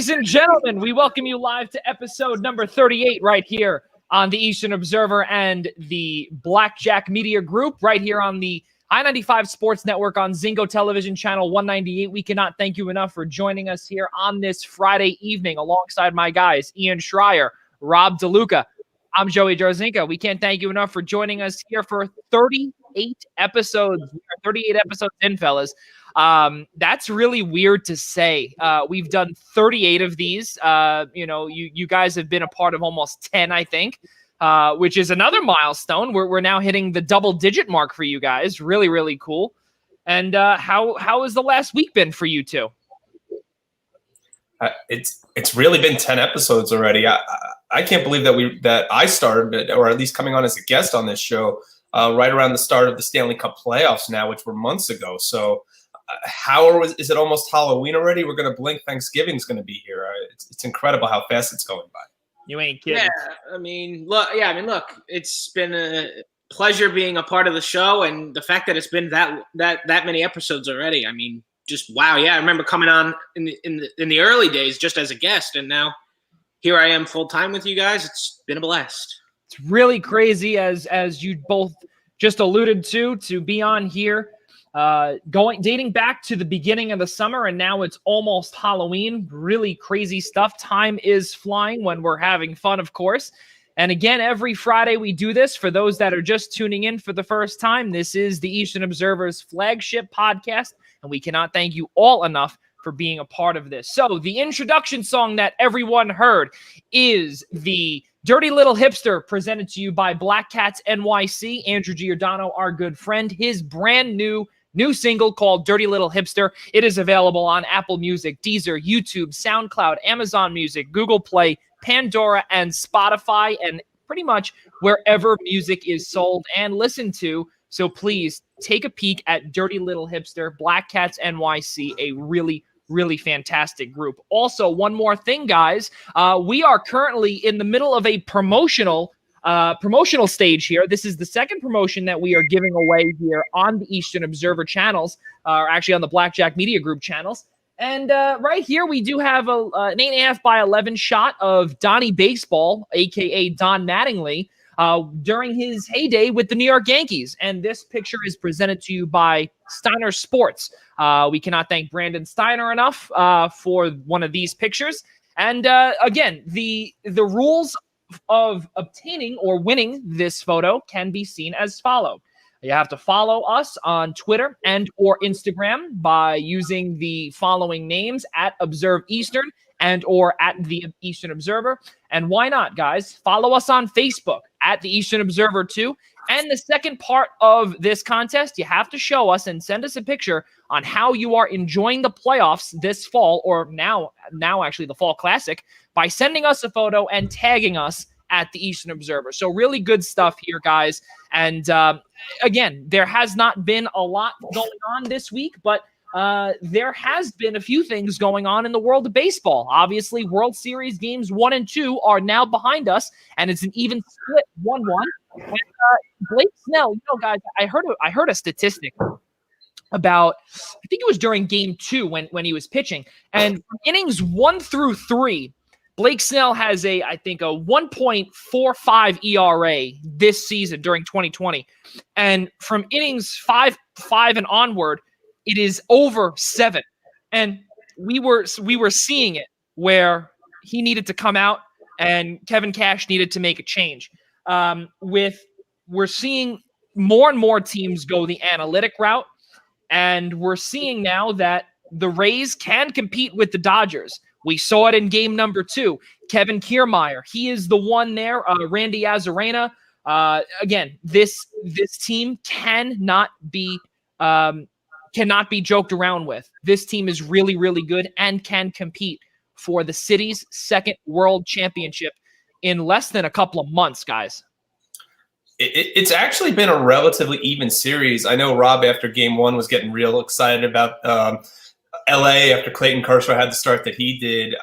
Ladies and gentlemen, we welcome you live to episode number 38 right here on the Eastern Observer and the Blackjack Media Group right here on the I-95 Sports Network on Zingo Television Channel 198. We cannot thank you enough for joining us here on this Friday evening alongside my guys, Ian Schraier, Rob DeLuca. I'm Joey Jarzynka. We can't thank you enough for joining us here for 38 episodes. 38 episodes in, fellas. That's really weird to say. We've done 38 of these. You guys have been a part of almost 10, I think, which is another milestone. We're now hitting the double-digit mark for you guys. Really, really cool. And how has the last week been for you two? It's really been 10 episodes already. I can't believe that I started, or at least coming on as a guest on this show, right around the start of the Stanley Cup playoffs now, which were months ago. So is it almost Halloween already? We're going to blink. Thanksgiving's going to be here. It's incredible how fast it's going by. You ain't kidding. Yeah, look, it's been a pleasure being a part of the show, and the fact that it's been that many episodes already. I mean, just wow. Yeah, I remember coming on in the early days just as a guest, and now here I am full time with you guys. It's been a blast. It's really crazy, as you both just alluded to be on here, dating back to the beginning of the summer, and now it's almost Halloween. Really crazy stuff. Time is flying when we're having fun, of course. And again, every Friday we do this. For those that are just tuning in for the first time, this is the Eastern Observer's flagship podcast, and we cannot thank you all enough for being a part of this. So the introduction song that everyone heard is the Dirty Little Hipster, presented to you by Black Cats NYC. Andrew Giordano, our good friend, his brand new single called Dirty Little Hipster. It is available on Apple Music, Deezer, YouTube, SoundCloud, Amazon Music, Google Play, Pandora, and Spotify, and pretty much wherever music is sold and listened to. So please take a peek at Dirty Little Hipster, Black Cats NYC, a really, really fantastic group. Also, one more thing, guys. We are currently in the middle of a promotional stage here. This is the second promotion that we are giving away here on the Eastern Observer channels, or actually on the Blackjack Media Group channels. And right here, we do have an 8.5 by 11 shot of Donnie Baseball, a.k.a. Don Mattingly, during his heyday with the New York Yankees. And this picture is presented to you by Steiner Sports. We cannot thank Brandon Steiner enough for one of these pictures. And again, the rules of obtaining or winning this photo can be seen as follows. You have to follow us on Twitter and or Instagram by using the following names: at Observe Eastern and or at the Eastern Observer. And why not, guys? Follow us on Facebook at the Eastern Observer too. And the second part of this contest, you have to show us and send us a picture on how you are enjoying the playoffs this fall, or now actually the Fall Classic, by sending us a photo and tagging us at the Eastern Observer. So really good stuff here, guys. And again, there has not been a lot going on this week, but there has been a few things going on in the world of baseball. Obviously, World Series games 1 and 2 are now behind us, and it's an even split 1-1. And Blake Snell, guys, I heard a statistic about, I think it was during game 2 when he was pitching, and innings 1 through 3, Blake Snell has I think a 1.45 ERA this season during 2020. And from innings 5 and onward, it is over 7. And we were seeing it where he needed to come out and Kevin Cash needed to make a change. We're seeing more and more teams go the analytic route, and we're seeing now that the Rays can compete with the Dodgers. We saw it in game number 2. Kevin Kiermaier, he is the one there. Randy Arozarena. Again, this team cannot be joked around with. This team is really, really good and can compete for the city's second world championship in less than a couple of months, guys. It's actually been a relatively even series. I know Rob, after game 1, was getting real excited about LA after Clayton Kershaw had the start that he did.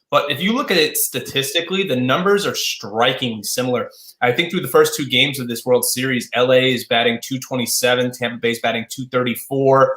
But if you look at it statistically, the numbers are strikingly similar. I think through the first 2 games of this World Series, LA is batting .227, Tampa Bay is batting .234.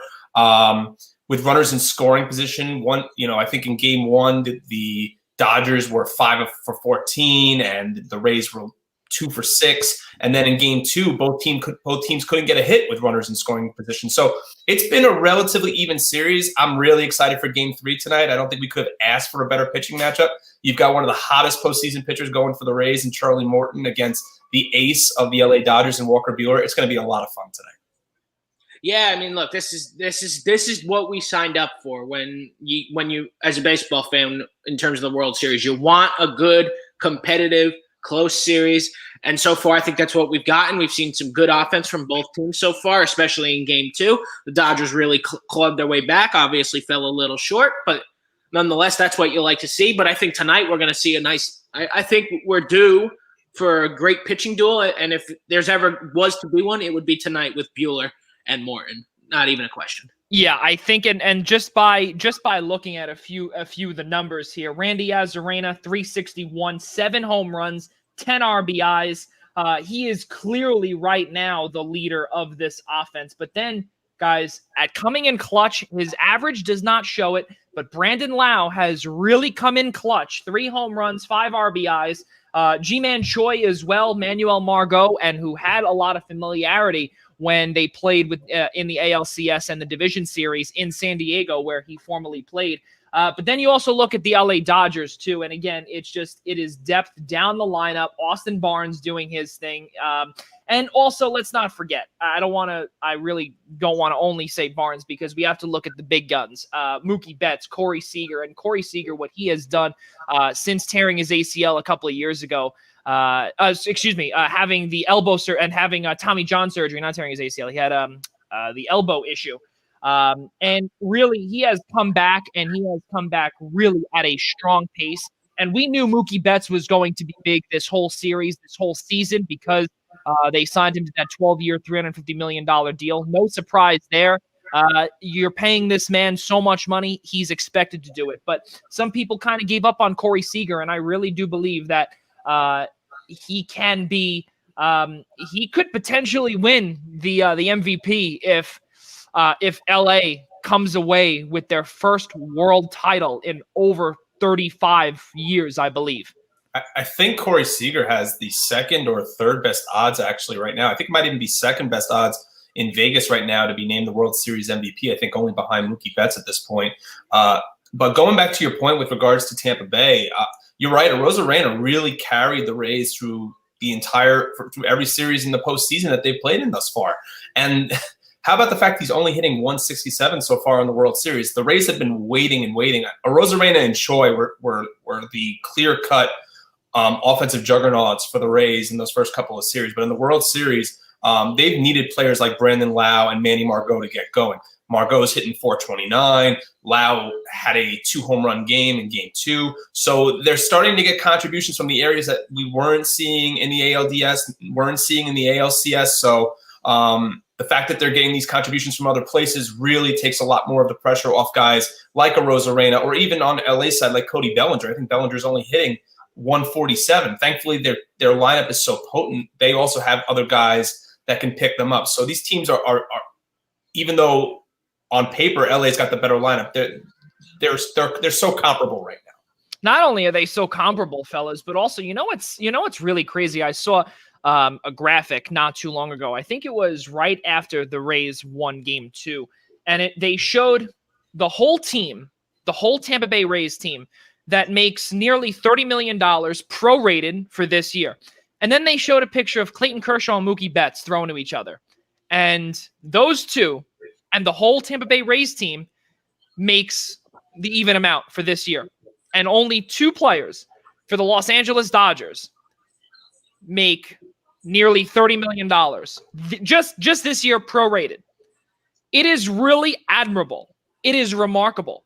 with runners in scoring position. I think in game one, the Dodgers were 5 for 14 and the Rays were 2 for 6. And then in game two, both teams couldn't get a hit with runners in scoring position. So it's been a relatively even series. I'm really excited for game 3 tonight. I don't think we could have asked for a better pitching matchup. You've got one of the hottest postseason pitchers going for the Rays and Charlie Morton against the ace of the LA Dodgers and Walker Buehler. It's going to be a lot of fun tonight. Yeah, I mean, look, this is what we signed up for when you as a baseball fan in terms of the World Series. You want a good, competitive, close series, and so far I think that's what we've gotten. We've seen some good offense from both teams so far, especially in game 2. The Dodgers really clawed their way back, obviously fell a little short, but nonetheless, that's what you like to see. But I think tonight we're going to see a nice – I think we're due for a great pitching duel, and if there's ever was to be one, it would be tonight with Buehler and Morton. Not even a question. Yeah, I think, and just by looking at a few of the numbers here, Randy Arozarena, 361, 7 home runs, 10 RBIs. He is clearly right now the leader of this offense. But then, guys, at coming in clutch, his average does not show it, but Brandon Lau has really come in clutch. 3 home runs, 5 RBIs. G-Man Choi as well, Manuel Margot, and who had a lot of familiarity when they played with in the ALCS and the division series in San Diego, where he formerly played. But then you also look at the LA Dodgers too. And again, it is depth down the lineup. Austin Barnes doing his thing. And also, let's not forget, I really don't want to only say Barnes, because we have to look at the big guns. Mookie Betts, Corey Seager, and Corey Seager, what he has done since tearing his ACL a couple of years ago. Having the elbow and having Tommy John surgery, not tearing his ACL. He had the elbow issue. And really, he has come back, and he has come back really at a strong pace. And we knew Mookie Betts was going to be big this whole series, this whole season, because they signed him to that 12-year, $350 million deal. No surprise there. You're paying this man so much money, he's expected to do it. But some people kind of gave up on Corey Seager, and I really do believe that he can be he could potentially win the MVP if LA comes away with their first world title in over 35 years, I believe. I think Corey Seager has the second or third best odds actually right now. I think it might even be second best odds in Vegas right now to be named the World Series MVP. I think only behind Mookie Betts at this point. But going back to your point with regards to Tampa Bay, you're right. Arozarena really carried the Rays through every series in the postseason that they've played in thus far. And how about the fact he's only hitting 167 so far in the World Series? The Rays have been waiting and waiting. Arozarena and Choi were the clear-cut offensive juggernauts for the Rays in those first couple of series. But in the World Series, they've needed players like Brandon Lau and Manny Margot to get going. Margot's hitting 429. Lau had a 2-home-run game in game 2. So they're starting to get contributions from the areas that we weren't seeing in the ALDS, weren't seeing in the ALCS. So the fact that they're getting these contributions from other places really takes a lot more of the pressure off guys like Arozarena, or even on LA side like Cody Bellinger. I think Bellinger's only hitting 147. Thankfully, their lineup is so potent. They also have other guys that can pick them up. So these teams are even though on paper LA's got the better lineup, they're so comparable right now. Not only are they so comparable, fellas, but also what's really crazy. I saw a graphic not too long ago. I think it was right after the Rays won game 2, and they showed the whole team, the whole Tampa Bay Rays team, that makes nearly $30 million prorated for this year. And then they showed a picture of Clayton Kershaw and Mookie Betts thrown to each other. And those two and the whole Tampa Bay Rays team makes the even amount for this year. And only 2 players for the Los Angeles Dodgers make nearly $30 million just this year prorated. It is really admirable. It is remarkable.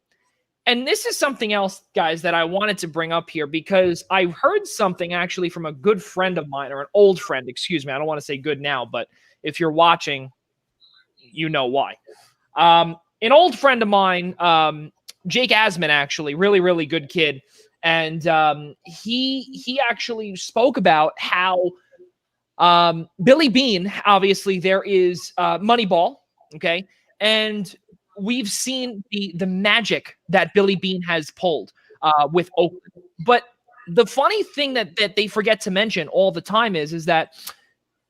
And this is something else, guys, that I wanted to bring up here, because I heard something actually from a good friend of mine, or an old friend, excuse me. I don't want to say good now, but if you're watching, you know why. An old friend of mine, Jake Asman, actually, really, really good kid. And he actually spoke about how Billy Beane, obviously there is Moneyball, okay? And we've seen the magic that Billy Beane has pulled with Oakland. But the funny thing that they forget to mention all the time is that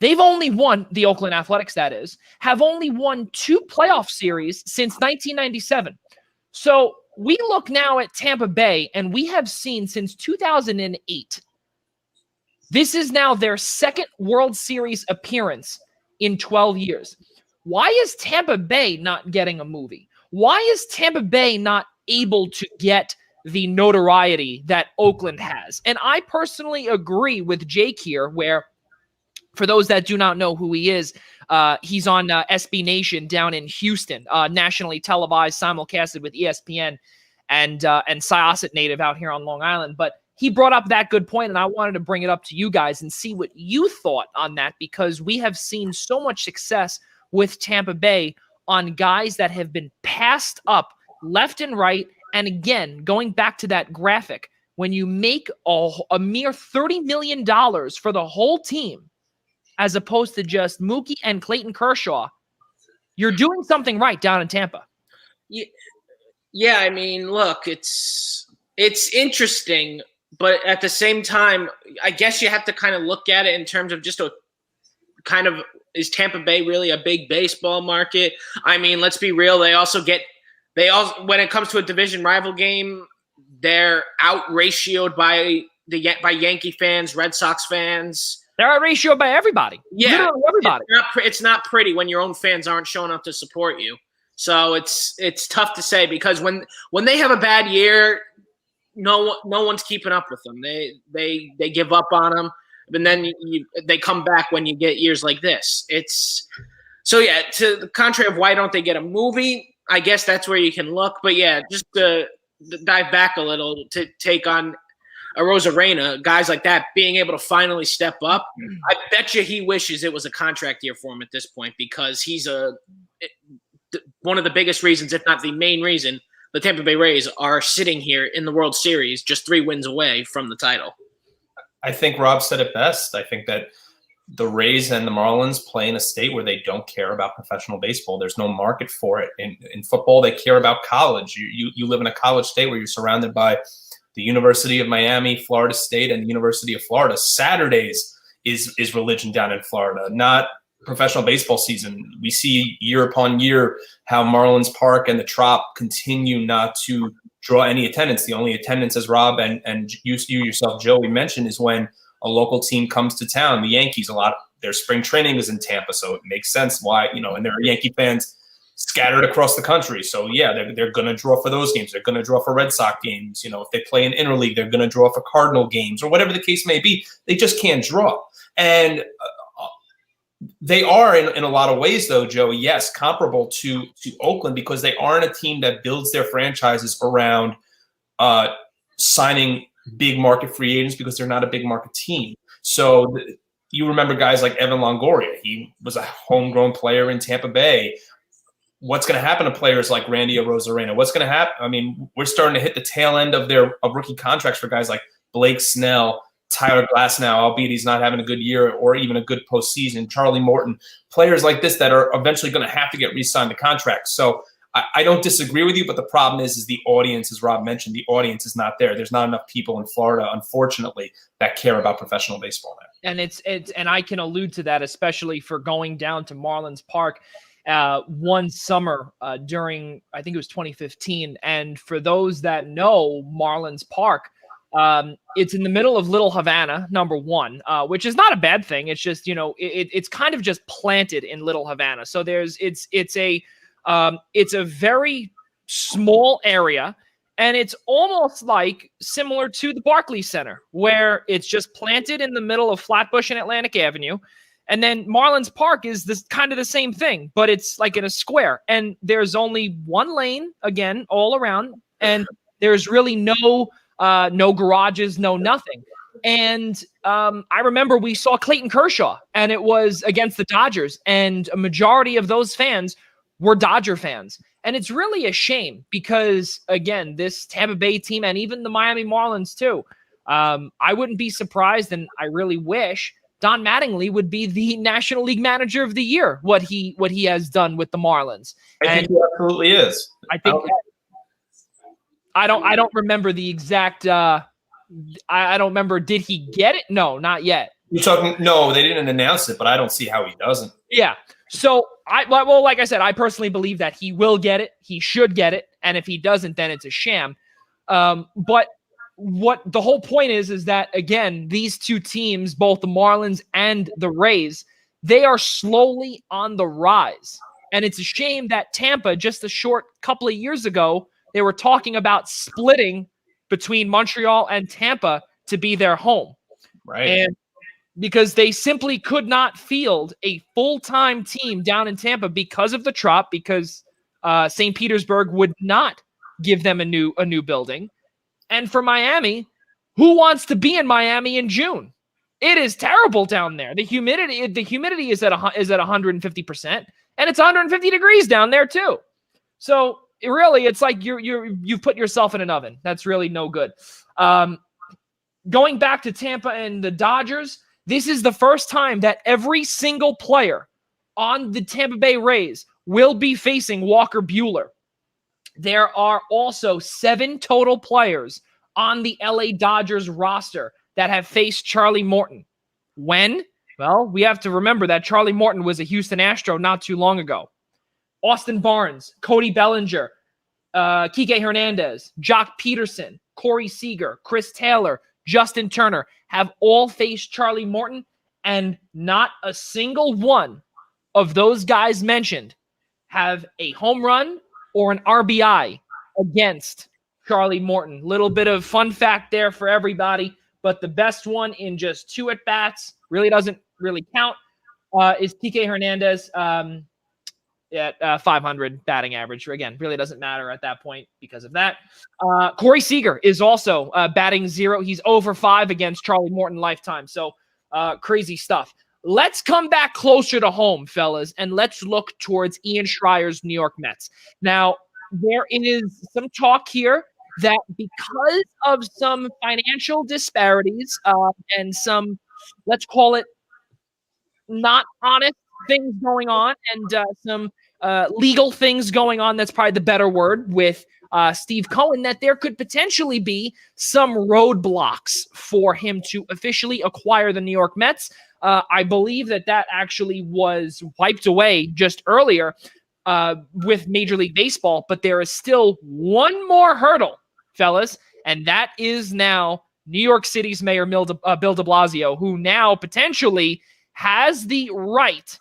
they've only won, the Oakland Athletics, that is, have only won 2 playoff series since 1997. So we look now at Tampa Bay, and we have seen since 2008, this is now their second World Series appearance in 12 years. Why is Tampa Bay not getting a movie? Why is Tampa Bay not able to get the notoriety that Oakland has? And I personally agree with Jake here, where, for those that do not know who he is, he's on SB Nation down in Houston, nationally televised, simulcasted with ESPN and Syosset native out here on Long Island. But he brought up that good point, and I wanted to bring it up to you guys and see what you thought on that, because we have seen so much success with Tampa Bay on guys that have been passed up left and right. And again, going back to that graphic, when you make a mere $30 million for the whole team, as opposed to just Mookie and Clayton Kershaw, you're doing something right down in Tampa. Yeah, I mean, look, it's interesting, but at the same time, I guess you have to kind of look at it in terms of just is Tampa Bay really a big baseball market? I mean, let's be real. They also, when it comes to a division rival game, they're out-ratioed by Yankee fans, Red Sox fans. They're out-ratioed by everybody. Yeah, literally everybody. It's not pretty when your own fans aren't showing up to support you. So it's tough to say, because when they have a bad year, no one's keeping up with them. They give up on them, and then they come back when you get years like this. So yeah. To the contrary of why don't they get a movie, I guess that's where you can look. But yeah, just to dive back a little to take on a Rosarena, guys like that being able to finally step up. I bet you he wishes it was a contract year for him at this point, because he's one of the biggest reasons, if not the main reason, the Tampa Bay Rays are sitting here in the World Series, just 3 wins away from the title. I think Rob said it best. I think that the Rays and the Marlins play in a state where they don't care about professional baseball. There's no market for it. In football, they care about college. You live in a college state where you're surrounded by the University of Miami, Florida State, and the University of Florida. Saturdays is religion down in Florida, not professional baseball season. We see year upon year how Marlins Park and the Trop continue not to draw any attendance. The only attendance, as Rob and you yourself, Joey, mentioned, is when a local team comes to town. The Yankees, their spring training is in Tampa, so it makes sense why, and there are Yankee fans scattered across the country. So yeah, they're going to draw for those games. They're going to draw for Red Sox games. If they play in interleague, they're going to draw for Cardinal games, or whatever the case may be. They just can't draw. And they are in a lot of ways, though, Joey, yes, comparable to Oakland, because they aren't a team that builds their franchises around signing big market free agents, because they're not a big market team. So you remember guys like Evan Longoria. He was a homegrown player in Tampa Bay. What's going to happen to players like Randy Arozarena? What's going to happen? I mean, we're starting to hit the tail end of rookie contracts for guys like Blake Snell, Tyler Glasnow, albeit he's not having a good year or even a good postseason, Charlie Morton, players like this that are eventually going to have to get re-signed to contracts. So I don't disagree with you, but the problem is the audience, as Rob mentioned, the audience is not there. There's not enough people in Florida, unfortunately, that care about professional baseball now. And I can allude to that, especially for going down to Marlins Park one summer during, I think it was 2015. And for those that know Marlins Park, it's in the middle of Little Havana, number one, which is not a bad thing. It's just, it's kind of just planted in Little Havana. So it's a very small area, and it's almost like similar to the Barclays Center, where it's just planted in the middle of Flatbush and Atlantic Avenue. And then Marlins Park is this kind of the same thing, but it's like in a square, and there's only one lane again all around, and there's really no garages, no nothing. And I remember we saw Clayton Kershaw, and it was against the Dodgers, and a majority of those fans were Dodger fans. And it's really a shame because, again, this Tampa Bay team and even the Miami Marlins too, I wouldn't be surprised, and I really wish Don Mattingly would be the National League Manager of the Year, what he has done with the Marlins. I think he absolutely is. I think I don't remember the exact I don't remember. Did he get it? No, not yet. You're talking? No, they didn't announce it, but I don't see how he doesn't. Yeah. So like I said, I personally believe that he will get it. He should get it, and if he doesn't, then it's a sham. But what the whole point is that, again, these two teams, both the Marlins and the Rays, they are slowly on the rise. And it's a shame that Tampa, just a short couple of years ago, they were talking about splitting between Montreal and Tampa to be their home. Right. And because they simply could not field a full-time team down in Tampa because of the Trop, because St. Petersburg would not give them a new building. And for Miami, who wants to be in Miami in June? It is terrible down there. The humidity is at 150%, and it's 150 degrees down there too. So it's like you've put yourself in an oven. That's really no good. Going back to Tampa and the Dodgers, this is the first time that every single player on the Tampa Bay Rays will be facing Walker Buehler. There are also 7 total players on the LA Dodgers roster that have faced Charlie Morton. When? Well, we have to remember that Charlie Morton was a Houston Astro not too long ago. Austin Barnes, Cody Bellinger, Kike Hernandez, Jock Peterson, Corey Seager, Chris Taylor, Justin Turner have all faced Charlie Morton, and not a single one of those guys mentioned have a home run or an RBI against Charlie Morton. Little bit of fun fact there for everybody, but the best one in just 2 at-bats doesn't really count is Kike Hernandez at 500 batting average. Again, really doesn't matter at that point because of that. Corey Seager is also batting 0. He's over 5 against Charlie Morton lifetime. So crazy stuff. Let's come back closer to home, fellas, and let's look towards Ian Schreier's New York Mets. Now, there is some talk here that because of some financial disparities and some, let's call it, not honest things going on, and some legal things going on, that's probably the better word, with Steve Cohen, that there could potentially be some roadblocks for him to officially acquire the New York Mets. I believe that actually was wiped away just earlier with Major League Baseball, but there is still one more hurdle, fellas, and that is now New York City's Mayor Bill de Blasio, who now potentially has the right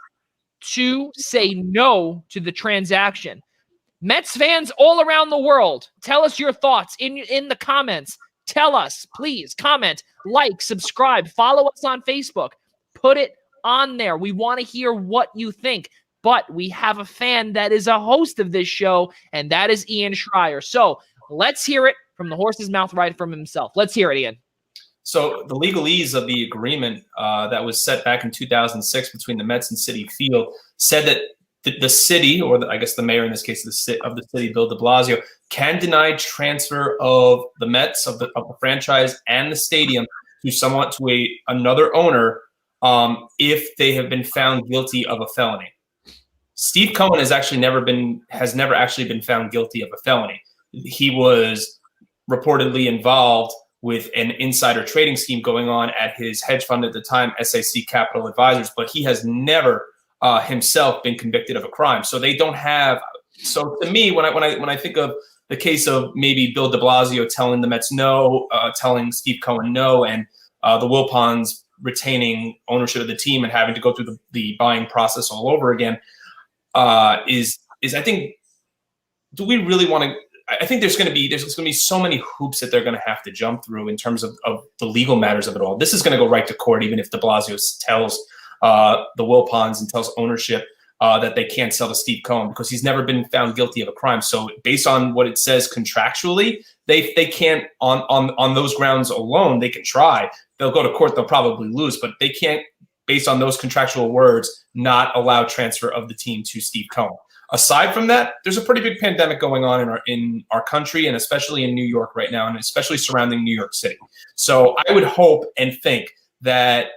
to say no to the transaction. Mets fans all around the world, tell us your thoughts in the comments. Tell us, please, comment, like, subscribe, follow us on Facebook. Put it on there. We want to hear what you think. But we have a fan that is a host of this show, and that is Ian Schreier. So let's hear it from the horse's mouth, right from himself. Let's hear it, Ian. So the legalese of the agreement that was set back in 2006 between the Mets and Citi Field said that the city, or I guess the mayor in this case of the city, Bill de Blasio, can deny transfer of the Mets, of the franchise and the stadium to another owner if they have been found guilty of a felony. Steve Cohen has never actually been found guilty of a felony. He was reportedly involved with an insider trading scheme going on at his hedge fund at the time, SAC Capital Advisors, but he has never himself been convicted of a crime. So they don't have. So to me, when I think of the case of maybe Bill de Blasio telling the Mets no, telling Steve Cohen no, and the Wilpons retaining ownership of the team and having to go through the buying process all over again, is I think, do we really want to? I think there's going to be so many hoops that they're going to have to jump through in terms of the legal matters of it all. This is going to go right to court, even if de Blasio tells the Wilpons and tells ownership that they can't sell to Steve Cohen, because he's never been found guilty of a crime. So based on what it says contractually, they can't, on those grounds alone, they can try. They'll go to court, they'll probably lose, but they can't, based on those contractual words, not allow transfer of the team to Steve Cohen. Aside from that, there's a pretty big pandemic going on in our country, and especially in New York right now, and especially surrounding New York City. So I would hope and think that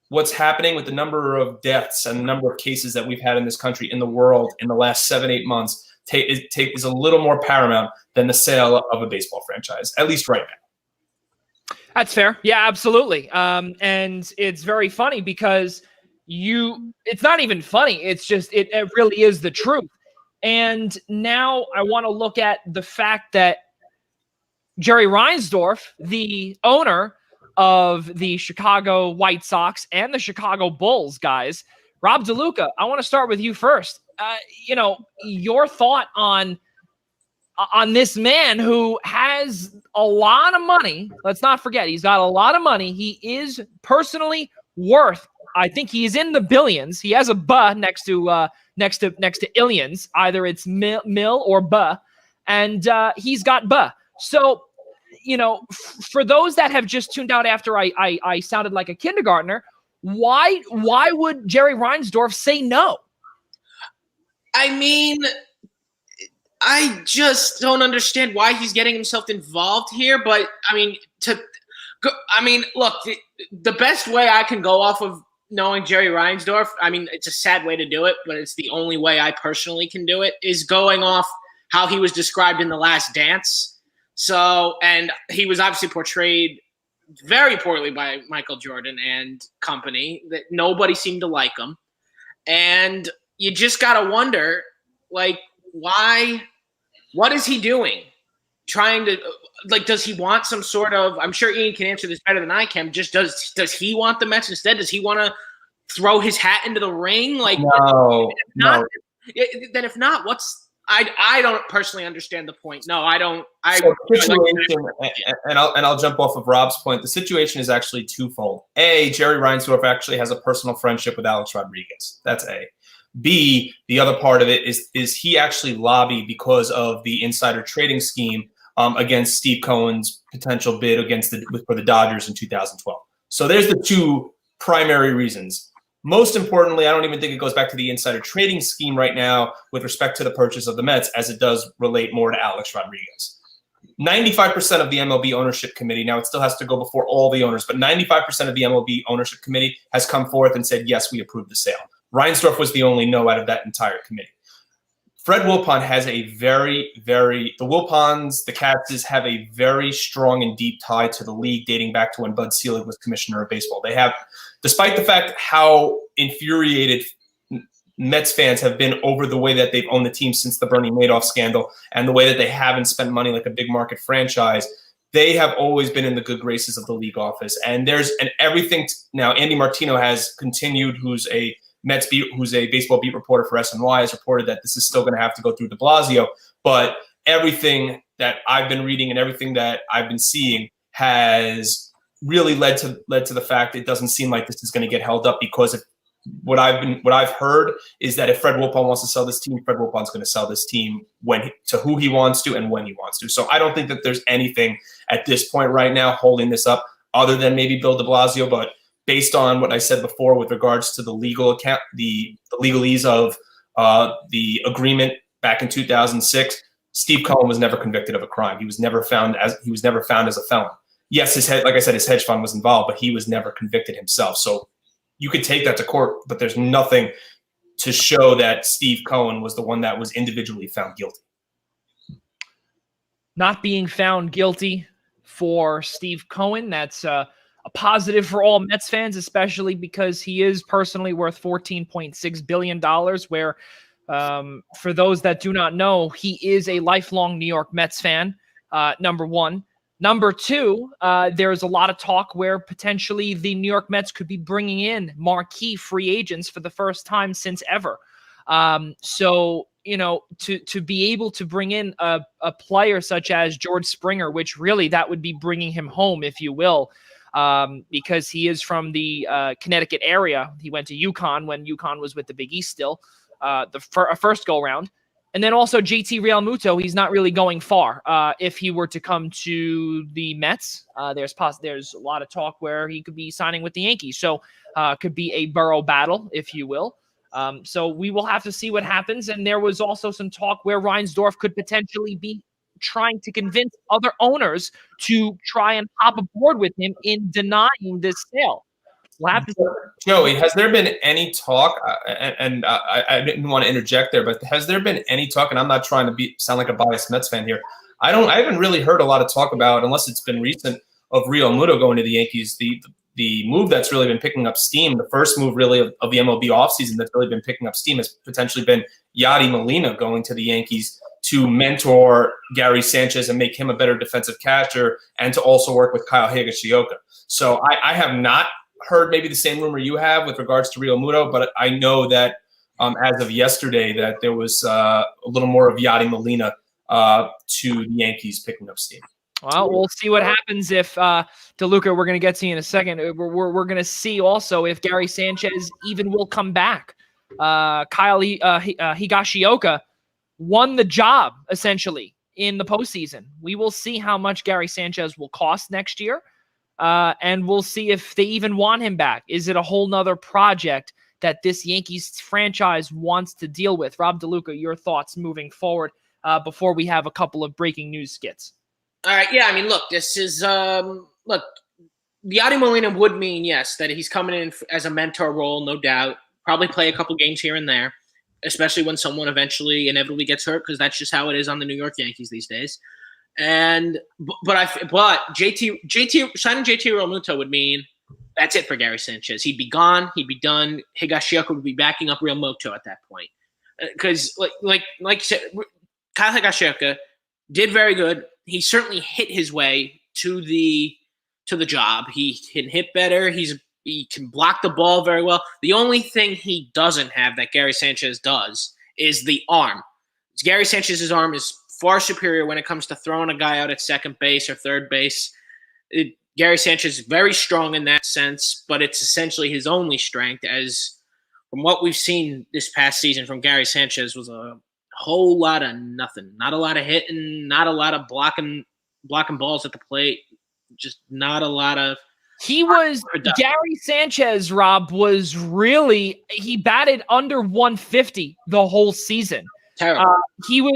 what's happening with the number of deaths and the number of cases that we've had in this country, in the world, in the last 7-8 months, is a little more paramount than the sale of a baseball franchise, at least right now. That's fair. Yeah, absolutely. And it's very funny because it's not even funny. It's just, it really is the truth. And now I want to look at the fact that Jerry Reinsdorf, the owner of the Chicago White Sox and the Chicago Bulls, guys, Rob DeLuca, I want to start with you first. Your thought on this man who has a lot of money. Let's not forget, he's got a lot of money. He is personally worth, I think he's in the billions. He has a buh next to illions. Either it's mil or buh, and he's got buh. So, for those that have just tuned out after I sounded like a kindergartner, why would Jerry Reinsdorf say no? I mean, I just don't understand why he's getting himself involved here. But look, the best way I can go off of knowing Jerry Reinsdorf, it's a sad way to do it, but it's the only way I personally can do it, is going off how he was described in The Last Dance. So, and he was obviously portrayed very poorly by Michael Jordan and company, that nobody seemed to like him. And you just got to wonder, like, why, what is he doing? Trying to, like, does he want some sort of, I'm sure Ian can answer this better than I can, just does he want the Mets instead? Does he want to throw his hat into the ring? Like, no. Then if not, I don't personally understand the point. No, I don't. I'll jump off of Rob's point. The situation is actually twofold. A, Jerry Reinsdorf actually has a personal friendship with Alex Rodriguez. That's A. B, the other part of it is he actually lobbied because of the insider trading scheme against Steve Cohen's potential bid for the Dodgers in 2012. So there's the two primary reasons. Most importantly, I don't even think it goes back to the insider trading scheme right now with respect to the purchase of the Mets, as it does relate more to Alex Rodriguez. 95% of the MLB ownership committee, now it still has to go before all the owners, but 95% of the MLB ownership committee has come forth and said, yes, we approve the sale. Reinsdorf was the only no out of that entire committee. Fred Wilpon has the Wilpons, the Katzes have a very strong and deep tie to the league dating back to when Bud Selig was commissioner of baseball. They have, despite the fact how infuriated Mets fans have been over the way that they've owned the team since the Bernie Madoff scandal and the way that they haven't spent money like a big market franchise, they have always been in the good graces of the league office. And now Andy Martino has continued, who's a baseball beat reporter for SNY, has reported that this is still going to have to go through de Blasio. But everything that I've been reading and everything that I've been seeing has really led to the fact it doesn't seem like this is going to get held up, because of what I've heard is that if Fred Wilpon wants to sell this team, Fred Wilpon's going to sell this team to who he wants to and when he wants to. So I don't think that there's anything at this point right now holding this up other than maybe Bill de Blasio. But based on what I said before with regards to the the legalese of the agreement back in 2006, Steve Cohen was never convicted of a crime. He was never found as a felon. Yes, his hedge fund was involved, but he was never convicted himself. So you could take that to court, but there's nothing to show that Steve Cohen was the one that was individually found guilty. Not being found guilty for Steve Cohen, that's a positive for all Mets fans, especially because he is personally worth $14.6 billion, where for those that do not know, he is a lifelong New York Mets fan, number one. Number two, there's a lot of talk where potentially the New York Mets could be bringing in marquee free agents for the first time since ever. So, to be able to bring in a player such as George Springer, which really that would be bringing him home, if you will, because he is from the Connecticut area. He went to UConn when UConn was with the Big East still, first go round. And then also JT Realmuto, he's not really going far. If he were to come to the Mets, there's a lot of talk where he could be signing with the Yankees. So could be a borough battle, if you will. So we will have to see what happens. And there was also some talk where Reinsdorf could potentially be trying to convince other owners to try and hop aboard with him in denying this sale. We'll have to see. Joey, has there been any talk, and I didn't want to interject there, but has there been any talk, and I'm not trying to sound like a biased Mets fan here, I haven't really heard a lot of talk about, unless it's been recent, of Real Muto going to the Yankees. The move that's really been picking up steam, the first move really of the MLB offseason that's really been picking up steam has potentially been Yadi Molina going to the Yankees to mentor Gary Sanchez and make him a better defensive catcher, and to also work with Kyle Higashioka. So I have not heard maybe the same rumor you have with regards to Real Muto, but I know that as of yesterday that there was a little more of Yadi Molina to the Yankees picking up steam. Well, we'll see what happens if DeLuca, we're going to get to you in a second. We're going to see also if Gary Sanchez even will come back. Kyle Higashioka won the job, essentially, in the postseason. We will see how much Gary Sanchez will cost next year, and we'll see if they even want him back. Is it a whole nother project that this Yankees franchise wants to deal with? Rob DeLuca, your thoughts moving forward before we have a couple of breaking news skits. All right, yeah, I mean, look, this is look, Yadi Molina would mean, yes, that he's coming in as a mentor role, no doubt. Probably play a couple games here and there, especially when someone eventually inevitably gets hurt, because that's just how it is on the New York Yankees these days. And but signing JT Realmuto would mean that's it for Gary Sanchez. He'd be gone. He'd be done. Higashioka would be backing up Realmuto at that point, because like you said, Kyle Higashioka did very good. He certainly hit his way to the job. He can hit better. He can block the ball very well. The only thing he doesn't have that Gary Sanchez does is the arm. Gary Sanchez's arm is far superior when it comes to throwing a guy out at second base or third base. Gary Sanchez is very strong in that sense, but it's essentially his only strength, as from what we've seen this past season from Gary Sanchez was a whole lot of nothing. Not a lot of hitting, not a lot of blocking balls at the plate, just not a lot of Gary Sanchez, Rob, was really, he batted under 150 the whole season. Terrible.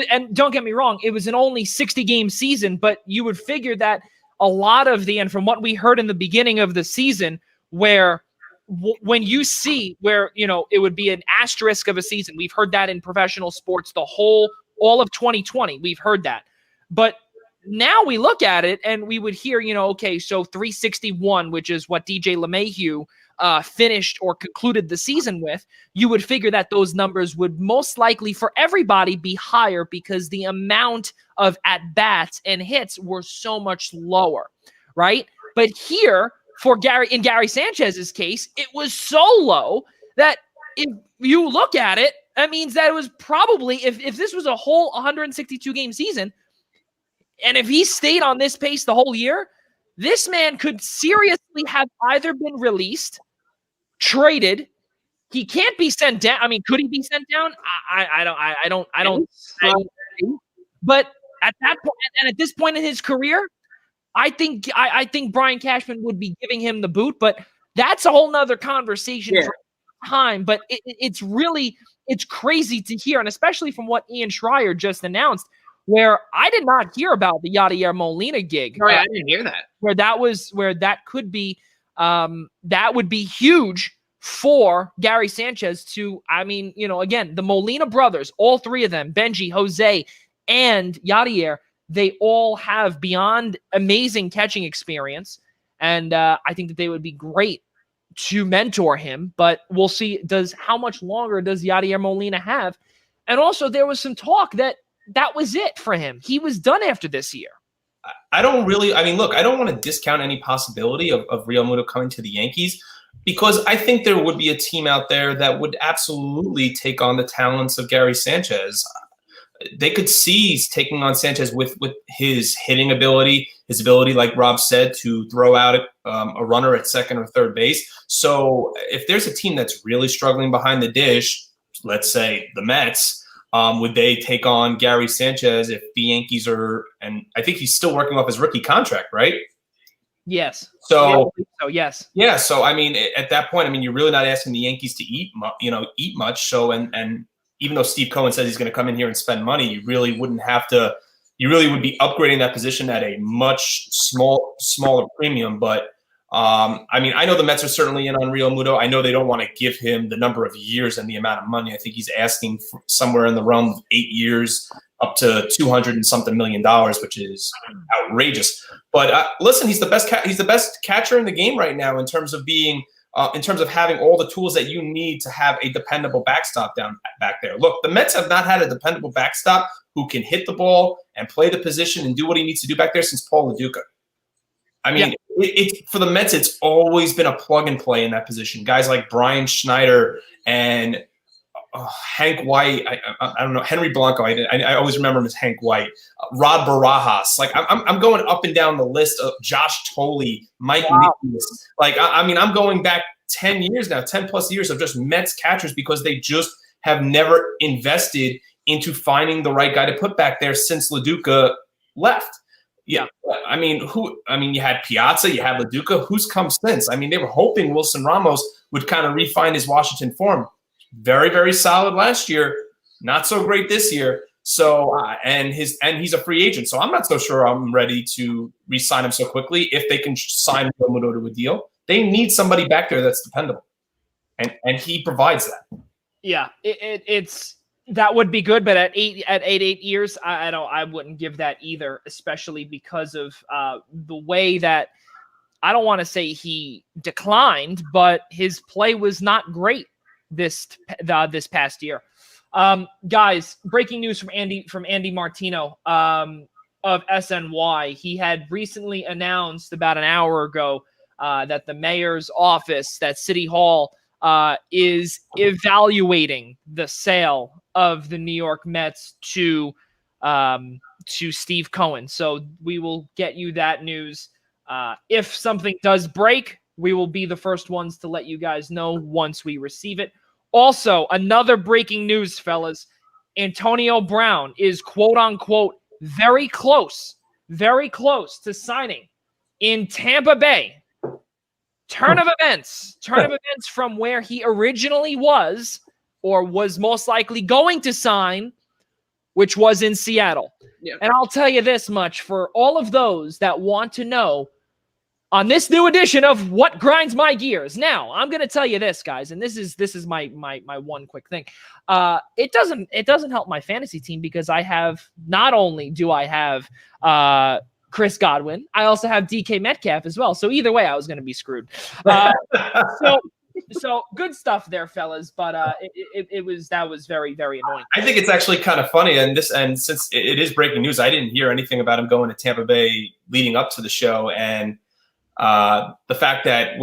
And don't get me wrong, it was an only 60-game season, but you would figure that a lot of and from what we heard in the beginning of the season, where when you see where, it would be an asterisk of a season. We've heard that in professional sports all of 2020. We've heard that. But now we look at it and we would hear, okay, so 361, which is what DJ LeMahieu finished or concluded the season with. You would figure that those numbers would most likely for everybody be higher because the amount of at-bats and hits were so much lower, right? But here, in Gary Sanchez's case, it was so low that if you look at it, that means that it was probably, if this was a whole 162-game season, and if he stayed on this pace the whole year, this man could seriously have either been released, traded. He can't be sent down. I mean, could he be sent down? I don't. But at that point, and at this point in his career, I think Brian Cashman would be giving him the boot, but that's a whole nother conversation for time. But it's crazy to hear, and especially from what Ian Schraier just announced, where I did not hear about the Yadier Molina gig. Oh, I didn't hear that. Where that could be, that would be huge for Gary Sanchez to, again, the Molina brothers, all three of them, Benji, Jose, and Yadier, they all have beyond amazing catching experience. And I think that they would be great to mentor him, but we'll see how much longer does Yadier Molina have? And also there was some talk that was it for him. He was done after this year. I don't want to discount any possibility of Real Muto coming to the Yankees, because I think there would be a team out there that would absolutely take on the talents of Gary Sanchez. They could see taking on Sanchez with his hitting ability, his ability, like Rob said, to throw out a runner at second or third base. So if there's a team that's really struggling behind the dish, let's say the Mets, would they take on Gary Sanchez if the Yankees are, and I think he's still working off his rookie contract, right? Yes. So yes. Yeah. So, at that point, you're really not asking the Yankees to eat much. So, and even though Steve Cohen says he's going to come in here and spend money, you really wouldn't have to, you really would be upgrading that position at a much smaller premium. But I mean, I know the Mets are certainly in on Real Muto. I know they don't want to give him the number of years and the amount of money. I think he's asking for somewhere in the realm of 8 years, up to $200 and something million, which is outrageous. But listen, he's the best. He's the best catcher in the game right now in terms of being, in terms of having all the tools that you need to have a dependable backstop back there. Look, the Mets have not had a dependable backstop who can hit the ball and play the position and do what he needs to do back there since Paul LaDuca. I mean, for the Mets, it's always been a plug and play in that position. Guys like Brian Schneider and Hank White, I don't know, Henry Blanco. I always remember him as Hank White. Rod Barajas. Like I'm going up and down the list of Josh Tolle, Mike Nicholas. Like I mean, I'm going back 10 years now, 10 plus years of just Mets catchers because they just have never invested into finding the right guy to put back there since LaDuca left. Yeah, I mean, you had Piazza, you had LaDuca. Who's come since? I mean, they were hoping Wilson Ramos would kind of refine his Washington form. Very, very solid last year. Not so great this year. So, and he's a free agent. So I'm not so sure I'm ready to re-sign him so quickly. If they can sign Muto to a deal, they need somebody back there that's dependable, and he provides that. Yeah, it's. That would be good, but at eight years, I wouldn't give that either, especially because of the way that I don't want to say he declined, but his play was not great this past year. Guys, breaking news from Andy Martino of SNY. He had recently announced about an hour ago that the mayor's office, that City Hall, is evaluating the sale of the New York Mets to Steve Cohen. So we will get you that news. If something does break, we will be the first ones to let you guys know once we receive it. Also, another breaking news, fellas. Antonio Brown is quote unquote very close to signing in Tampa Bay. Turn of events from where he originally was, or was most likely going to sign, which was in Seattle. Yeah. And I'll tell you this much, for all of those that want to know on this new edition of What Grinds My Gears. Now, I'm going to tell you this, guys, and this is my one quick thing. It doesn't help my fantasy team because not only do I have Chris Godwin, I also have DK Metcalf as well. So either way, I was going to be screwed. So good stuff there, fellas. But that was very, very annoying. I think it's actually kind of funny, and since it is breaking news, I didn't hear anything about him going to Tampa Bay leading up to the show, and the fact that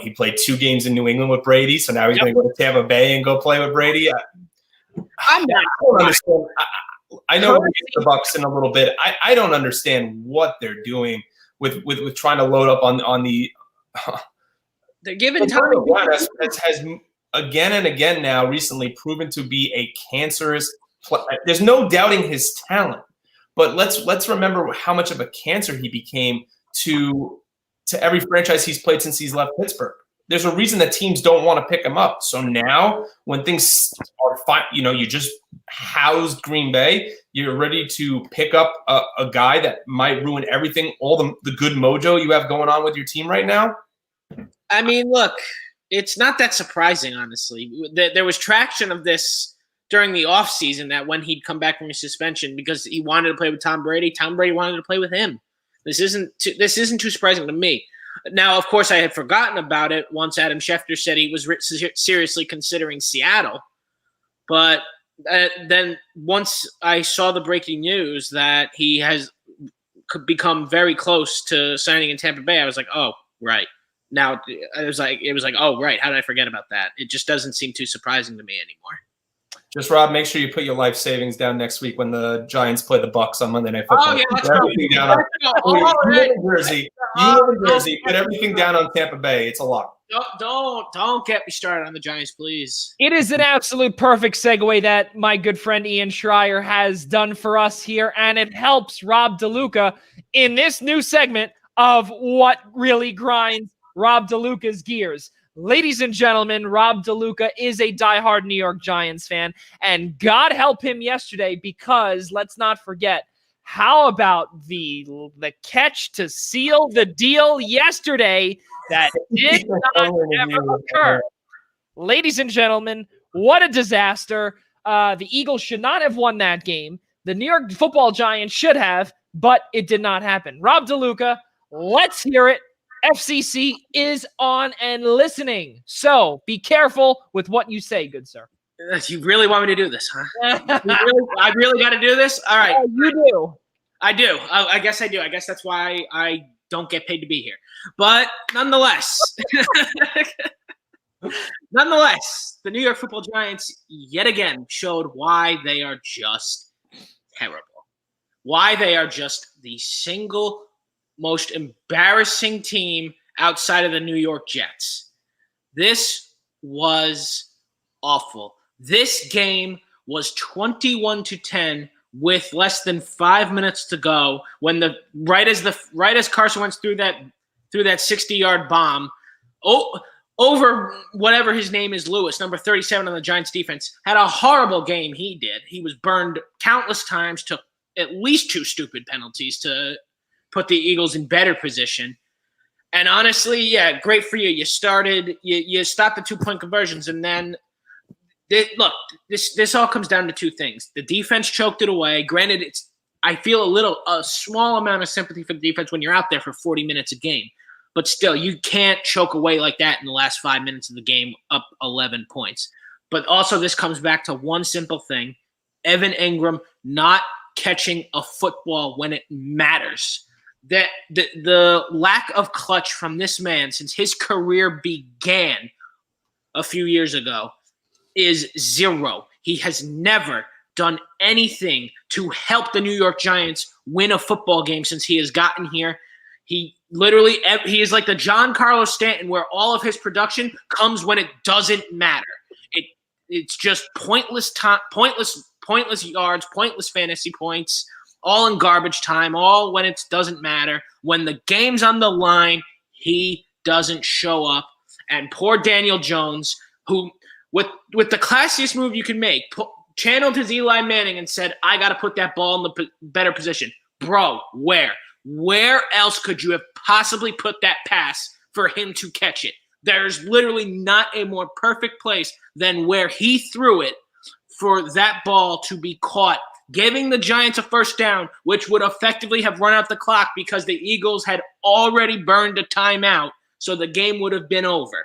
he played 2 games in New England with Brady, so now he's going to go to Tampa Bay and go play with Brady. I don't understand. I know we get the Bucs in a little bit. I don't understand what they're doing with trying to load up on the. They're giving time. Has again and again now recently proven to be a cancerous. There's no doubting his talent, but let's remember how much of a cancer he became to every franchise he's played since he's left Pittsburgh. There's a reason that teams don't want to pick him up. So now when things are fine, you just housed Green Bay, you're ready to pick up a guy that might ruin everything, all the good mojo you have going on with your team right now. I mean, look, it's not that surprising, honestly. There was traction of this during the offseason that when he'd come back from his suspension because he wanted to play with Tom Brady wanted to play with him. This isn't too surprising to me. Now, of course, I had forgotten about it once Adam Schefter said he was seriously considering Seattle. But then once I saw the breaking news that he could become very close to signing in Tampa Bay, I was like, oh, right. Now, it was like, oh, right. How did I forget about that? It just doesn't seem too surprising to me anymore. Just, Rob, make sure you put your life savings down next week when the Giants play the Bucs on Monday Night Football. Oh, yeah, let's go. You live in Jersey. Put everything down on Tampa Bay. It's a lock. Don't get me started on the Giants, please. It is an absolute perfect segue that my good friend Ian Schraier has done for us here, and it helps Rob DeLuca in this new segment of What Really Grinds Rob DeLuca's Gears. Ladies and gentlemen, Rob DeLuca is a diehard New York Giants fan, and God help him yesterday because, let's not forget, how about the catch to seal the deal yesterday that did not ever occur? Ladies and gentlemen, what a disaster. The Eagles should not have won that game. The New York Football Giants should have, but it did not happen. Rob DeLuca, let's hear it. FCC is on and listening. So be careful with what you say, good sir. You really want me to do this, huh? I really got to do this? All right. Yeah, you do. I do. I guess I do. I guess that's why I don't get paid to be here. But nonetheless, the New York Football Giants yet again showed why they are just terrible. Why they are just the single most embarrassing team outside of the New York Jets. This was awful. This game was 21-10 with less than 5 minutes to go when right as Carson Wentz threw that 60-yard bomb over whatever his name is, Lewis, number 37 on the Giants defense, had a horrible game. He did. He was burned countless times, took at least 2 stupid penalties to put the Eagles in better position. And honestly, yeah, great for you. You stopped the 2-point conversions, and then look, this all comes down to 2 things. The defense choked it away. Granted, I feel a small amount of sympathy for the defense when you're out there for 40 minutes a game. But still, you can't choke away like that in the last 5 minutes of the game up 11 points. But also this comes back to one simple thing. Evan Engram not catching a football when it matters. That the lack of clutch from this man since his career began a few years ago is zero. He has never done anything to help the New York Giants win a football game since he has gotten here. He is like the John Carlos Stanton where all of his production comes when it doesn't matter. It's just pointless yards, pointless fantasy points, all in garbage time, all when it doesn't matter. When the game's on the line, he doesn't show up. And poor Daniel Jones, who with the classiest move you can make, channeled his Eli Manning and said, I got to put that ball in the better position. Bro, where? Where else could you have possibly put that pass for him to catch it? There's literally not a more perfect place than where he threw it for that ball to be caught, giving the Giants a first down, which would effectively have run out the clock because the Eagles had already burned a timeout, so the game would have been over.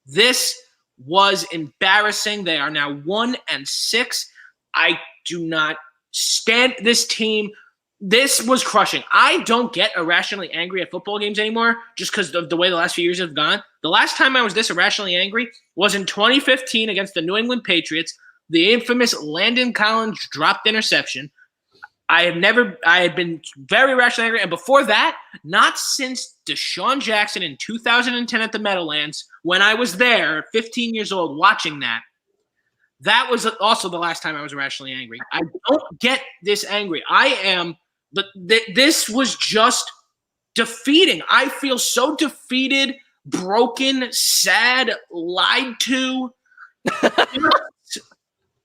This was embarrassing. They are now 1-6. I do not stand this team. This was crushing. I don't get irrationally angry at football games anymore just because of the way the last few years have gone. The last time I was this irrationally angry was in 2015 against the New England Patriots, the infamous Landon Collins dropped interception. I had been very irrationally angry. And before that, not since Deshaun Jackson in 2010 at the Meadowlands, when I was there, 15 years old, watching that. That was also the last time I was irrationally angry. I don't get this angry. But this was just defeating. I feel so defeated, broken, sad, lied to.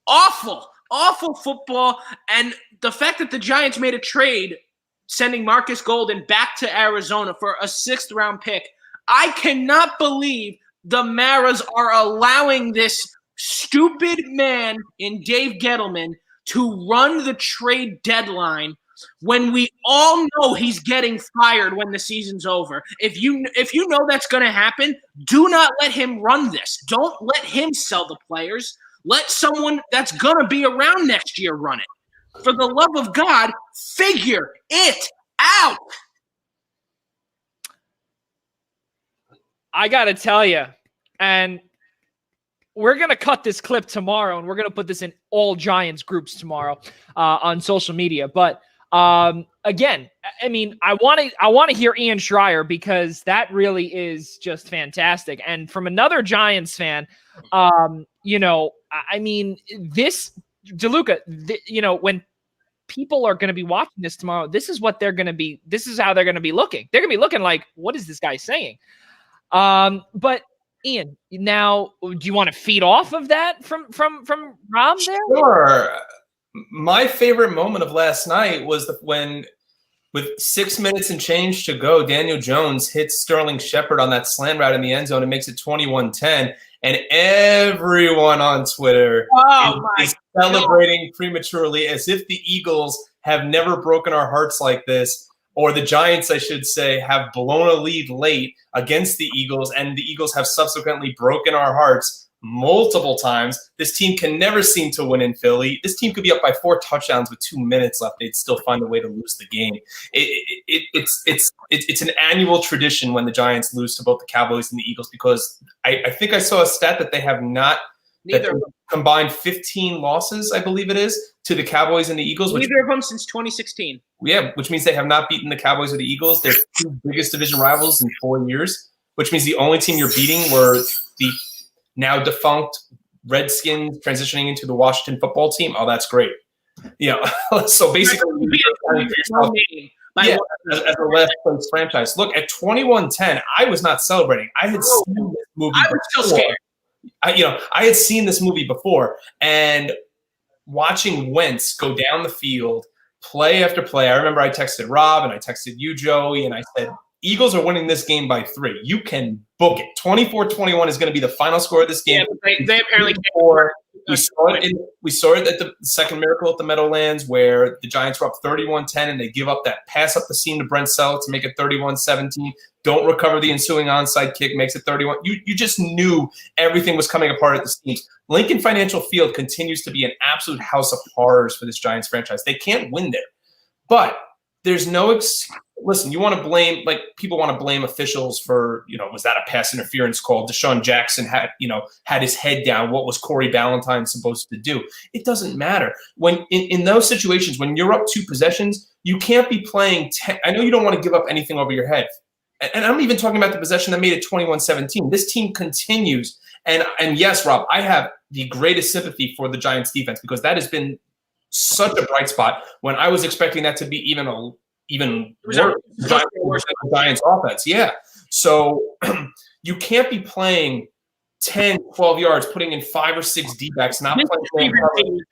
Awful football. And the fact that the Giants made a trade sending Marcus Golden back to Arizona for a 6th-round pick, I cannot believe the Maras are allowing this stupid man in Dave Gettleman to run the trade deadline when we all know he's getting fired when the season's over. If you know that's going to happen, do not let him run this. Don't let him sell the players. Let someone that's going to be around next year run it. For the love of God, figure it out. I got to tell you, and we're going to cut this clip tomorrow, and we're going to put this in all Giants groups tomorrow on social media. But again, I mean, I want to hear Ian Schraier because that really is just fantastic. And from another Giants fan, I mean, this DeLuca, when people are going to be watching this tomorrow, this is what they're going to be. This is how they're going to be looking. They're going to be looking like, what is this guy saying? But Ian, now, do you want to feed off of that from Rob there? Sure. My favorite moment of last night was when, with 6 minutes and change to go, Daniel Jones hits Sterling Shepard on that slant route in the end zone and makes it 21-10. And everyone on Twitter is celebrating prematurely as if the Eagles have never broken our hearts like this, or the Giants, I should say, have blown a lead late against the Eagles, and the Eagles have subsequently broken our hearts multiple times. This team can never seem to win in Philly. This team could be up by 4 touchdowns with 2 minutes left. They'd still find a way to lose the game. It's an annual tradition when the Giants lose to both the Cowboys and the Eagles, because I think I saw a stat that they have not combined 15 losses, I believe it is, to the Cowboys and the Eagles. Neither of them since 2016. Yeah, which means they have not beaten the Cowboys or the Eagles. They're 2 biggest division rivals in 4 years, which means the only team you're beating were the now defunct Redskins transitioning into the Washington football team. Oh, that's great. So basically, as a last place franchise. Look, at 21-10, I was not celebrating. I had seen this movie I was still scared. I had seen this movie before, and watching Wentz go down the field, play after play. I remember I texted Rob and I texted you, Joey, and I said, Eagles are winning this game by 3. You can book it. 24-21 is going to be the final score of this game. Yeah, they apparently we saw it at the second miracle at the Meadowlands, where the Giants were up 31-10 and they give up that pass up the seam to Brent Sell to make it 31-17. Don't recover the ensuing onside kick, makes it 31. You just knew everything was coming apart at the seams. Lincoln Financial Field continues to be an absolute house of horrors for this Giants franchise. They can't win there. But there's no listen, you want to blame, like, people want to blame officials for, was that a pass interference call? Deshaun Jackson had his head down. What was Corey Ballantyne supposed to do? It doesn't matter. When in those situations, when you're up 2 possessions, you can't be playing 10. I know you don't want to give up anything over your head. And I'm even talking about the possession that made it 21-17. This team continues. And yes, Rob, I have the greatest sympathy for the Giants defense, because that has been such a bright spot when I was expecting that to be even worse than the Giants offense. Yeah. So you can't be playing 10, 12 yards, putting in 5 or 6 D-backs, not playing.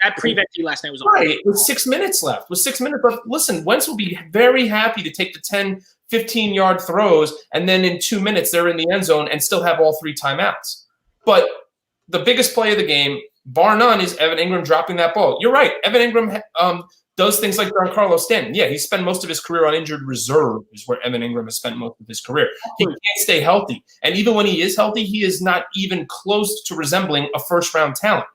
That prevent last night was right. With 6 minutes left. But listen, Wentz will be very happy to take the 10, 15-yard throws, and then in 2 minutes they're in the end zone and still have all 3 timeouts. But the biggest play of the game, bar none, is Evan Ingram dropping that ball. You're right. Evan Ingram does things like Giancarlo Stanton. Yeah, he spent most of his career on injured reserve, is where Evan Ingram has spent most of his career. He can't stay healthy. And even when he is healthy, he is not even close to resembling a first-round talent.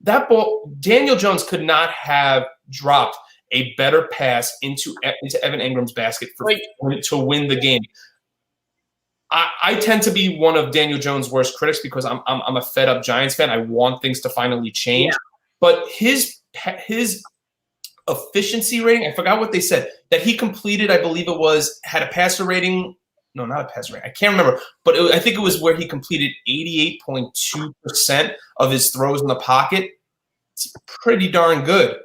That ball, Daniel Jones could not have dropped a better pass into Evan Ingram's basket to win the game. I tend to be one of Daniel Jones' worst critics, because I'm a fed-up Giants fan. I want things to finally change. Yeah. But his efficiency rating, I forgot what they said, that he completed, I believe it was, had a passer rating. No, not a passer rating. I can't remember. But I think it was where he completed 88.2% of his throws in the pocket. It's pretty darn good.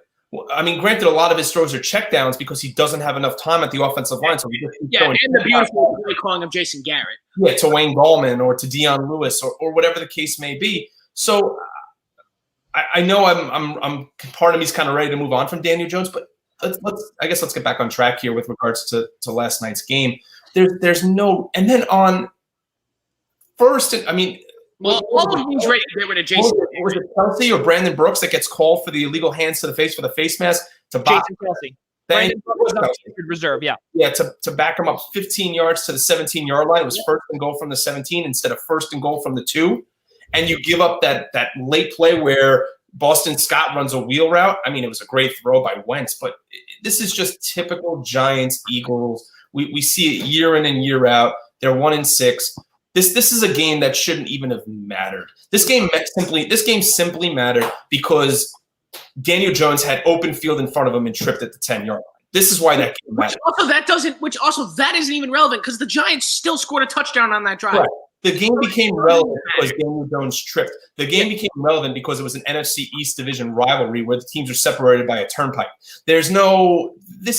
I mean, granted, a lot of his throws are checkdowns because he doesn't have enough time at the offensive line. So and the beautiful way calling him Jason Garrett. Yeah, to Wayne Gallman or to Dion Lewis or whatever the case may be. So I know I'm part of me's kind of ready to move on from Daniel Jones, but let's get back on track here with regards to last night's game. There's no, and then on first, I mean. Well, all of these ready to get rid of Jason. Was it Kelsey or Brandon Brooks that gets called for the illegal hands to the face for the face mask to box? Jason Kelsey. Brandon Brooks was on injured reserve, yeah. Yeah, to back him up 15 yards to the 17-yard line. It was first and goal from the 17 instead of first and goal from the 2. And you give up that late play where Boston Scott runs a wheel route. I mean, it was a great throw by Wentz, but this is just typical Giants, Eagles. We see it year in and year out. They're 1-6. This is a game that shouldn't even have mattered. This game simply mattered because Daniel Jones had open field in front of him and tripped at the 10-yard line. This is why that game mattered. That isn't even relevant because the Giants still scored a touchdown on that drive. Right. The game became relevant because Daniel Jones tripped. The game became relevant because it was an NFC East division rivalry where the teams are separated by a turnpike. This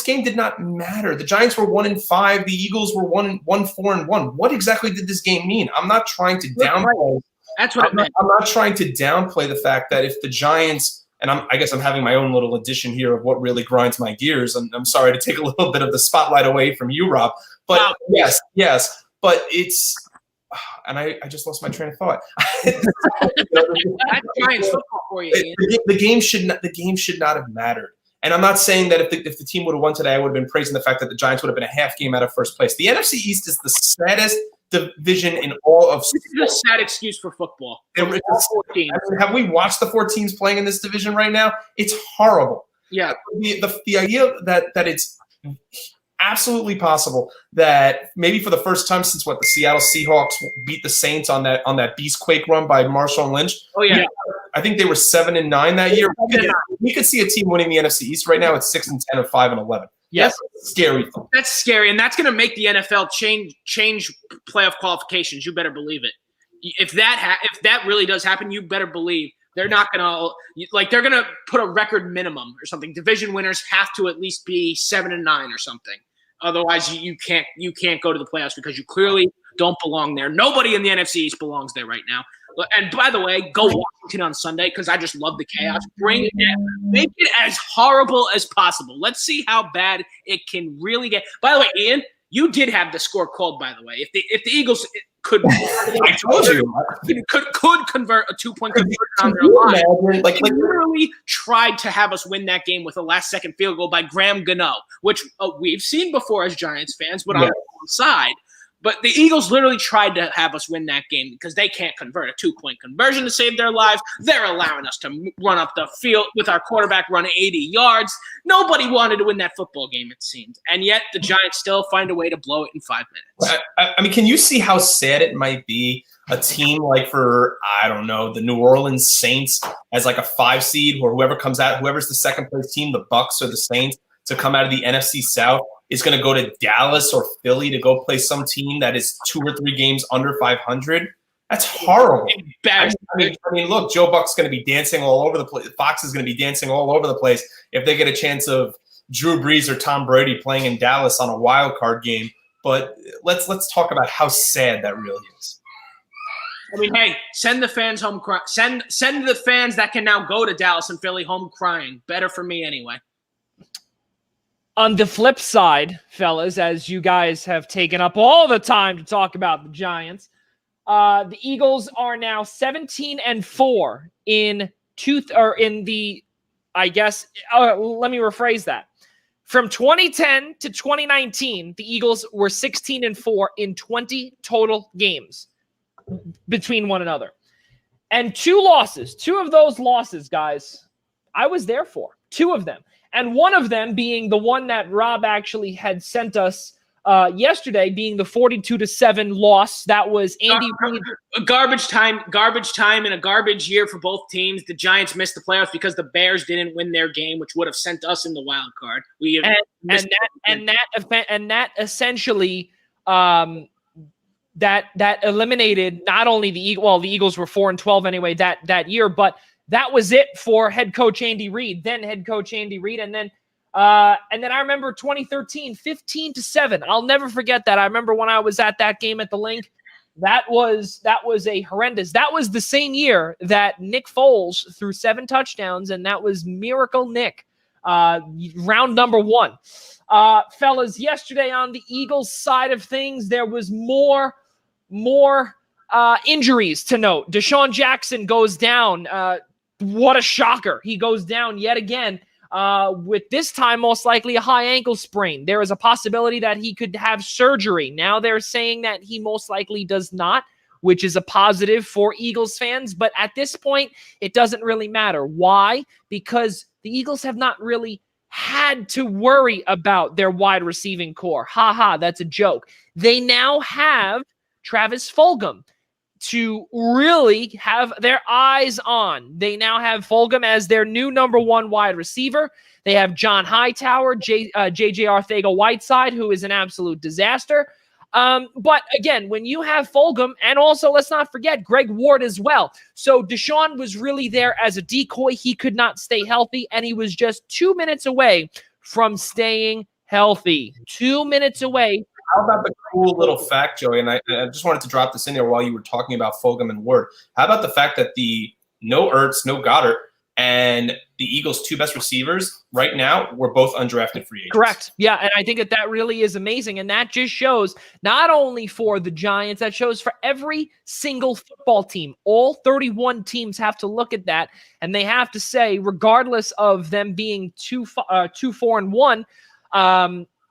game did not matter. The Giants were 1-5. The Eagles were 4-1. What exactly did this game mean? I'm not trying to downplay. That's what it meant. I'm not trying to downplay the fact that if the Giants and I guess I'm having my own little addition here of what really grinds my gears. I'm sorry to take a little bit of the spotlight away from you, Rob. But yes. But it's and I just lost my train of thought. That's Giants football for you, Ian. The game should not have mattered. And I'm not saying that if the team would have won today, I would have been praising the fact that the Giants would have been a half game out of first place. The NFC East is the saddest division in all of sports. This is a sad excuse for football. Have we watched the 4 teams playing in this division right now? It's horrible. Yeah. The idea that it's absolutely possible that maybe for the first time since the Seattle Seahawks beat the Saints on that Beastquake run by Marshawn Lynch. Oh yeah. I think they were 7-9 that year. We could see a team winning the NFC East right now at 6-10 or 5-11. Yes, that's scary. That's scary, and that's going to make the NFL change playoff qualifications. You better believe it. If that really does happen, you better believe they're not going to they're going to put a record minimum or something. Division winners have to at least be 7-9 or something. Otherwise, you can't go to the playoffs because you clearly don't belong there. Nobody in the NFC East belongs there right now. And by the way, go Washington on Sunday because I just love the chaos. Make it as horrible as possible. Let's see how bad it can really get. By the way, Ian, you did have the score called. By the way, if the Eagles could, I told you could convert a 2-point conversion on their line. They literally tried to have us win that game with a last-second field goal by Graham Gano, which we've seen before as Giants fans, but on the wrong side. But the Eagles literally tried to have us win that game because they can't convert a 2-point conversion to save their lives. They're allowing us to run up the field with our quarterback run 80 yards. Nobody wanted to win that football game, it seemed. And yet the Giants still find a way to blow it in 5 minutes. I mean, can you see how sad it might be a team like for, I don't know, the New Orleans Saints as like a 5 seed or whoever's the second place team, the Bucks or the Saints, to come out of the NFC South is going to go to Dallas or Philly to go play some team that is 2 or 3 games under 500. That's horrible. I mean, look, Joe Buck's going to be dancing all over the place. Fox is going to be dancing all over the place if they get a chance of Drew Brees or Tom Brady playing in Dallas on a wild card game. But let's talk about how sad that really is. I mean, hey, send the fans home crying. Send the fans that can now go to Dallas and Philly home crying. Better for me anyway. On the flip side, fellas, as you guys have taken up all the time to talk about the Giants, the Eagles are now 17-4 let me rephrase that. From 2010 to 2019, the Eagles were 16-4 in 20 total games between one another. And 2 of those losses, guys, I was there for. 2 of them. And one of them being the one that Rob actually had sent us yesterday, being the 42-7 loss. That was Andy Reid. Garbage time in a garbage year for both teams. The Giants missed the playoffs because the Bears didn't win their game, which would have sent us in the wild card. That essentially that eliminated not only the Eagles. Well, the Eagles were 4-12 anyway that year, but that was it for head coach Andy Reid. And then I remember 2013, 15-7. I'll never forget that. I remember when I was at that game at the Link. That was a horrendous. That was the same year that Nick Foles threw 7 touchdowns, and that was Miracle Nick, round number 1. Fellas, yesterday on the Eagles side of things, there was more injuries to note. Deshaun Jackson goes down. What a shocker. He goes down yet again with this time most likely a high ankle sprain. There is a possibility that he could have surgery. Now they're saying that he most likely does not, which is a positive for Eagles fans. But at this point, it doesn't really matter. Why? Because the Eagles have not really had to worry about their wide receiving core. That's a joke. They now have Travis Fulgham to really have their eyes on. They now have Fulgham as their new number 1 wide receiver. They have John Hightower, J.J. Arcega-Whiteside, who is an absolute disaster. But again, when you have Fulgham, and also let's not forget Greg Ward as well. So Deshaun was really there as a decoy. He could not stay healthy, and he was just 2 minutes away from staying healthy. 2 minutes away. How about the cool little fact, Joey? And I just wanted to drop this in there while you were talking about Fulgham and Ward. How about the fact that the no Ertz, no Goddard, And the Eagles' two best receivers right now were both undrafted free agents. Correct. Yeah, and I think that really is amazing. And that just shows not only for the Giants, that shows for every single football team. All 31 teams have to look at that, and they have to say, regardless of them being 2-4-1,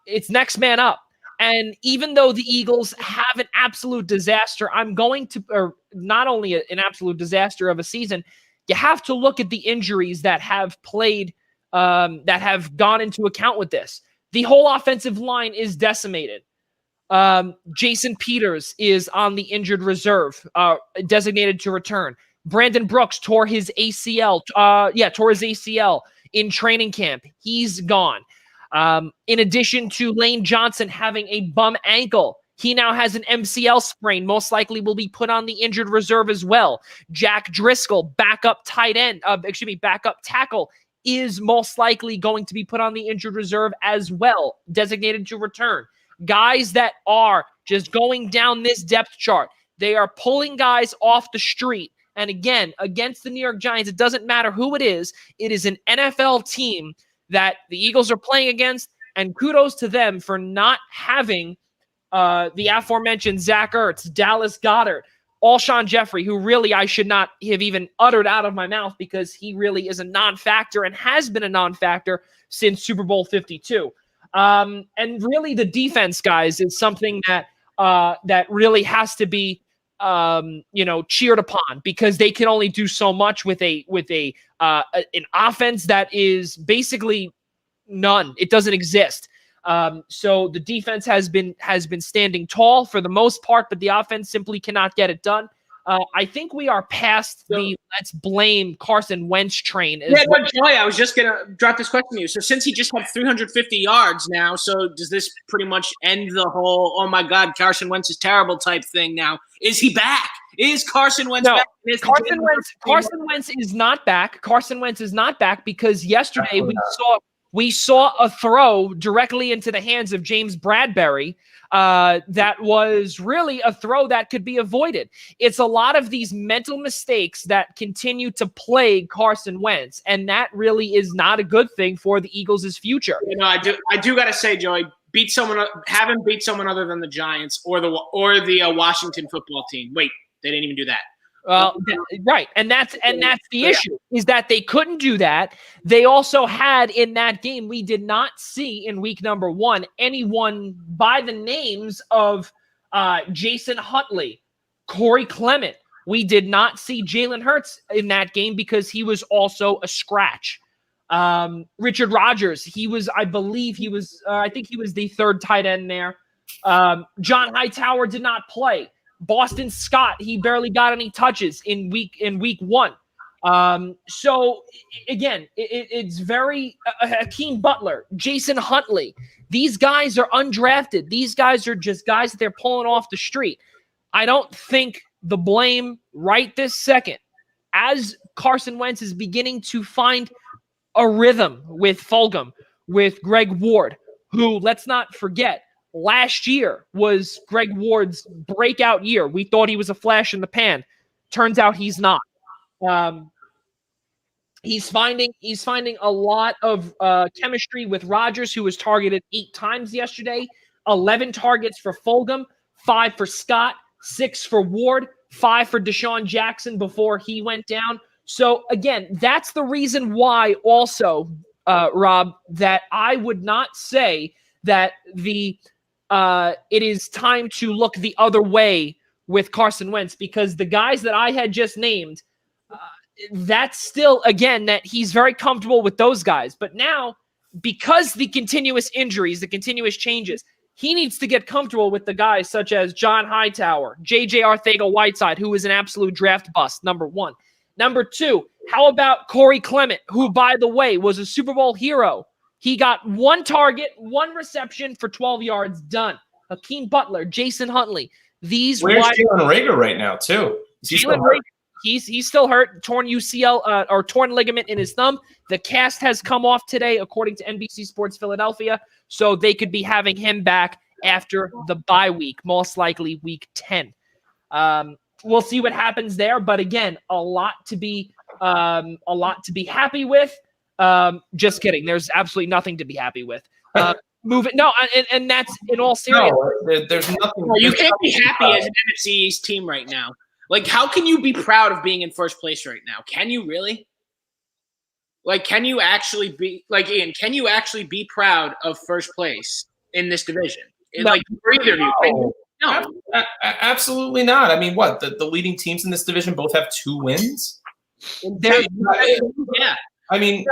it's next man up. And even though the Eagles have an absolute disaster, or not only an absolute disaster of a season, you have to look at the injuries that have played, that have gone into account with this. The whole offensive line is decimated. Jason Peters is on the injured reserve, designated to return. Brandon Brooks tore his ACL. Tore his ACL in training camp. He's gone. In addition to Lane Johnson having a bum ankle, he now has an MCL sprain, most likely will be put on the injured reserve as well. Jack Driscoll, backup tackle, is most likely going to be put on the injured reserve as well, designated to return. Guys that are just going down this depth chart, they are pulling guys off the street. And again, against the New York Giants, it doesn't matter who it is an NFL team that the Eagles are playing against, and kudos to them for not having the aforementioned Zach Ertz, Dallas Goedert, Alshon Jeffrey, who really I should not have even uttered out of my mouth because he really is a non-factor and has been a non-factor since Super Bowl 52. And really the defense, guys, is something that that really has to be cheered upon, because they can only do so much with an offense that is basically none. It doesn't exist. So the defense has been standing tall for the most part, but the offense simply cannot get it done. I think we are past the let's blame Carson Wentz train. Joy, I was just going to drop this question to you. So since he just had 350 yards now, so does this pretty much end the whole, oh my God, Carson Wentz is terrible type thing now? Is he back? Is Carson Wentz back? Carson Wentz is not back. Carson Wentz is not back because yesterday we saw a throw directly into the hands of James Bradbury that was really a throw that could be avoided. It's a lot of these mental mistakes that continue to plague Carson Wentz, and that really is not a good thing for the Eagles' future. I do got to say, Joey, have him beat someone other than the Giants or the Washington football team. Wait, they didn't even do that. Right, and that's the issue, is that they couldn't do that. They also had in that game, we did not see in week number 1 anyone by the names of Jason Huntley, Corey Clement. We did not see Jalen Hurts in that game because he was also a scratch. Richard Rodgers, I think he was the third tight end there. John Hightower did not play. Boston Scott, he barely got any touches in week 1. So again, it's very Hakeem Butler, Jason Huntley. These guys are undrafted. These guys are just guys that they're pulling off the street. I don't think the blame right this second, as Carson Wentz is beginning to find a rhythm with Fulgham, with Greg Ward, who, let's not forget, last year was Greg Ward's breakout year. We thought he was a flash in the pan. Turns out he's not. He's finding a lot of chemistry with Rodgers, who was targeted 8 times yesterday. 11 targets for Fulgham, 5 for Scott, 6 for Ward, 5 for Deshaun Jackson before he went down. So again, that's the reason why also, Rob, that I would not say that it is time to look the other way with Carson Wentz, because the guys that I had just named, that's still, again, that he's very comfortable with those guys. But now, because the continuous injuries, the continuous changes, he needs to get comfortable with the guys such as John Hightower, J.J. Arcega-Whiteside, who is an absolute draft bust, number 1. Number 2, how about Corey Clement, who, by the way, was a Super Bowl hero? He got 1 target, 1 reception for 12 yards, done. Hakeem Butler, Jason Huntley. Where's Jalen Reagor right now, too? He's still hurt, torn UCL or torn ligament in his thumb. The cast has come off today, according to NBC Sports Philadelphia, so they could be having him back after the bye week, most likely week 10. We'll see what happens there, but again, a lot to be a lot to be happy with. Just kidding. There's absolutely nothing to be happy with. Move it. No, and that's in all seriousness. No, there's nothing. You can't be happy as an NFC East team right now. Like, how can you be proud of being in first place right now? Can you really? Like, can you actually be like Ian? Can you actually be proud of first place in this division? No. Like, for either of you? No, Absolutely not. I mean, what the leading teams in this division both have 2 wins. Yeah. I mean,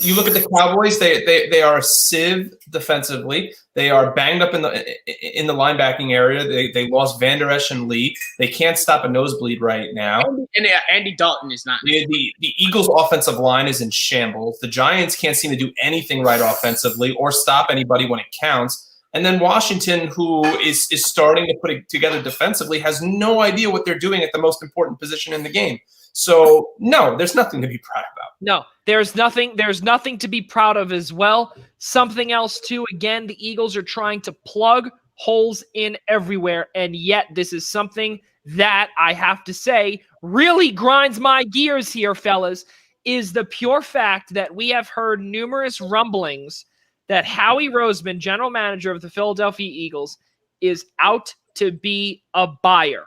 you look at the Cowboys; they are a sieve defensively. They are banged up in the linebacking area. They lost Van Der Esch and Lee. They can't stop a nosebleed right now. And Andy Dalton is not. The Eagles' offensive line is in shambles. The Giants can't seem to do anything right offensively or stop anybody when it counts. And then Washington, who is starting to put it together defensively, has no idea what they're doing at the most important position in the game. So, no, there's nothing to be proud about. No, there's nothing to be proud of as well. Something else, too, again, the Eagles are trying to plug holes in everywhere, and yet this is something that I have to say really grinds my gears here, fellas, is the pure fact that we have heard numerous rumblings that Howie Roseman, general manager of the Philadelphia Eagles, is out to be a buyer.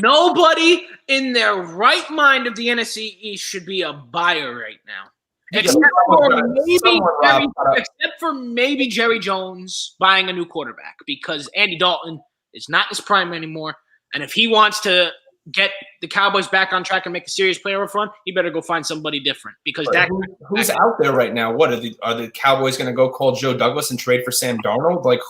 Nobody in their right mind of the NFC East should be a buyer right now. Except for maybe Jerry Jones buying a new quarterback, because Andy Dalton is not in his prime anymore. And if he wants to get the Cowboys back on track and make a serious playoff run, he better go find somebody different. Because who's out there right now? What are the Cowboys going to go call Joe Douglas and trade for Sam Darnold? Like,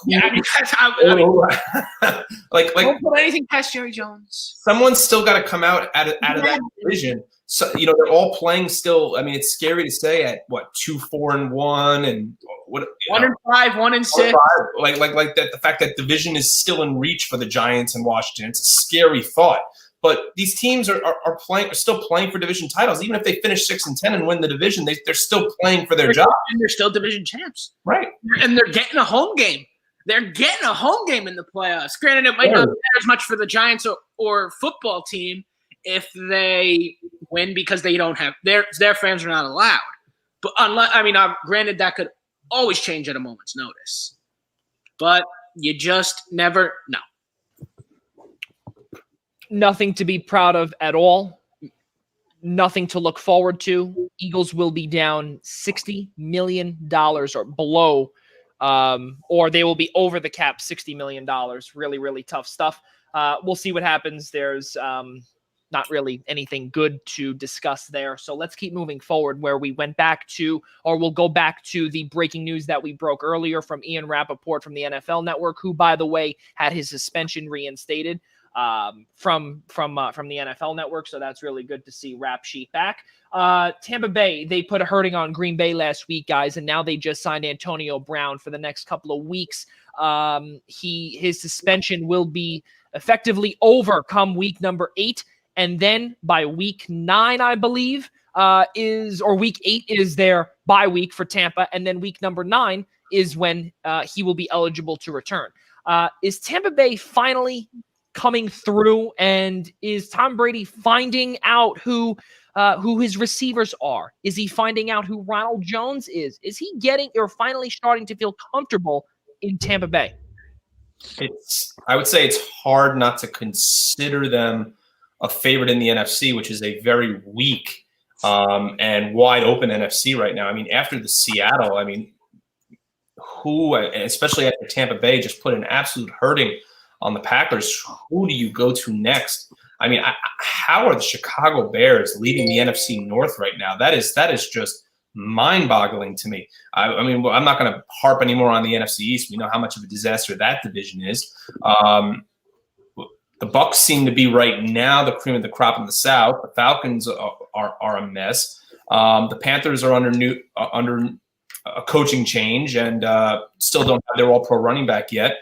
don't put anything past Jerry Jones. Someone's still got to come out of that division. So they're all playing still. I mean, it's scary to say at what 2-4-1 and what 1-5, 1-6. Like that. The fact that division is still in reach for the Giants and Washington. It's a scary thought. But these teams are still playing for division titles. Even if they finish 6-10 and win the division, they're still playing for their job. And they're still division champs. Right. And they're getting a home game. They're getting a home game in the playoffs. Granted, it might not matter as much for the Giants or football team if they win, because they don't have their fans are not allowed. But granted, that could always change at a moment's notice. But you just never know. Nothing to be proud of at all. Nothing to look forward to. Eagles will be down $60 million or below, or they will be over the cap $60 million. Really, really tough stuff. We'll see what happens. There's not really anything good to discuss there. So let's keep moving forward where we went back to, or we'll go back to the breaking news that we broke earlier from Ian Rappaport from the NFL Network, who, by the way, had his suspension reinstated from the NFL Network. So that's really good to see Rap Sheet back. Tampa Bay, they put a hurting on Green Bay last week, guys, and now they just signed Antonio Brown for the next couple of weeks. His suspension will be effectively over come week number 8. And then by week 9, I believe, week 8 is their bye week for Tampa. And then week number 9 is when he will be eligible to return. Is Tampa Bay finally coming through? And is Tom Brady finding out who his receivers are? Is he finding out who Ronald Jones is? Is he getting or finally starting to feel comfortable in Tampa Bay? I would say it's hard not to consider them a favorite in the NFC, which is a very weak and wide open NFC right now. I mean, after the Seattle, especially after Tampa Bay just put an absolute hurting on the Packers, who do you go to next? I mean, how are the Chicago Bears leading the NFC North right now? That is just mind-boggling to me. I'm not going to harp anymore on the NFC East. We know how much of a disaster that division is. The Bucs seem to be right now the cream of the crop in the South. The Falcons are a mess. The Panthers are under a coaching change and still don't have their all-pro running back yet.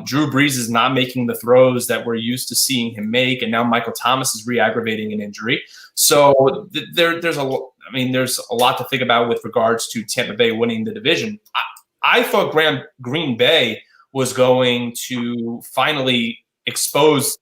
Drew Brees is not making the throws that we're used to seeing him make, and now Michael Thomas is re-aggravating an injury. So there's a lot to think about with regards to Tampa Bay winning the division. I thought Green Bay was going to finally expose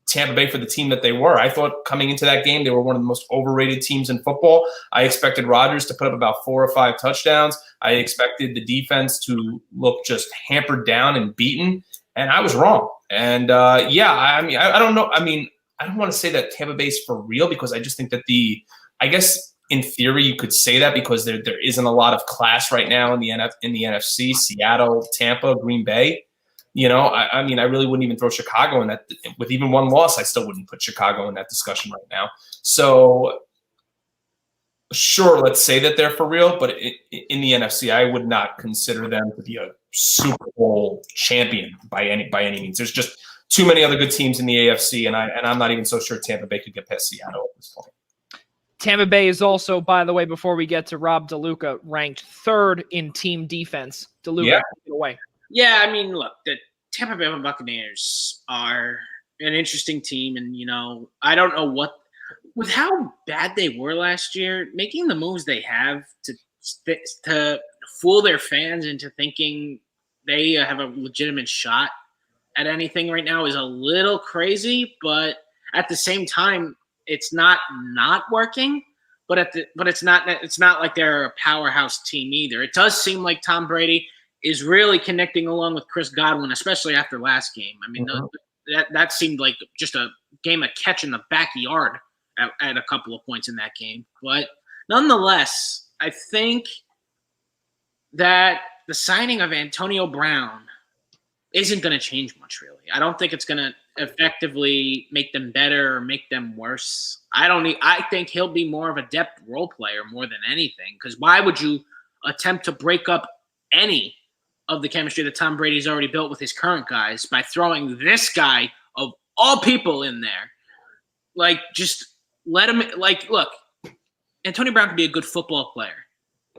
Tampa Bay for the team that they were. I thought coming into that game, they were one of the most overrated teams in football. I expected Rodgers to put up about 4 or 5 touchdowns. I expected the defense to look just hampered down and beaten, and I was wrong. And I mean, I don't know. I mean, I don't want to say that Tampa Bay's for real, because I just think that I guess in theory you could say that, because there isn't a lot of class right now in the NFC. Seattle, Tampa, Green Bay. You know, I mean, I really wouldn't even throw Chicago in that. With even one loss, I still wouldn't put Chicago in that discussion right now. So, sure, let's say that they're for real, but in the NFC, I would not consider them to be a Super Bowl champion by any means. There's just too many other good teams in the AFC, and I'm not even so sure Tampa Bay could get past Seattle at this point. Tampa Bay is also, by the way, before we get to Rob DeLuca, ranked 3rd in team defense. DeLuca, take it away. Yeah, I mean, look, the Tampa Bay Buccaneers are an interesting team, and, you know, I don't know with how bad they were last year, making the moves they have to fool their fans into thinking they have a legitimate shot at anything right now is a little crazy, but at the same time, it's not working. But it's not like they're a powerhouse team either. It does seem like Tom Brady is really connecting along with Chris Godwin, especially after last game. I mean, that seemed like just a game of catch in the backyard at a couple of points in that game. But nonetheless, I think that the signing of Antonio Brown isn't going to change much, really. I don't think it's going to effectively make them better or make them worse. I think he'll be more of a depth role player more than anything, because why would you attempt to break up any of the chemistry that Tom Brady's already built with his current guys by throwing this guy of all people in there? Like, just let him, like, look, Antonio Brown can be a good football player.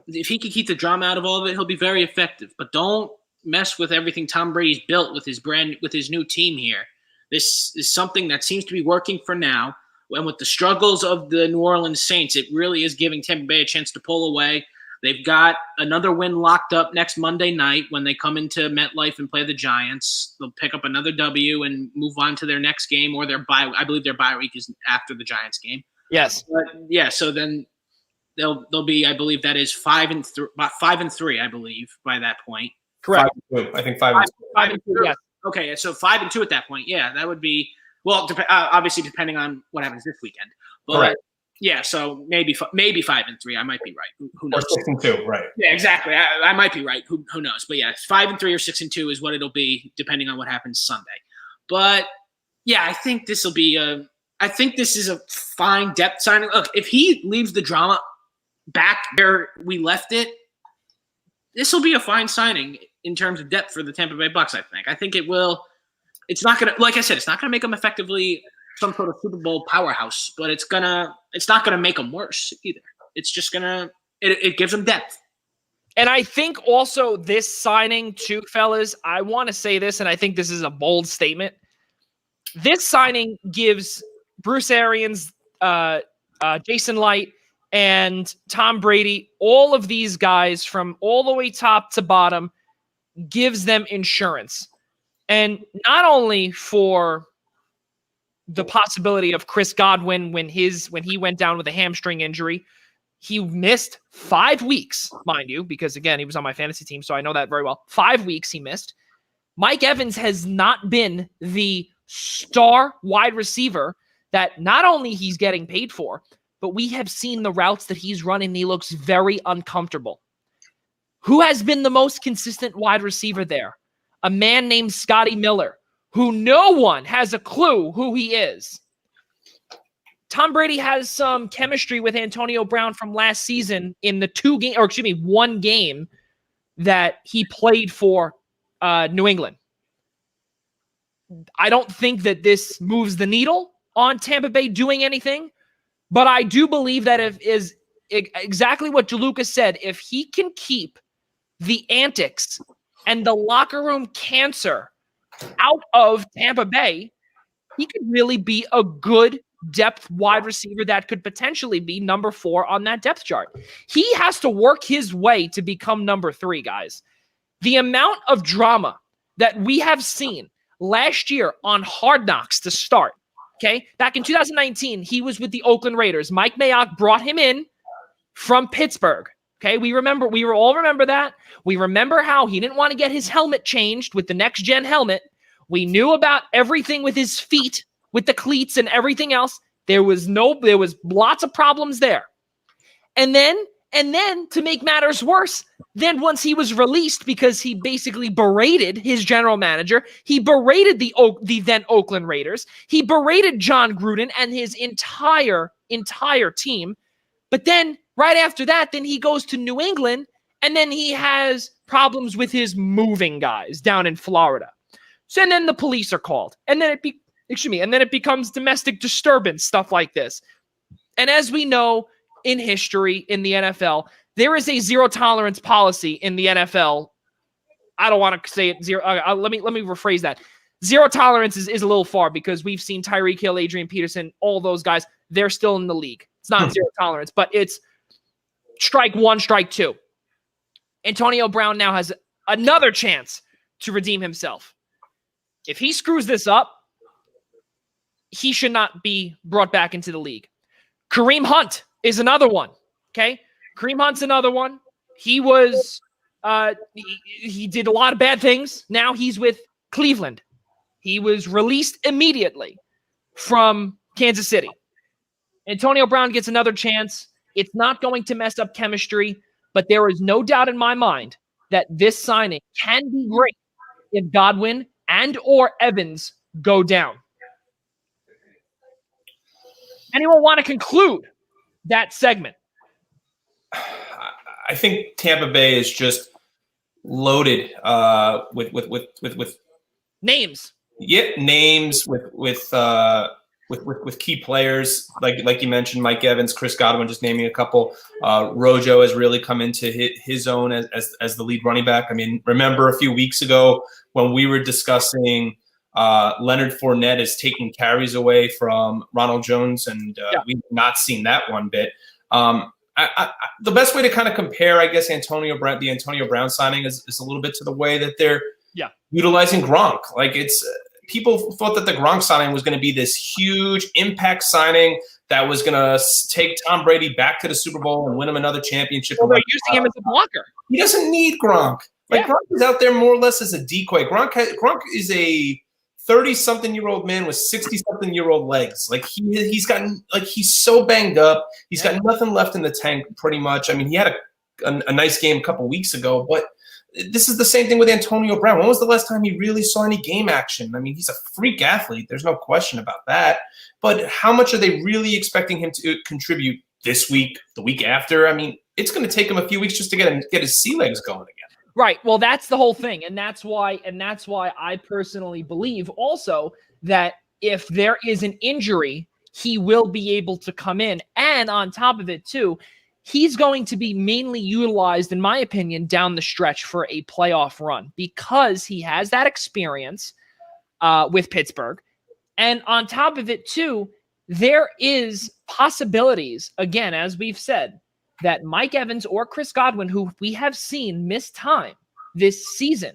If he can keep the drama out of all of it, he'll be very effective. But don't mess with everything Tom Brady's built with his new team here. This is something that seems to be working for now. And with the struggles of the New Orleans Saints, it really is giving Tampa Bay a chance to pull away. They've got another win locked up next Monday night when they come into MetLife and play the Giants. They'll pick up another W and move on to their next game, or their bye. I believe their bye week is after the Giants game. Yes. But yeah. So then they'll be. I believe that is 5-3. I believe by that point. Correct. 5-2. I think 5-2. 5-2. Yes. Okay. So 5-2 at that point. Yeah, that would be obviously depending on what happens this weekend. But correct. Yeah, so maybe 5-3. I might be right. Who knows? Or 6-2, right? Yeah, exactly. I might be right. Who knows? But yeah, 5-3 or 6-2 is what it'll be, depending on what happens Sunday. But yeah, I think this will be I think this is a fine depth signing. Look, if he leaves the drama back where we left it, this will be a fine signing in terms of depth for the Tampa Bay Bucs. I think it will. It's not gonna, like I said, it's not gonna make them effectively some sort of Super Bowl powerhouse, but it's not gonna make them worse either. It's just it gives them depth. And I think also this signing too, fellas, I want to say this, and I think this is a bold statement. This signing gives Bruce Arians, Jason Light, and Tom Brady, all of these guys from all the way top to bottom, gives them insurance. And not only for the possibility of Chris Godwin when he went down with a hamstring injury, he missed 5 weeks, mind you, because again, he was on my fantasy team, so I know that very well. 5 weeks he missed. Mike Evans has not been the star wide receiver that not only he's getting paid for, but we have seen the routes that he's running, and he looks very uncomfortable. Who has been the most consistent wide receiver there? A man named Scotty Miller, who no one has a clue who he is. Tom Brady has some chemistry with Antonio Brown from last season in the one game that he played for New England. I don't think that this moves the needle on Tampa Bay doing anything, but I do believe that is exactly what DeLuca said. If he can keep the antics and the locker room cancer out of Tampa Bay, he could really be a good depth wide receiver that could potentially be number 4 on that depth chart. He has to work his way to become number 3, guys. The amount of drama that we have seen last year on Hard Knocks to start Okay, back in 2019, he was with the Oakland Raiders. Mike Mayock brought him in from Pittsburgh. Okay, we all remember that. We remember how he didn't want to get his helmet changed with the next gen helmet. We knew about everything with his feet, with the cleats and everything else. There was lots of problems there. And then to make matters worse, then once he was released because he basically berated his general manager, he berated the then Oakland Raiders, he berated John Gruden and his entire team. But then right after that, then he goes to New England, and then he has problems with his moving guys down in Florida. So and then the police are called, and then it becomes domestic disturbance, stuff like this. And as we know in history in the NFL, there is a zero tolerance policy in the NFL. I don't want to say it zero. Let me rephrase that. Zero tolerance is a little far because we've seen Tyreek Hill, Adrian Peterson, all those guys. They're still in the league. It's not zero tolerance, but it's strike one, strike two. Antonio Brown now has another chance to redeem himself. If he screws this up, he should not be brought back into the league. Kareem Hunt is another one. Okay. Kareem Hunt's another one. He was, he did a lot of bad things. Now he's with Cleveland. He was released immediately from Kansas City. Antonio Brown gets another chance. It's not going to mess up chemistry, but there is no doubt in my mind that this signing can be great if Godwin and or Evans go down. Anyone want to conclude that segment? I think Tampa Bay is just loaded with names. Yeah, names with key players like you mentioned, Mike Evans, Chris Godwin, just naming a couple. Rojo has really come into his own as the lead running back. I mean, remember a few weeks ago when we were discussing Leonard Fournette is taking carries away from Ronald Jones, and we've not seen that one bit. The best way to kind of compare, I guess, the Antonio Brown signing is a little bit to the way that they're utilizing Gronk. Like people thought that the Gronk signing was going to be this huge impact signing that was going to take Tom Brady back to the Super Bowl and win him another championship. Well, they're using him as a blocker. He doesn't need Gronk. Gronk is out there more or less as a decoy. Gronk is a 30-something-year-old man with 60-something-year-old legs. Like he's so banged up. He's got nothing left in the tank, pretty much. I mean, he had a nice game a couple weeks ago, but this is the same thing with Antonio Brown. When was the last time he really saw any game action? I mean, he's a freak athlete. There's no question about that. But how much are they really expecting him to contribute this week, the week after? I mean, it's going to take him a few weeks just to get his sea legs going again. Right. Well, that's the whole thing. And that's why I personally believe also that if there is an injury, he will be able to come in. And on top of it, too, he's going to be mainly utilized, in my opinion, down the stretch for a playoff run because he has that experience with Pittsburgh. And on top of it, too, there is possibilities, again, as we've said, that Mike Evans or Chris Godwin, who we have seen miss time this season,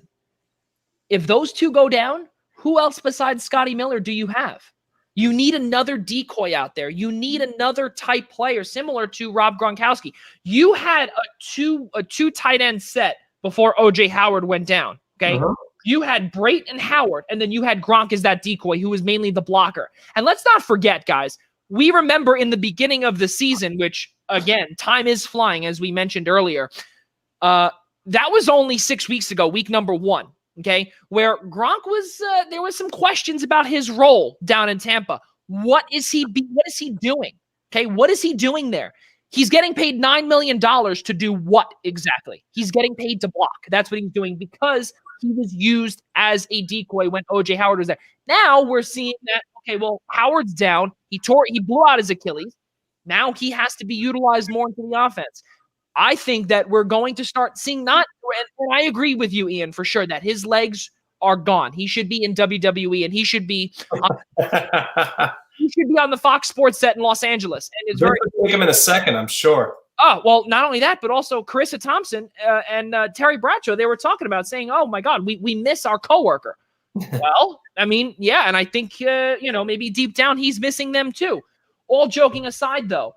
if those two go down, who else besides Scotty Miller do you have? You need another decoy out there. You need another type player similar to Rob Gronkowski. You had a two tight end set before OJ Howard went down. Okay. Uh-huh. You had Brait and Howard, and then you had Gronk as that decoy who was mainly the blocker. And let's not forget, guys, we remember in the beginning of the season, which again, time is flying, as we mentioned earlier. That was only 6 weeks ago, week number 1. Okay, where Gronk was, there was some questions about his role down in Tampa. What is he doing? Okay, what is he doing there? He's getting paid $9 million to do what exactly? He's getting paid to block. That's what he's doing because he was used as a decoy when OJ Howard was there. Now we're seeing that, okay, well, Howard's down. He blew out his Achilles. Now he has to be utilized more into the offense. I think that we're going to start seeing and I agree with you, Ian, for sure, that his legs are gone. He should be in WWE, and he should be on the Fox Sports set in Los Angeles. And it's very take him in a second, I'm sure. Oh, well, not only that, but also Carissa Thompson and Terry Bradshaw, they were talking about saying, oh, my God, we miss our coworker. Well, I mean, yeah, and I think maybe deep down he's missing them too. All joking aside, though,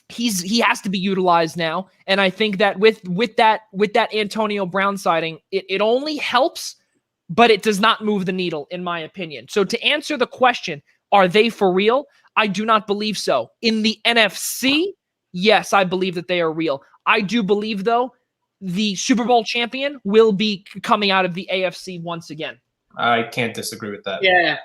he has to be utilized now, and I think that with that Antonio Brown sighting, it only helps, but it does not move the needle, in my opinion. So to answer the question, are they for real? I do not believe so. In the NFC, yes, I believe that they are real. I do believe, though, the Super Bowl champion will be coming out of the AFC once again. I can't disagree with that. Yeah.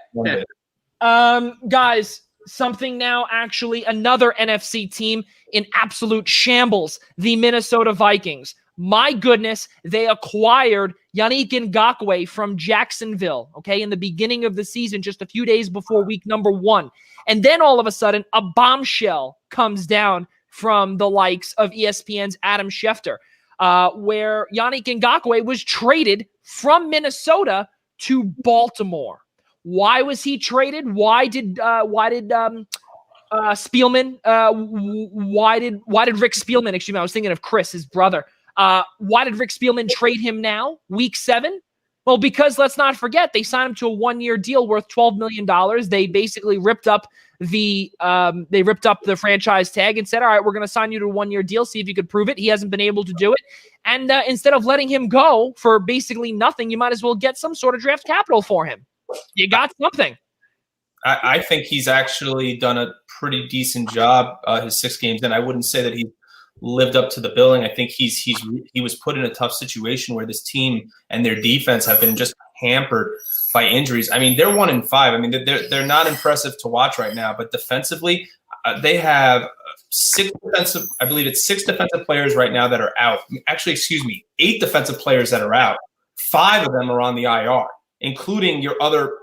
Guys, something now, actually, another NFC team in absolute shambles, the Minnesota Vikings. My goodness, they acquired Yannick Ngakoue from Jacksonville, okay, in the beginning of the season, just a few days before week number 1. And then all of a sudden, a bombshell comes down from the likes of ESPN's Adam Schefter, where Yannick Ngakoue was traded from Minnesota to Baltimore. Why was he traded? Why did Spielman? Why did Rick Spielman? Excuse me, I was thinking of Chris, his brother. Why did Rick Spielman trade him now, week 7? Well, because let's not forget, they signed him to a 1-year deal worth $12 million. They basically ripped up the franchise tag and said, all right, we're going to sign you to a 1-year deal. See if you could prove it. He hasn't been able to do it. And instead of letting him go for basically nothing, you might as well get some sort of draft capital for him. You got something. I think he's actually done a pretty decent job his 6 games in. I wouldn't say that he lived up to the billing. I think he was put in a tough situation where this team and their defense have been just hampered by injuries. I mean, they're 1-5. I mean, they're not impressive to watch right now, but defensively, they have 6 defensive players right now that are out. Actually, 8 defensive players that are out. 5 of them are on the IR, including your other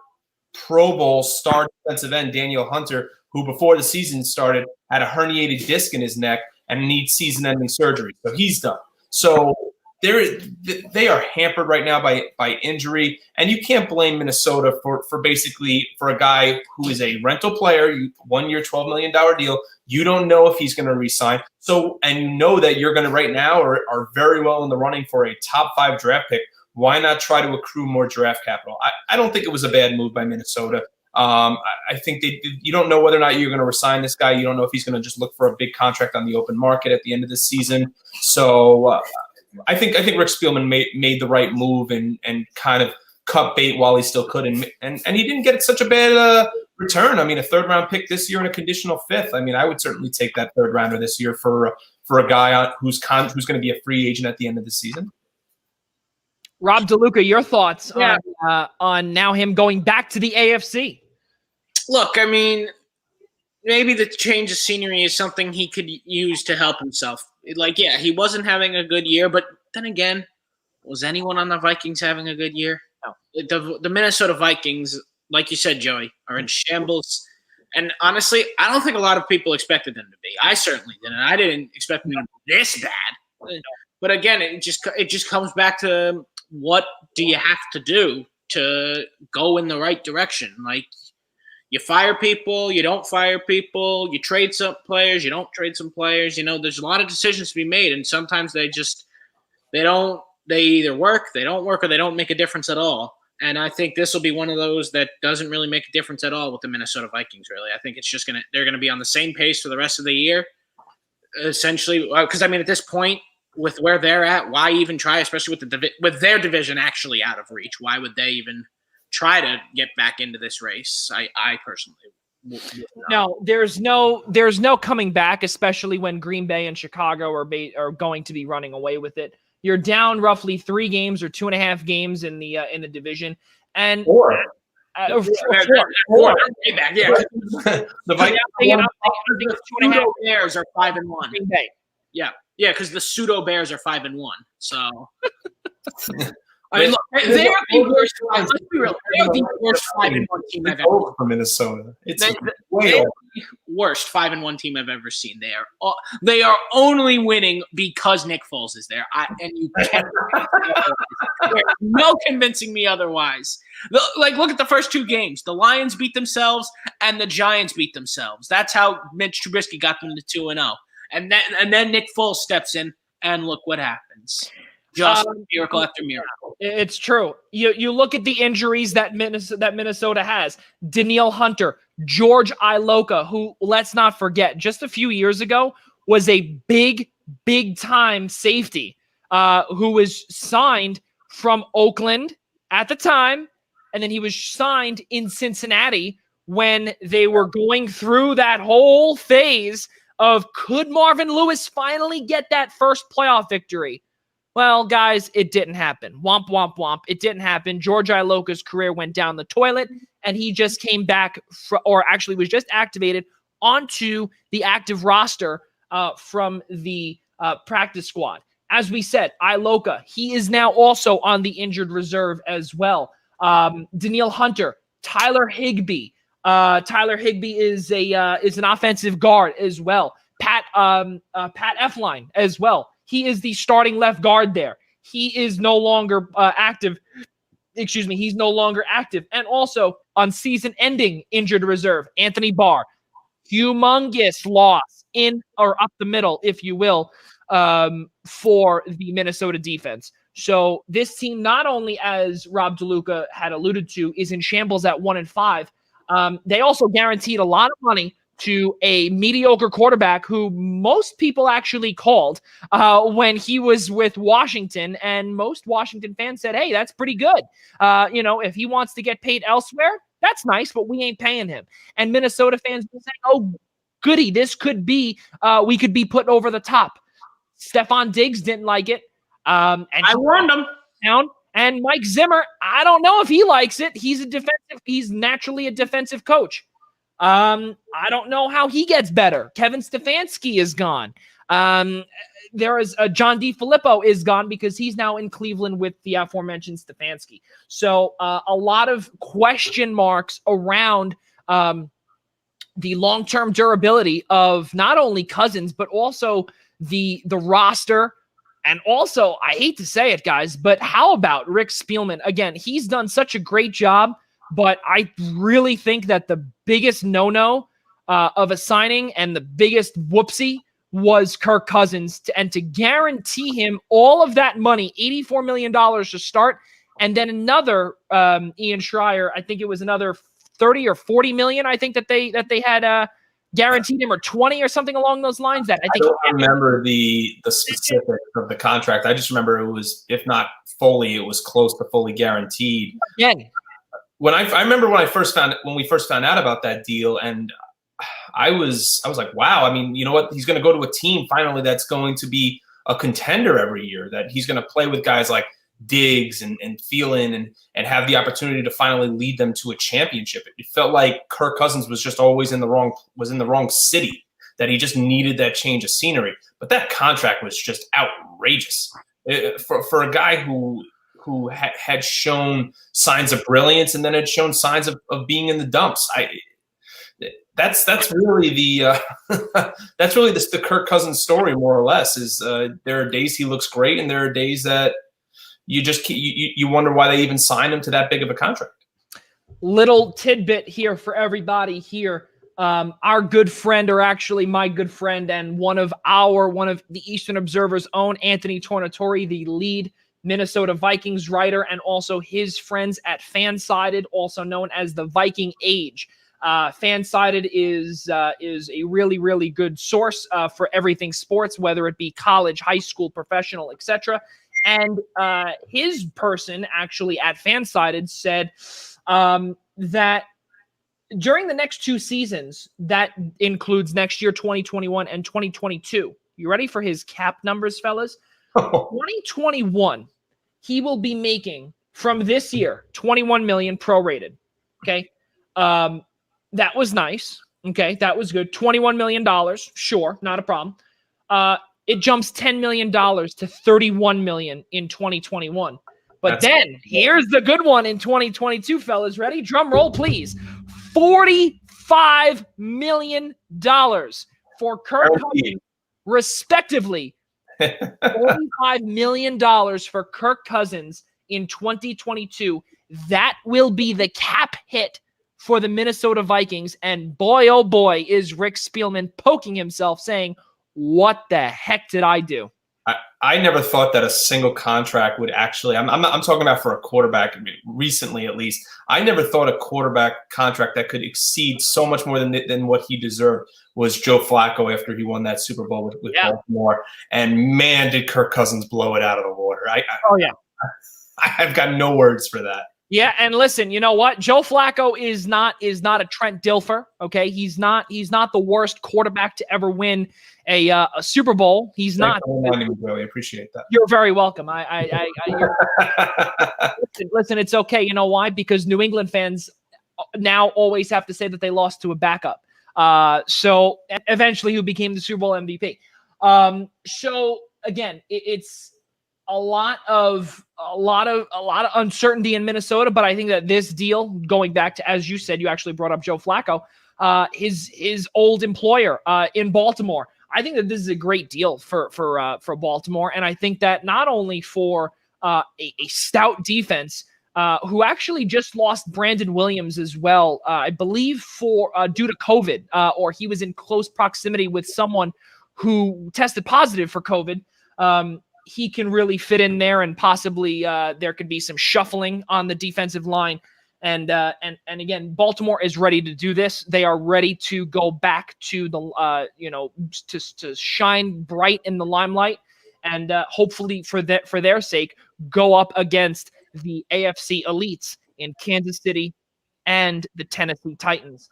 Pro Bowl star defensive end, Daniel Hunter, who before the season started had a herniated disc in his neck and needs season-ending surgery. So he's done. So they are hampered right now by injury, and you can't blame Minnesota for a guy who is a rental player, 1-year, $12 million deal. You don't know if he's going to re-sign. So, and you know that you're going to right now are very well in the running for a top 5 draft pick. Why not try to accrue more draft capital? I don't think it was a bad move by Minnesota. I think you don't know whether or not you're going to resign this guy. You don't know if he's going to just look for a big contract on the open market at the end of the season. So I think Rick Spielman made the right move and kind of cut bait while he still could, and he didn't get such a bad return. I mean, a 3rd-round pick this year and a conditional 5th. I mean, I would certainly take that 3rd-rounder this year for a guy who's going to be a free agent at the end of the season. Rob DeLuca, your thoughts on now him going back to the AFC? Look, I mean, maybe the change of scenery is something he could use to help himself. Like, yeah, he wasn't having a good year, but then again, was anyone on the Vikings having a good year? No. The Minnesota Vikings, like you said, Joey, are in shambles. And honestly, I don't think a lot of people expected them to be. I certainly didn't. I didn't expect them to be this bad. But again, it just comes back to what do you have to do to go in the right direction? Like, you fire people, you don't fire people, you trade some players, you don't trade some players. You know, there's a lot of decisions to be made, and sometimes they either work, they don't work, or they don't make a difference at all. And I think this will be one of those that doesn't really make a difference at all with the Minnesota Vikings, really. I think it's just they're going to be on the same pace for the rest of the year, essentially. Because, I mean, at this point, with where they're at, why even try, especially with their division actually out of reach? Why would they even try to get back into this race? I personally would not. No, there's no coming back, especially when Green Bay and Chicago are going to be running away with it. You're down roughly 3 games or 2.5 games in the division, and four. Yeah. The Vikings. The pseudo Bears are 5-1. Yeah, because the pseudo Bears are 5-1. So. I mean, look, they are the worst. Let's be real. They are the worst 5-1 team I've ever seen. From Minnesota, it's the worst 5-1 team I've ever seen. They are only winning because Nick Foles is there. And you can't. There's no convincing me otherwise. Like, look at the first 2 games. The Lions beat themselves, and the Giants beat themselves. That's how Mitch Trubisky got them to 2-0. And then Nick Foles steps in, and look what happens. Just miracle after miracle. It's true. You look at the injuries that Minnesota has. Danielle Hunter, George Iloka, who, let's not forget, just a few years ago was a big time safety who was signed from Oakland at the time, and then he was signed in Cincinnati when they were going through that whole phase of could Marvin Lewis finally get that first playoff victory? Well, guys, it didn't happen. Womp, womp, womp. It didn't happen. George Iloka's career went down the toilet, and he just came back, or actually was just activated onto the active roster from the practice squad. As we said, Iloka, he is now also on the injured reserve as well. Danielle Hunter, Tyler Higbee. Tyler Higbee is an offensive guard as well. Pat Effline as well. He is the starting left guard there. He is no longer active. Excuse me, he's no longer active. And also on season-ending injured reserve, Anthony Barr. Humongous loss in or up the middle, if you will, for the Minnesota defense. So this team, not only, as Rob DeLuca had alluded to, is in shambles at 1-5, they also guaranteed a lot of money to a mediocre quarterback who most people actually called when he was with Washington, and most Washington fans said, hey, that's pretty good. If he wants to get paid elsewhere, that's nice, but we ain't paying him. And Minnesota fans were saying, oh, goody, this could be, we could be put over the top. Stephon Diggs didn't like it. And I warned him. And Mike Zimmer, I don't know if he likes it. He's naturally a defensive coach. I don't know how he gets better. Kevin Stefanski is gone. There is John DeFilippo is gone because he's now in Cleveland with the aforementioned Stefanski. So a lot of question marks around the long-term durability of not only Cousins, but also the roster. And also, I hate to say it, guys, but how about Rick Spielman? Again, he's done such a great job, but I really think that the biggest no-no of a signing and the biggest whoopsie was Kirk Cousins. And to guarantee him all of that money, $84 million to start, and then another, Ian Schraier, I think it was another 30 or 40 million, I think that they had guaranteed him, or 20 or something along those lines. That I don't remember the specifics of the contract. I just remember it was, if not fully, it was close to fully guaranteed. Again, I remember when we first found out about that deal, and I was like, wow. I mean, you know what? He's going to go to a team finally that's going to be a contender every year. That he's going to play with guys like Diggs and Thielen and have the opportunity to finally lead them to a championship. It felt like Kirk Cousins was just always in the wrong city, that he just needed that change of scenery. But that contract was just outrageous for a guy who had shown signs of brilliance and then had shown signs of being in the dumps. That's really the the Kirk Cousins story, more or less. Is there are days he looks great, and there are days that you wonder why they even signed him to that big of a contract. Little tidbit here for everybody here. Our good friend, or actually my good friend, and one of the Eastern Observer's own, Anthony Tornatore, the lead Minnesota Vikings writer, and also his friends at Fansided, also known as the Viking Age. Fansided is a really, really good source for everything sports, whether it be college, high school, professional, etc. And his person actually at Fansided said that during the next 2 seasons, that includes next year, 2021 and 2022. You ready for his cap numbers, fellas? 2021, he will be making from this year $21 million prorated. Okay, that was nice. Okay, that was good. $21 million, sure, not a problem. It jumps $10 million to $31 million in 2021. But then here's the good one in 2022, fellas. Ready? Drum roll, please. $45 million for Kirk Cousins, respectively. $45 million for Kirk Cousins in 2022. That will be the cap hit for the Minnesota Vikings. And boy, oh boy, is Rick Spielman poking himself saying, what the heck did I do? I never thought that a single contract would actually. I'm talking about for a quarterback recently, at least. I never thought a quarterback contract that could exceed so much more than what he deserved was Joe Flacco after he won that Super Bowl with Baltimore. And man, did Kirk Cousins blow it out of the water! I've got no words for that. Yeah, and listen, you know what? Joe Flacco is not a Trent Dilfer. Okay, he's not the worst quarterback to ever win a Super Bowl. He's not. I really appreciate that. You're very welcome. Listen, it's okay. You know why? Because New England fans now always have to say that they lost to a backup. So eventually, who became the Super Bowl MVP. So again, it's a lot of uncertainty in Minnesota, but I think that this deal, going back to, as you said, you actually brought up Joe Flacco, his old employer in Baltimore. I think that this is a great deal for Baltimore, and I think that not only for a stout defense, who actually just lost Brandon Williams as well, I believe for due to COVID, or he was in close proximity with someone who tested positive for COVID. He can really fit in there, and possibly there could be some shuffling on the defensive line. And again, Baltimore is ready to do this. They are ready to go back to the to shine bright in the limelight, and hopefully for their sake, go up against the AFC elites in Kansas City and the Tennessee Titans.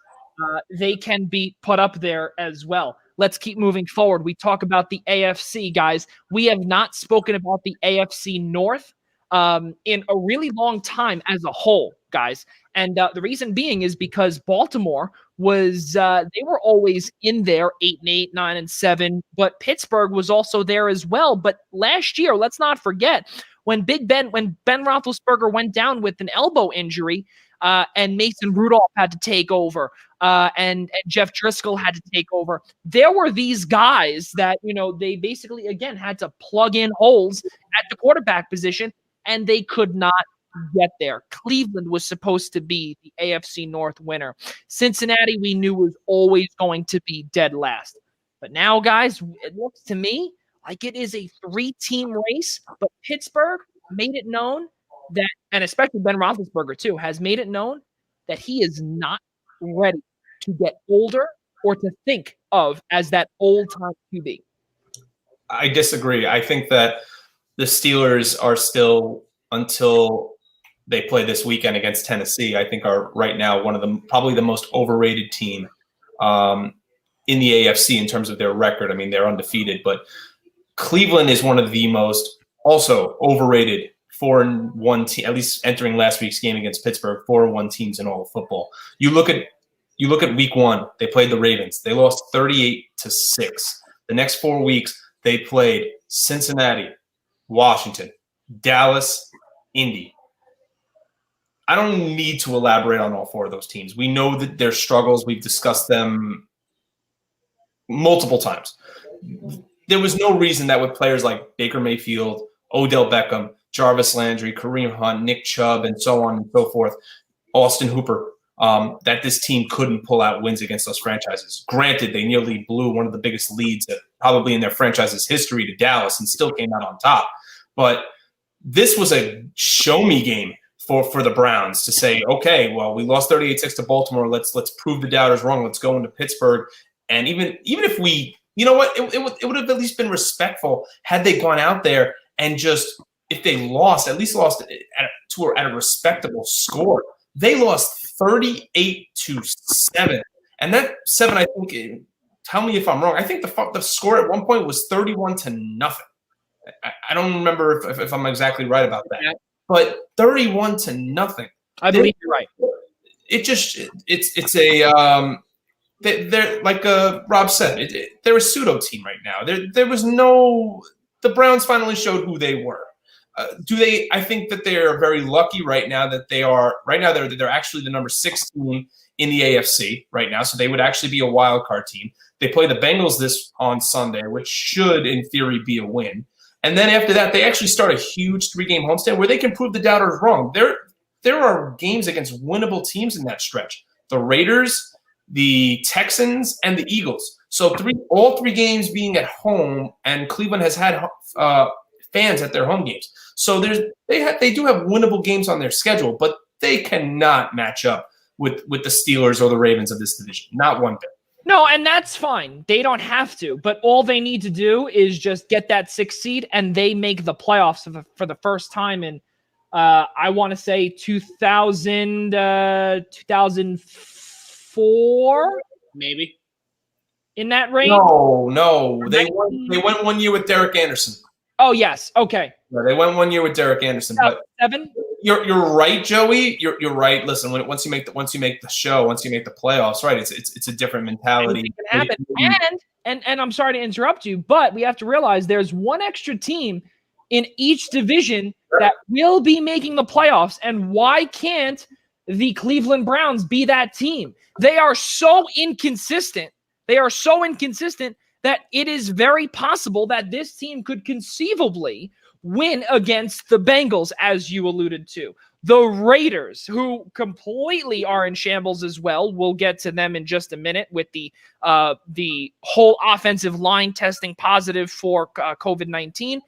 They can be put up there as well. Let's keep moving forward. We talk about the AFC, guys. We have not spoken about the AFC North in a really long time as a whole, guys. And the reason being is because Baltimore was they were always in there 8-8, 9-7, but Pittsburgh was also there as well. But last year, let's not forget, when Ben Roethlisberger went down with an elbow injury, and Mason Rudolph had to take over, and Jeff Driscoll had to take over. There were these guys that, they basically, again, had to plug in holes at the quarterback position, and they could not get there. Cleveland was supposed to be the AFC North winner. Cincinnati, we knew, was always going to be dead last. But now, guys, it looks to me like it is a 3-team race, but Pittsburgh made it known that, and especially Ben Roethlisberger too, has made it known that he is not ready to get older or to think of as that old-time QB. I disagree. I think that the Steelers are still, until they play this weekend against Tennessee, I think are right now one of the probably the most overrated team in the AFC in terms of their record. I mean, they're undefeated, but Cleveland is one of the most also overrated 4-1 team, at least entering last week's game against Pittsburgh, 4-1 teams in all of football. You look at week 1, they played the Ravens. They lost 38-6. The next 4 weeks, they played Cincinnati, Washington, Dallas, Indy. I don't need to elaborate on all 4 of those teams. We know that their struggles. We've discussed them multiple times. There was no reason that with players like Baker Mayfield, Odell Beckham, Jarvis Landry, Kareem Hunt, Nick Chubb, and so on and so forth, Austin Hooper, that this team couldn't pull out wins against those franchises. Granted, they nearly blew one of the biggest leads probably in their franchise's history to Dallas and still came out on top. But this was a show-me game for the Browns to say, okay, well, we lost 38-6 to Baltimore. Let's prove the doubters wrong. Let's go into Pittsburgh. And even if we, you know what, it would have at least been respectful had they gone out there and just, if they lost, at least lost at a respectable score. They lost 38-7. And that 7, I think, tell me if I'm wrong, I think the score at one point was 31-0. I don't remember if I'm exactly right about that. But 31-0. I believe you're right. They're like Rob said, they're a pseudo team right now. There was no. The Browns finally showed who they were. I think that they are very lucky right now that they are right now. They're actually the number 6 team in the AFC right now, so they would actually be a wild card team. They play the Bengals on Sunday, which should, in theory, be a win. And then after that, they actually start a huge 3-game homestand where they can prove the doubters wrong. There are games against winnable teams in that stretch. The Raiders, the Texans, and the Eagles. So all three games being at home, and Cleveland has had fans at their home games. So they do have winnable games on their schedule, but they cannot match up with the Steelers or the Ravens of this division. Not one bit. No, and that's fine. They don't have to, but all they need to do is just get that 6th seed, and they make the playoffs for the first time in, I want to say 2004, maybe in that range. No, they went 1 year with Derek Anderson. Oh yes, okay. Yeah, they went 1 year with Derek Anderson. But 7. You're right, Joey. You're right. Listen, once you make the show, once you make the playoffs, right? It's a different mentality. Anything can happen. And I'm sorry to interrupt you, but we have to realize there's one extra team in each division that will be making the playoffs. And why can't the Cleveland Browns be that team? They are so inconsistent. That it is very possible that this team could conceivably win against the Bengals, as you alluded to. The Raiders, who completely are in shambles as well. We'll get to them in just a minute with the whole offensive line testing positive for COVID-19.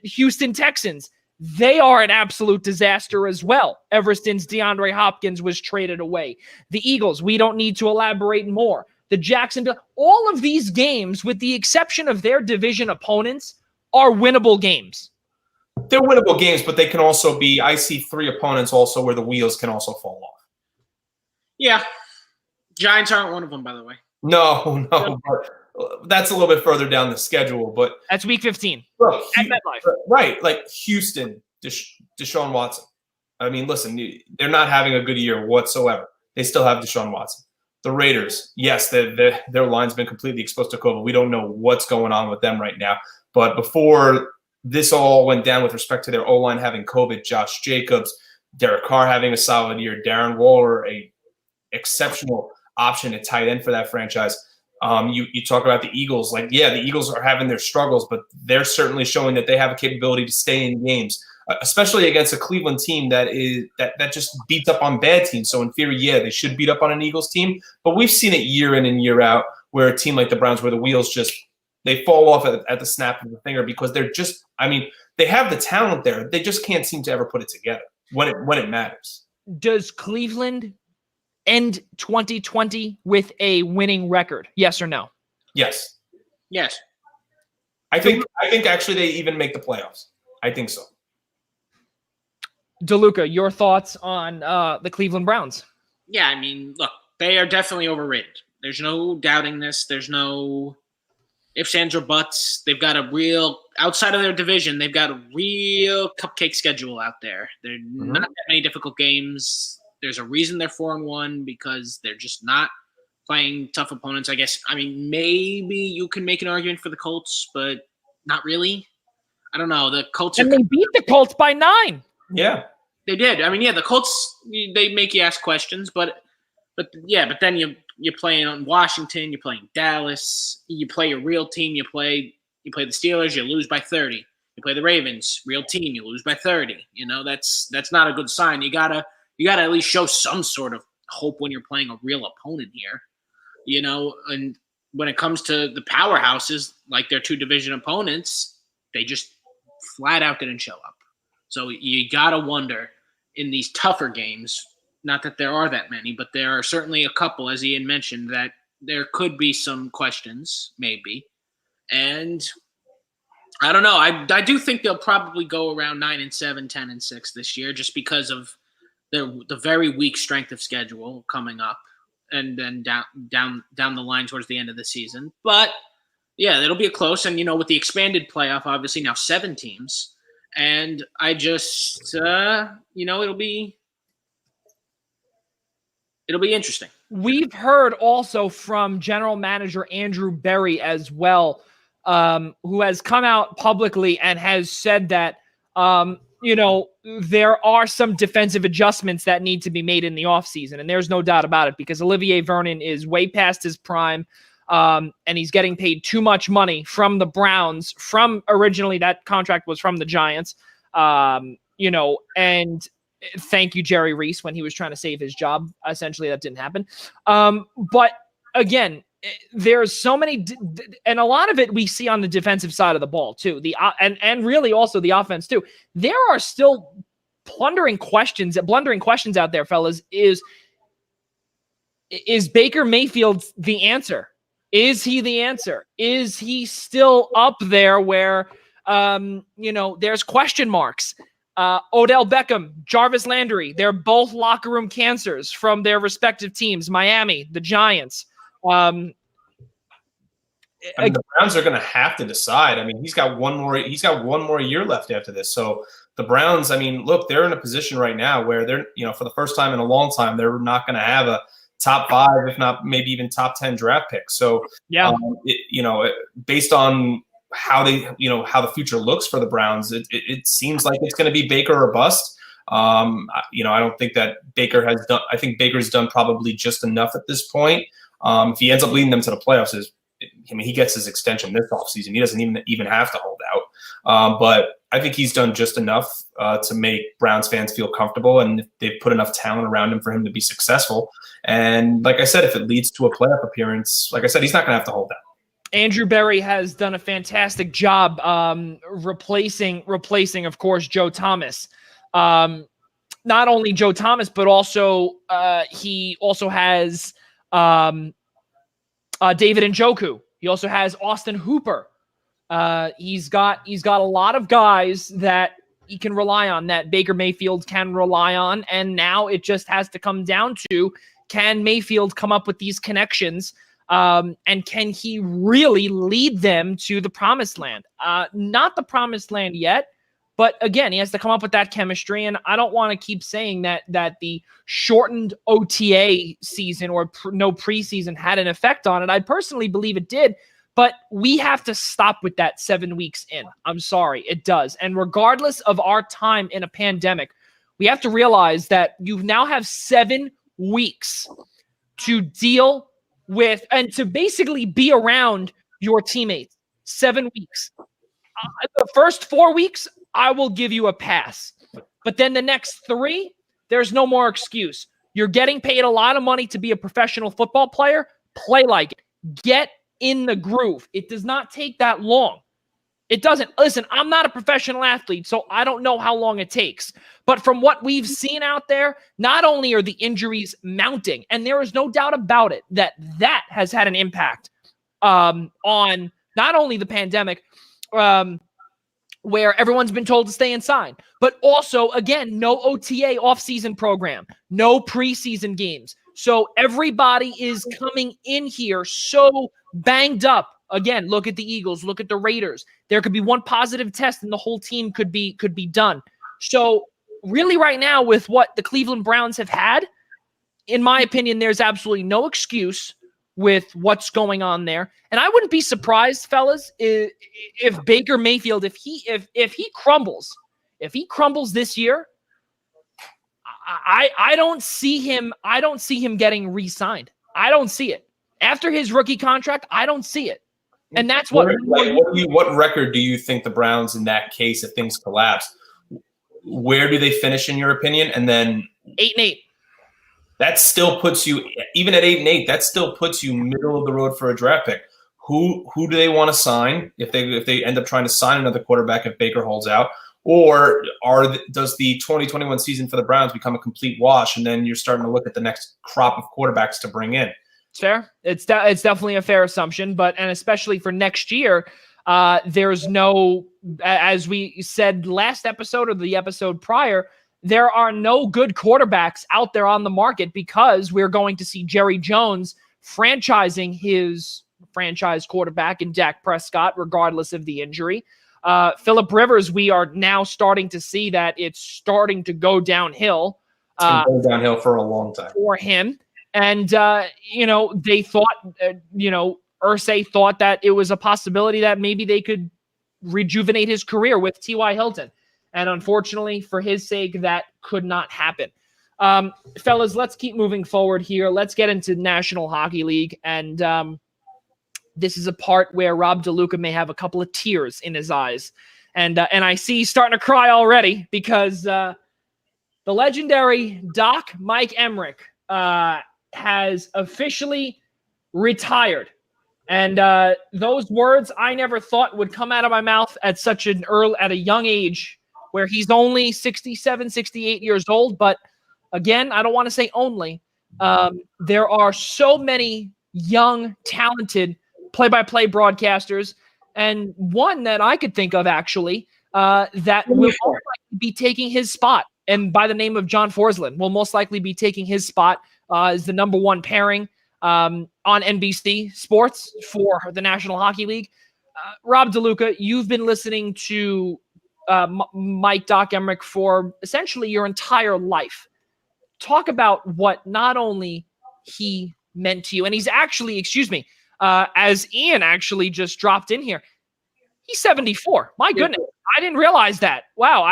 Houston Texans, they are an absolute disaster as well, ever since DeAndre Hopkins was traded away. The Eagles, we don't need to elaborate more. The Jacksonville, all of these games, with the exception of their division opponents, are winnable games. They're winnable games, but they can also be, I see 3 opponents also where the wheels can also fall off. Yeah. Giants aren't one of them, by the way. No, but that's a little bit further down the schedule. But that's week 15 look, at MetLife. Right, like Houston, Deshaun Watson. I mean, listen, they're not having a good year whatsoever. They still have Deshaun Watson. The Raiders, yes, their line's been completely exposed to COVID. We don't know what's going on with them right now. But before this all went down with respect to their O-line having COVID, Josh Jacobs, Derek Carr having a solid year, Darren Waller, a exceptional option at tight end for that franchise. You talk about the Eagles. Like, yeah, the Eagles are having their struggles, but they're certainly showing that they have a capability to stay in games, especially against a Cleveland team that just beats up on bad teams. So in theory, yeah, they should beat up on an Eagles team. But we've seen it year in and year out where a team like the Browns, where the wheels just they fall off at the snap of the finger because they're just – I mean, they have the talent there. They just can't seem to ever put it together when it matters. Does Cleveland end 2020 with a winning record? Yes or no? Yes. Yes. I think actually they even make the playoffs. I think so. DeLuca, your thoughts on the Cleveland Browns? Yeah, I mean, look, they are definitely overrated. There's no doubting this. There's no ifs, ands, or buts. They've got a real – outside of their division, they've got a real cupcake schedule out there. There are not that many difficult games. There's a reason they're 4-1 because they're just not playing tough opponents, I guess. I mean, maybe you can make an argument for the Colts, but not really. I don't know. The Colts and they beat the Colts by 9. Yeah. They did. I mean, yeah, the Colts, they make you ask questions, but then you're playing on Washington, you're playing Dallas, you play a real team, you play the Steelers, you lose by 30. You play the Ravens, real team, you lose by 30. You know, that's not a good sign. You gotta at least show some sort of hope when you're playing a real opponent here. You know, and when it comes to the powerhouses, like their 2 division opponents, they just flat out didn't show up. So you gotta wonder in these tougher games, not that there are that many, but there are certainly a couple, as Ian mentioned, that there could be some questions, maybe. And I don't know. I do think they'll probably go around 9-7, 10-6 this year, just because of the very weak strength of schedule coming up, and then down the line towards the end of the season. But yeah, it'll be a close. And with the expanded playoff, obviously now 7 teams, and I just it'll be interesting. We've heard also from general manager Andrew Berry as well, who has come out publicly and has said that, there are some defensive adjustments that need to be made in the offseason. And there's no doubt about it, because Olivier Vernon is way past his prime, and he's getting paid too much money from the Browns. From originally that contract was from the Giants, and thank you, Jerry Reese, when he was trying to save his job. Essentially, that didn't happen. But again, there's so many, and a lot of it we see on the defensive side of the ball too. And really also the offense too. There are still blundering questions out there, fellas. Is Baker Mayfield the answer? Is he the answer? Is he still up there where, there's question marks? Odell Beckham, Jarvis Landry, they're both locker room cancers from their respective teams. Miami, the Giants. The Browns are going to have to decide. I mean, he's got one more year left after this. So the Browns, I mean, look, they're in a position right now where they're, for the first time in a long time, they're not going to have a top 5, if not maybe even top 10 draft pick. So, based on how they, how the future looks for the Browns, it seems like it's going to be Baker or bust. I don't think that Baker has done. I think Baker's done probably just enough at this point. If he ends up leading them to the playoffs, he gets his extension this offseason. He doesn't even have to hold out. But I think he's done just enough to make Browns fans feel comfortable, and they've put enough talent around him for him to be successful. And like I said, if it leads to a playoff appearance, like I said, he's not going to have to hold out. Andrew Berry has done a fantastic job replacing, of course, Joe Thomas. Not only Joe Thomas, but also he also has David Njoku. He also has Austin Hooper. He's got a lot of guys that he can rely on, that Baker Mayfield can rely on, and now it just has to come down to, can Mayfield come up with these connections, and can he really lead them to the promised land? Not the promised land yet, but again, he has to come up with that chemistry. And I don't want to keep saying that the shortened OTA season or no preseason had an effect on it. I personally believe it did, but we have to stop with that 7 weeks in. I'm sorry, it does. And regardless of our time in a pandemic, we have to realize that you now have 7 weeks to deal with and to basically be around your teammates. 7 weeks. The first 4 weeks, I will give you a pass. But then the next 3, there's no more excuse. You're getting paid a lot of money to be a professional football player. Play like it. Get in the groove. It does not take that long. It doesn't. Listen, I'm not a professional athlete, so I don't know how long it takes. But from what we've seen out there, not only are the injuries mounting, and there is no doubt about it that has had an impact on not only the pandemic, where everyone's been told to stay inside, but also, again, no OTA off-season program, no preseason games. So everybody is coming in here so banged up. Again, look at the Eagles, look at the Raiders. There could be one positive test and the whole team could be done. So really right now with what the Cleveland Browns have had, in my opinion, there's absolutely no excuse with what's going on there. And I wouldn't be surprised, fellas, if Baker Mayfield, if he crumbles this year, I don't see him getting re-signed. I don't see it. After his rookie contract, I don't see it. And that's what what record do you think the Browns in that case, if things collapse, where do they finish in your opinion? And then 8-8. That still puts you, even at 8-8, that still puts you middle of the road for a draft pick. Who do they want to sign if they end up trying to sign another quarterback if Baker holds out? Or does the 2021 season for the Browns become a complete wash, and then you're starting to look at the next crop of quarterbacks to bring in? It's fair. It's definitely a fair assumption, and especially for next year, there's no, as we said last episode or the episode prior, there are no good quarterbacks out there on the market because we're going to see Jerry Jones franchising his franchise quarterback in Dak Prescott, regardless of the injury. Phillip Rivers, we are now starting to see that it's starting to go downhill. It's been going downhill for a long time for him. And, they thought, Irsay thought that it was a possibility that maybe they could rejuvenate his career with T.Y. Hilton. And unfortunately, for his sake, that could not happen. Fellas, let's keep moving forward here. Let's get into National Hockey League. And this is a part where Rob DeLuca may have a couple of tears in his eyes. And I see he's starting to cry already because the legendary Doc Mike Emmerich has officially retired. And those words I never thought would come out of my mouth at at a young age, where he's only 67, 68 years old. But again, I don't want to say only. There are so many young, talented play-by-play broadcasters, and one that I could think of actually that will most likely be taking his spot, and by the name of John Forsland, will most likely be taking his spot as the number one pairing on NBC Sports for the National Hockey League. Rob DeLuca, you've been listening to Mike Doc Emrick for essentially your entire life. Talk about what not only he meant to you, and he's actually, as Ian actually just dropped in here, he's 74. My goodness, I didn't realize that. Wow,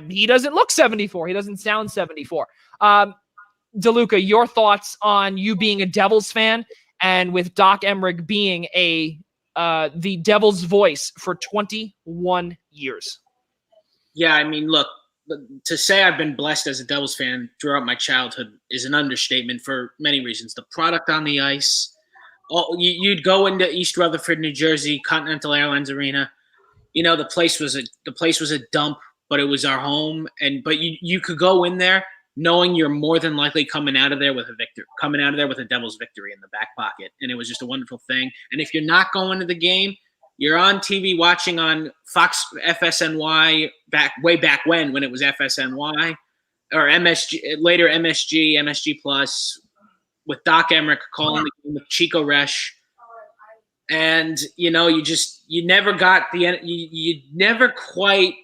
he doesn't look 74. He doesn't sound 74. DeLuca, your thoughts on you being a Devils fan and with Doc Emrick being the Devils' voice for 21 years. Yeah, I mean, look, to say I've been blessed as a Devils fan throughout my childhood is an understatement for many reasons. The product on the ice. You'd go into East Rutherford, New Jersey, Continental Airlines Arena. You know, the place was a dump, but it was our home. But you could go in there knowing you're more than likely coming out of there with a Devils victory in the back pocket. And it was just a wonderful thing. And if you're not going to the game, you're on TV watching on Fox FSNY way back when it was FSNY or MSG, later MSG Plus, with Doc Emrick calling the game with Chico Resch. And, you know, you never quite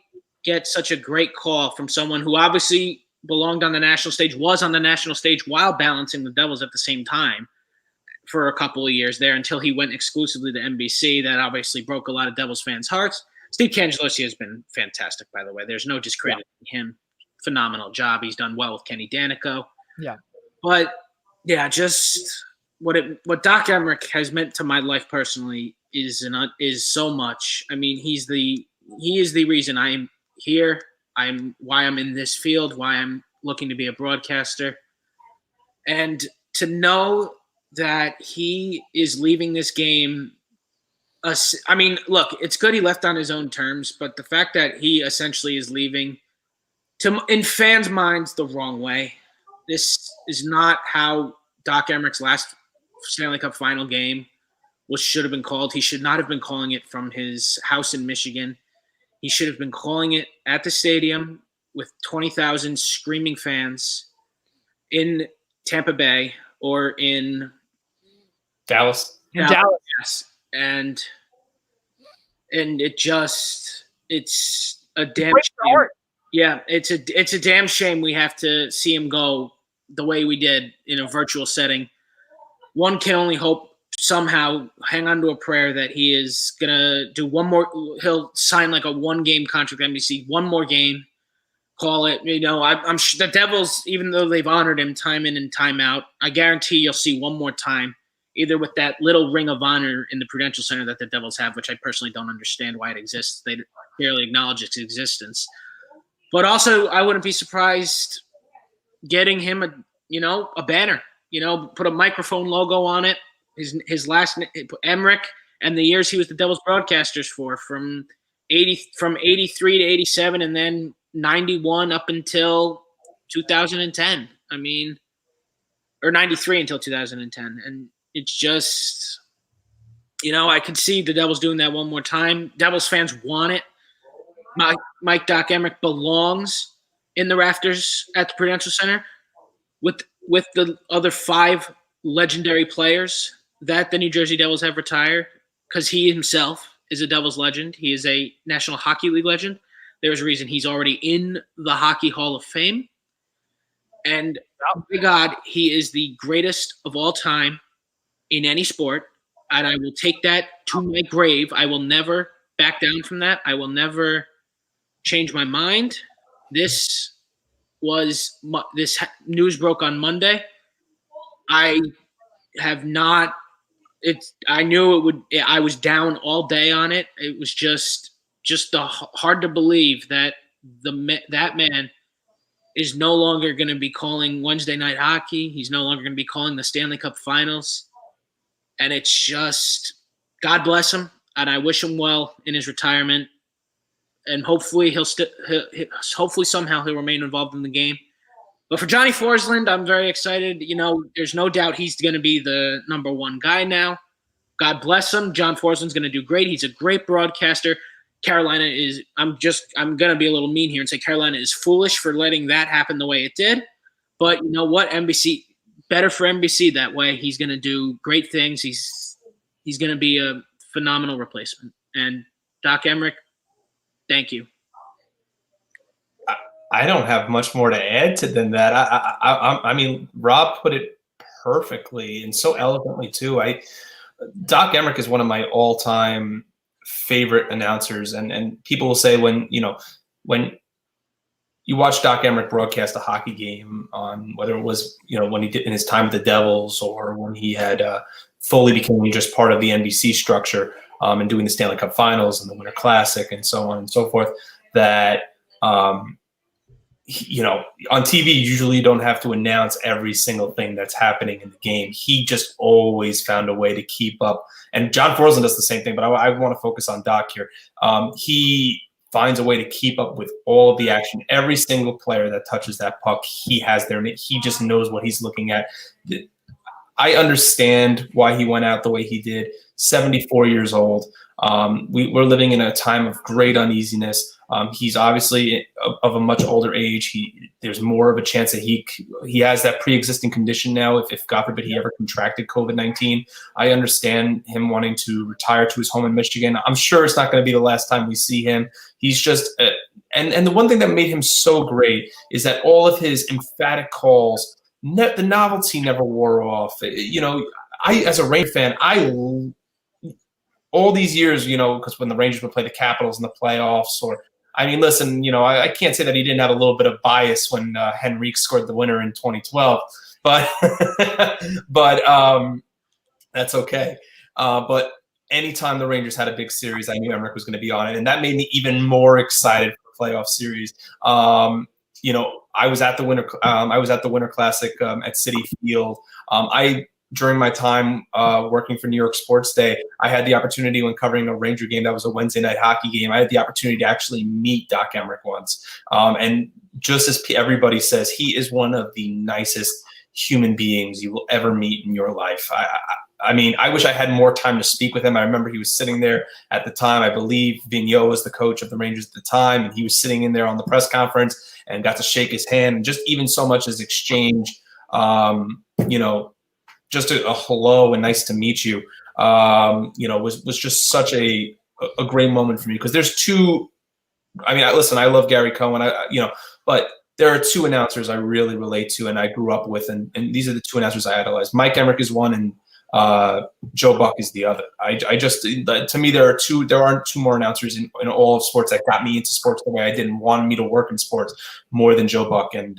get such a great call from someone who obviously belonged on the national stage, was on the national stage while balancing the Devils at the same time for a couple of years there until he went exclusively to NBC. That obviously broke a lot of Devils fans' hearts. Steve Cangelosi has been fantastic, by the way. There's no discrediting him. Phenomenal job. He's done well with Kenny Danico. Yeah. But, yeah, just what Doc Emrick has meant to my life personally is so much. I mean, he is the reason I am here. Why I'm in this field, why I'm looking to be a broadcaster. And to know that he is leaving this game, I mean, look, it's good he left on his own terms, but the fact that he essentially is leaving in fans' minds the wrong way. This is not how Doc Emrick's last Stanley Cup final game should have been called. He should not have been calling it from his house in Michigan. He should have been calling it at the stadium with 20,000 screaming fans in Tampa Bay or in Dallas. Yes. And it's a damn shame. Yeah, it's a damn shame we have to see him go the way we did in a virtual setting. One can only hope somehow, hang on to a prayer that he is going to do one more. He'll sign like a 1-game contract with NBC, one more game, call it. You know, I'm sure the Devils, even though they've honored him time in and time out, I guarantee you'll see one more time, either with that little ring of honor in the Prudential Center that the Devils have, which I personally don't understand why it exists. They barely acknowledge its existence. But also, I wouldn't be surprised getting him a banner, put a microphone logo on it. His last name, Emrick, and the years he was the Devils broadcasters from 83 to 87, and then 91 up until 2010. I mean, or 93 until 2010, and it's just, I could see the Devils doing that one more time. Devils fans want it. Mike Doc Emrick belongs in the rafters at the Prudential Center with the other 5 legendary players that the New Jersey Devils have retired, because he himself is a Devils legend. He is a National Hockey League legend. There's a reason he's already in the Hockey Hall of Fame. And, oh my God, he is the greatest of all time in any sport. And I will take that to my grave. I will never back down from that. I will never change my mind. This news broke on Monday. I knew it would. I was down all day on it. It was just hard to believe that that man is no longer going to be calling Wednesday night hockey. He's no longer going to be calling the Stanley Cup Finals. And it's just, God bless him, and I wish him well in his retirement. And hopefully hopefully somehow he'll remain involved in the game. But for Johnny Forsland, I'm very excited. There's no doubt he's going to be the number one guy now. God bless him. John Forsland's going to do great. He's a great broadcaster. Carolina is – I'm going to be a little mean here and say Carolina is foolish for letting that happen the way it did. But you know what? NBC – better for NBC that way. He's going to do great things. He's going to be a phenomenal replacement. And Doc Emmerich, thank you. I don't have much more to add to than that. I mean, Rob put it perfectly and so eloquently too. Doc Emmerich is one of my all-time favorite announcers, and people will say when you watch Doc Emmerich broadcast a hockey game on whether it was when he did in his time with the Devils or when he had fully became just part of the NBC structure and doing the Stanley Cup Finals and the Winter Classic and so on and so forth, that on TV, usually you don't have to announce every single thing that's happening in the game. He just always found a way to keep up. And John Forsland does the same thing, but I want to focus on Doc here. He finds a way to keep up with all of the action. Every single player that touches that puck, he has there. He just knows what he's looking at. I understand why he went out the way he did. 74 years old. We're living in a time of great uneasiness. He's obviously of a much older age. There's more of a chance that he has that pre-existing condition now. If God forbid he ever contracted COVID-19, I understand him wanting to retire to his home in Michigan. I'm sure it's not going to be the last time we see him. He's just and the one thing that made him so great is that all of his emphatic calls, the novelty never wore off. I as a Ranger fan, all these years, because when the Rangers would play the Capitals in the playoffs, listen, I can't say that he didn't have a little bit of bias when Henrique scored the winner in 2012, but that's okay. But anytime the Rangers had a big series, I knew Emmerich was going to be on it, and that made me even more excited for the playoff series. I was at the Winter Classic at Citi Field. During my time working for New York Sports Day, I had the opportunity when covering a Ranger game that was a Wednesday night hockey game. I had the opportunity to actually meet Doc Emmerich once. And just as everybody says, he is one of the nicest human beings you will ever meet in your life. I wish I had more time to speak with him. I remember he was sitting there at the time. I believe Vigneault was the coach of the Rangers at the time, and he was sitting in there on the press conference and got to shake his hand. And just even so much as exchange, just a hello and nice to meet you, was just such a great moment for me. Because there's two. Listen, I love Gary Cohen, but there are two announcers I really relate to and I grew up with, and these are the two announcers I idolize. Mike Emmerich is one, and Joe Buck is the other. To me, there aren't two more announcers in all of sports that got me into sports the way I did and wanted me to work in sports more than Joe Buck and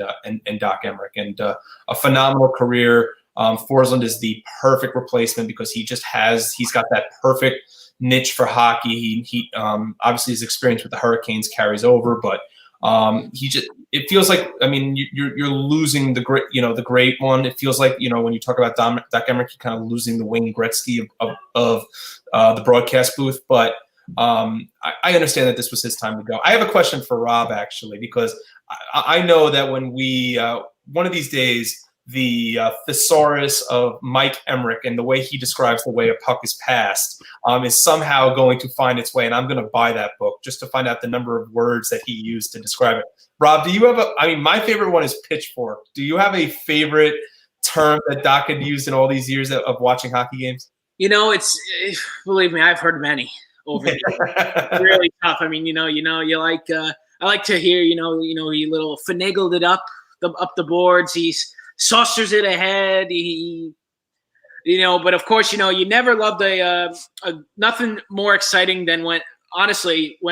Doc Emmerich, and a phenomenal career. Forsland is the perfect replacement because he's got that perfect niche for hockey. He obviously his experience with the Hurricanes carries over, but it feels like, you're losing the great one. It feels like, when you talk about Doc Emmerich, you're kind of losing the Wayne Gretzky of the broadcast booth. But I understand that this was his time to go. I have a question for Rob, actually, because I know that when we one of these days, the thesaurus of Mike Emmerich and the way he describes the way a puck is passed is somehow going to find its way. And I'm going to buy that book just to find out the number of words that he used to describe it. Rob, do you have my favorite one is pitchfork. Do you have a favorite term that Doc had used in all these years of watching hockey games? Believe me, I've heard many over the years. It's really tough. I like to hear, he little finagled it up the boards. He's saucers it ahead. But of course, you never loved nothing more exciting than when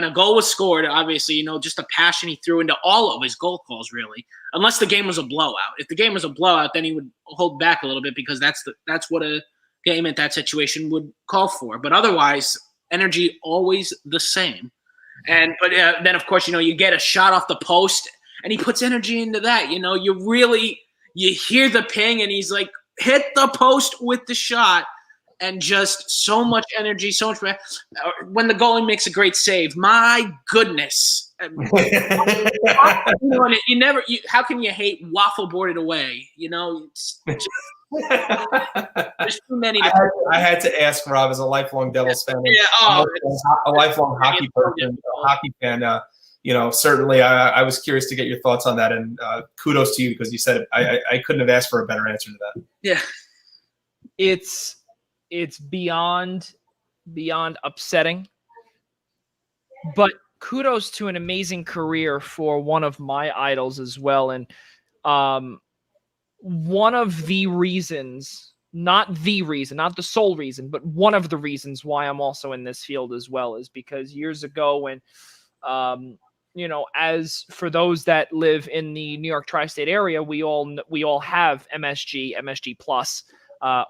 a goal was scored, obviously, just the passion he threw into all of his goal calls, really, unless the game was a blowout. If the game was a blowout, then he would hold back a little bit because that's what a game at that situation would call for. But otherwise, energy always the same. But then, of course, you get a shot off the post and he puts energy into that. You hear the ping and he's like, hit the post with the shot. and just so much energy, so much. When the goalie makes a great save, my goodness. How can you hate waffle boarded away? It's just, there's too many. I had to ask Rob, as a lifelong Devils fan, a lifelong hockey person, a hockey fan. Certainly, I was curious to get your thoughts on that, and kudos to you, because you said I couldn't have asked for a better answer to that. Yeah, it's beyond upsetting, but kudos to an amazing career for one of my idols as well. And one of the reasons, not the sole reason, but one of the reasons why I'm also in this field as well, is because years ago when, as for those that live in the New York tri-state area, we all have MSG Plus,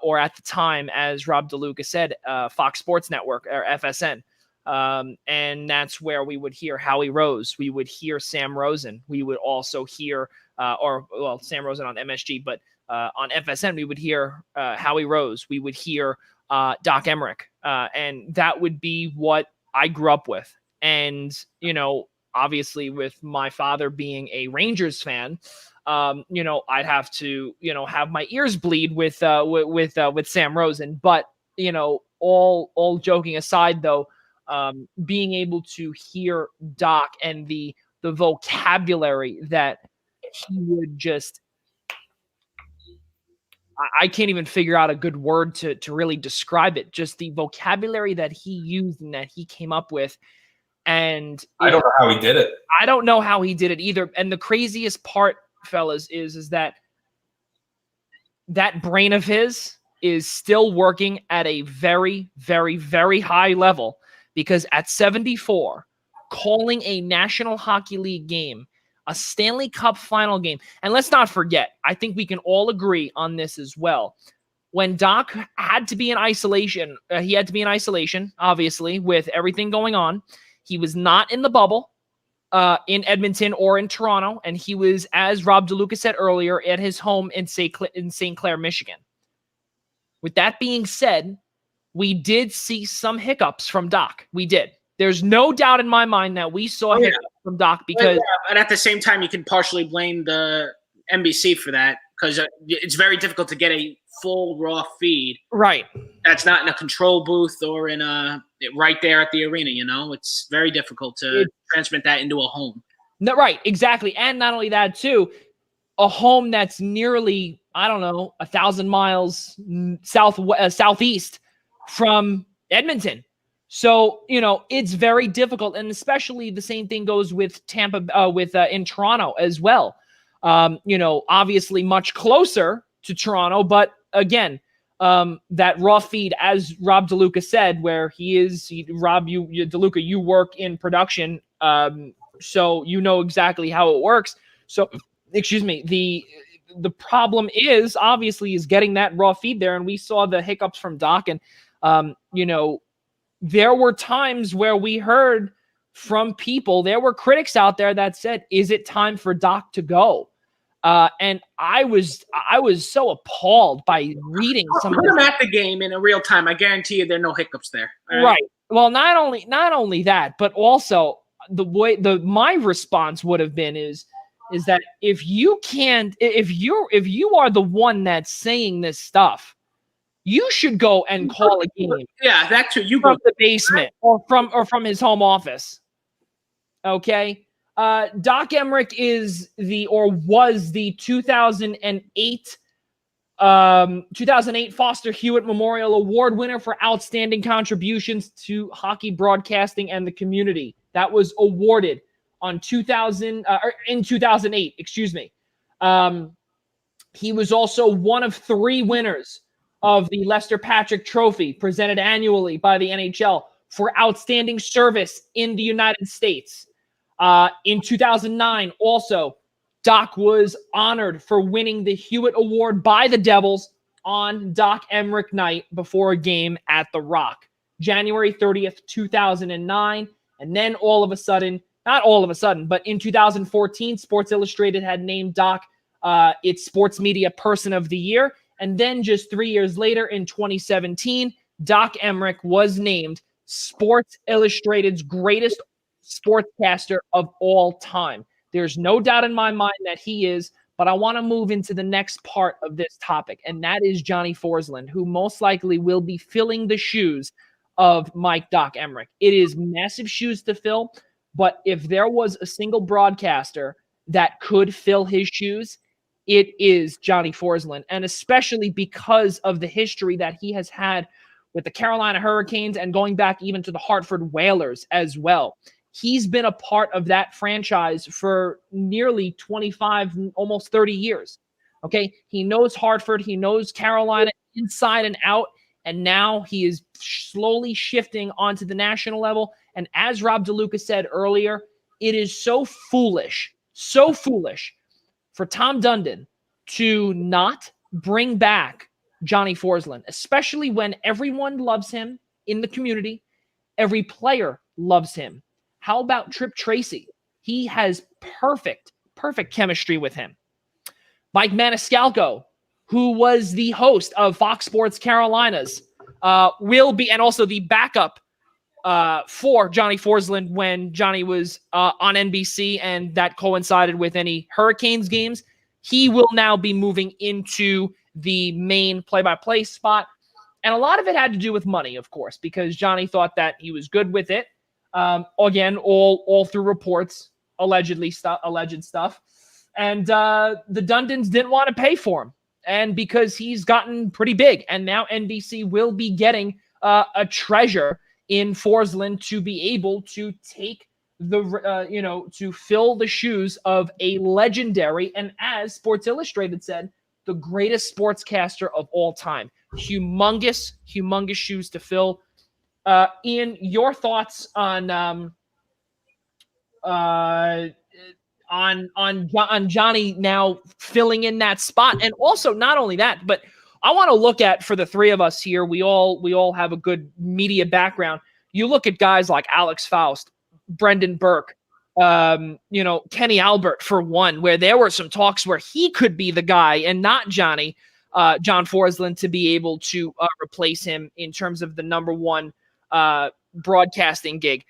or at the time, as Rob DeLuca said, Fox Sports Network, or FSN. And that's where we would hear Howie Rose. We would hear Sam Rosen. We would also hear, Sam Rosen on MSG, but on FSN, we would hear Howie Rose. We would hear Doc Emmerich. And that would be what I grew up with. And, obviously with my father being a Rangers fan, I'd have to, have my ears bleed with Sam Rosen. But, all joking aside, though, being able to hear Doc and the vocabulary that he would just, I can't even figure out a good word to really describe it. Just the vocabulary that he used and that he came up with. And I don't know how he did it. I don't know how he did it either. And the craziest part, fellas, is that brain of his is still working at a very, very, very high level. Because at 74, calling a National Hockey League game, a Stanley Cup final game, and let's not forget, I think we can all agree on this as well. When Doc had to be in isolation, obviously, with everything going on. He was not in the bubble in Edmonton or in Toronto, and he was, as Rob DeLuca said earlier, at his home in St. Clair, Michigan. With that being said, we did see some hiccups from Doc. We did. There's no doubt in my mind that we saw hiccups from Doc because... And at the same time, you can partially blame the NBC for that because it's very difficult to get a full raw feed. Right. That's not in a control booth or in right there at the arena, It's very difficult to transmit that into a home. No, right, exactly. And not only that, too, a home that's nearly, 1,000 miles southeast from Edmonton. So, it's very difficult. And especially the same thing goes with Tampa, in Toronto as well. Obviously much closer to Toronto, but again, that raw feed, as Rob DeLuca said, where Rob, DeLuca, you work in production. So you know exactly how it works. So, excuse me, the problem is getting that raw feed there. And we saw the hiccups from Doc and, there were times where we heard from people, there were critics out there that said, is it time for Doc to go? And I was so appalled by reading some of them at the game in a real time. I guarantee you there are no hiccups there. Right. Well, not only that, but also the way my response would have been is that if you are the one that's saying this stuff, you should go and call a game. Yeah, that too. You from go the basement or from his home office. Okay. Doc Emmerich was the 2008 Foster Hewitt Memorial Award winner for outstanding contributions to hockey broadcasting and the community. That was awarded in 2008. Excuse me. He was also one of 3 winners of the Lester Patrick Trophy, presented annually by the NHL for outstanding service in the United States. In 2009, also, Doc was honored for winning the Hewitt Award by the Devils on Doc Emmerich night before a game at the Rock, January 30th, 2009. And then not all of a sudden, but in 2014, Sports Illustrated had named Doc its Sports Media Person of the Year. And then just 3 years later in 2017, Doc Emmerich was named Sports Illustrated's greatest sportscaster of all time. There's no doubt in my mind that he is, but I want to move into the next part of this topic, and that is Johnny Forsland, who most likely will be filling the shoes of Mike Doc Emmerich. It is massive shoes to fill, but if there was a single broadcaster that could fill his shoes, it is Johnny Forsland, and especially because of the history that he has had with the Carolina Hurricanes and going back even to the Hartford Whalers as well. He's been a part of that franchise for nearly 25, almost 30 years. Okay, he knows Hartford, he knows Carolina inside and out, and now he is slowly shifting onto the national level. And as Rob DeLuca said earlier, it is so foolish for Tom Dundon to not bring back Johnny Forsland, especially when everyone loves him in the community. Every player loves him. How about Trip Tracy? He has perfect chemistry with him. Mike Maniscalco, who was the host of Fox Sports Carolinas, will be, and also the backup for Johnny Forsland when Johnny was on NBC, and that coincided with any Hurricanes games. He will now be moving into the main play-by-play spot. And a lot of it had to do with money, of course, because Johnny thought that he was good with it. Again, all through reports, alleged stuff. And the Dundons didn't want to pay for him. And because he's gotten pretty big, and now NBC will be getting a treasure in Forsland to be able to take to fill the shoes of a legendary, and as Sports Illustrated said, the greatest sportscaster of all time. Humongous shoes to fill. Ian, your thoughts on Johnny now filling in that spot, and also not only that, but I want to look at, for the three of us here, we all have a good media background. You look at guys like Alex Faust, Brendan Burke, Kenny Albert for one, where there were some talks where he could be the guy and not John Forsland to be able to replace him in terms of the number one broadcasting gig.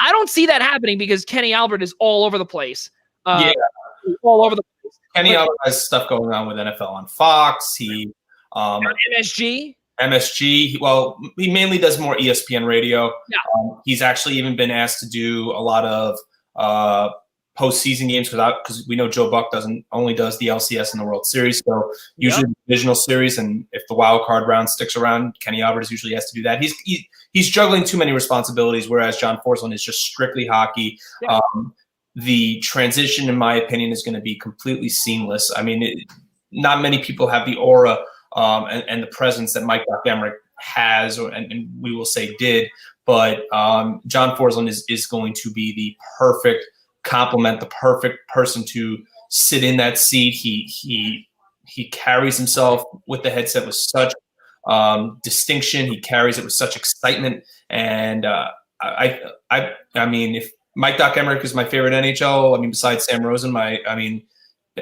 I don't see that happening because Kenny Albert is all over the place. All over the place. Kenny Albert has stuff going on with NFL on Fox. He MSG. Well, he mainly does more ESPN radio. Yeah. He's actually even been asked to do a lot of postseason games because we know Joe Buck only does the LCS and the World Series. So usually the divisional series, and if the wild card round sticks around, Kenny Albert usually has to do that. He's juggling too many responsibilities, whereas John Forsland is just strictly hockey. Yeah. The transition, in my opinion, is going to be completely seamless. I mean, not many people have the aura and the presence that Mike Doc Emmerich has, and we will say did. But John Forsland is going to be the perfect complement, the perfect person to sit in that seat. He carries himself with the headset with such distinction. He carries it with such excitement. And I mean, if Mike Doc Emmerich is my favorite NHL, I mean, besides Sam Rosen,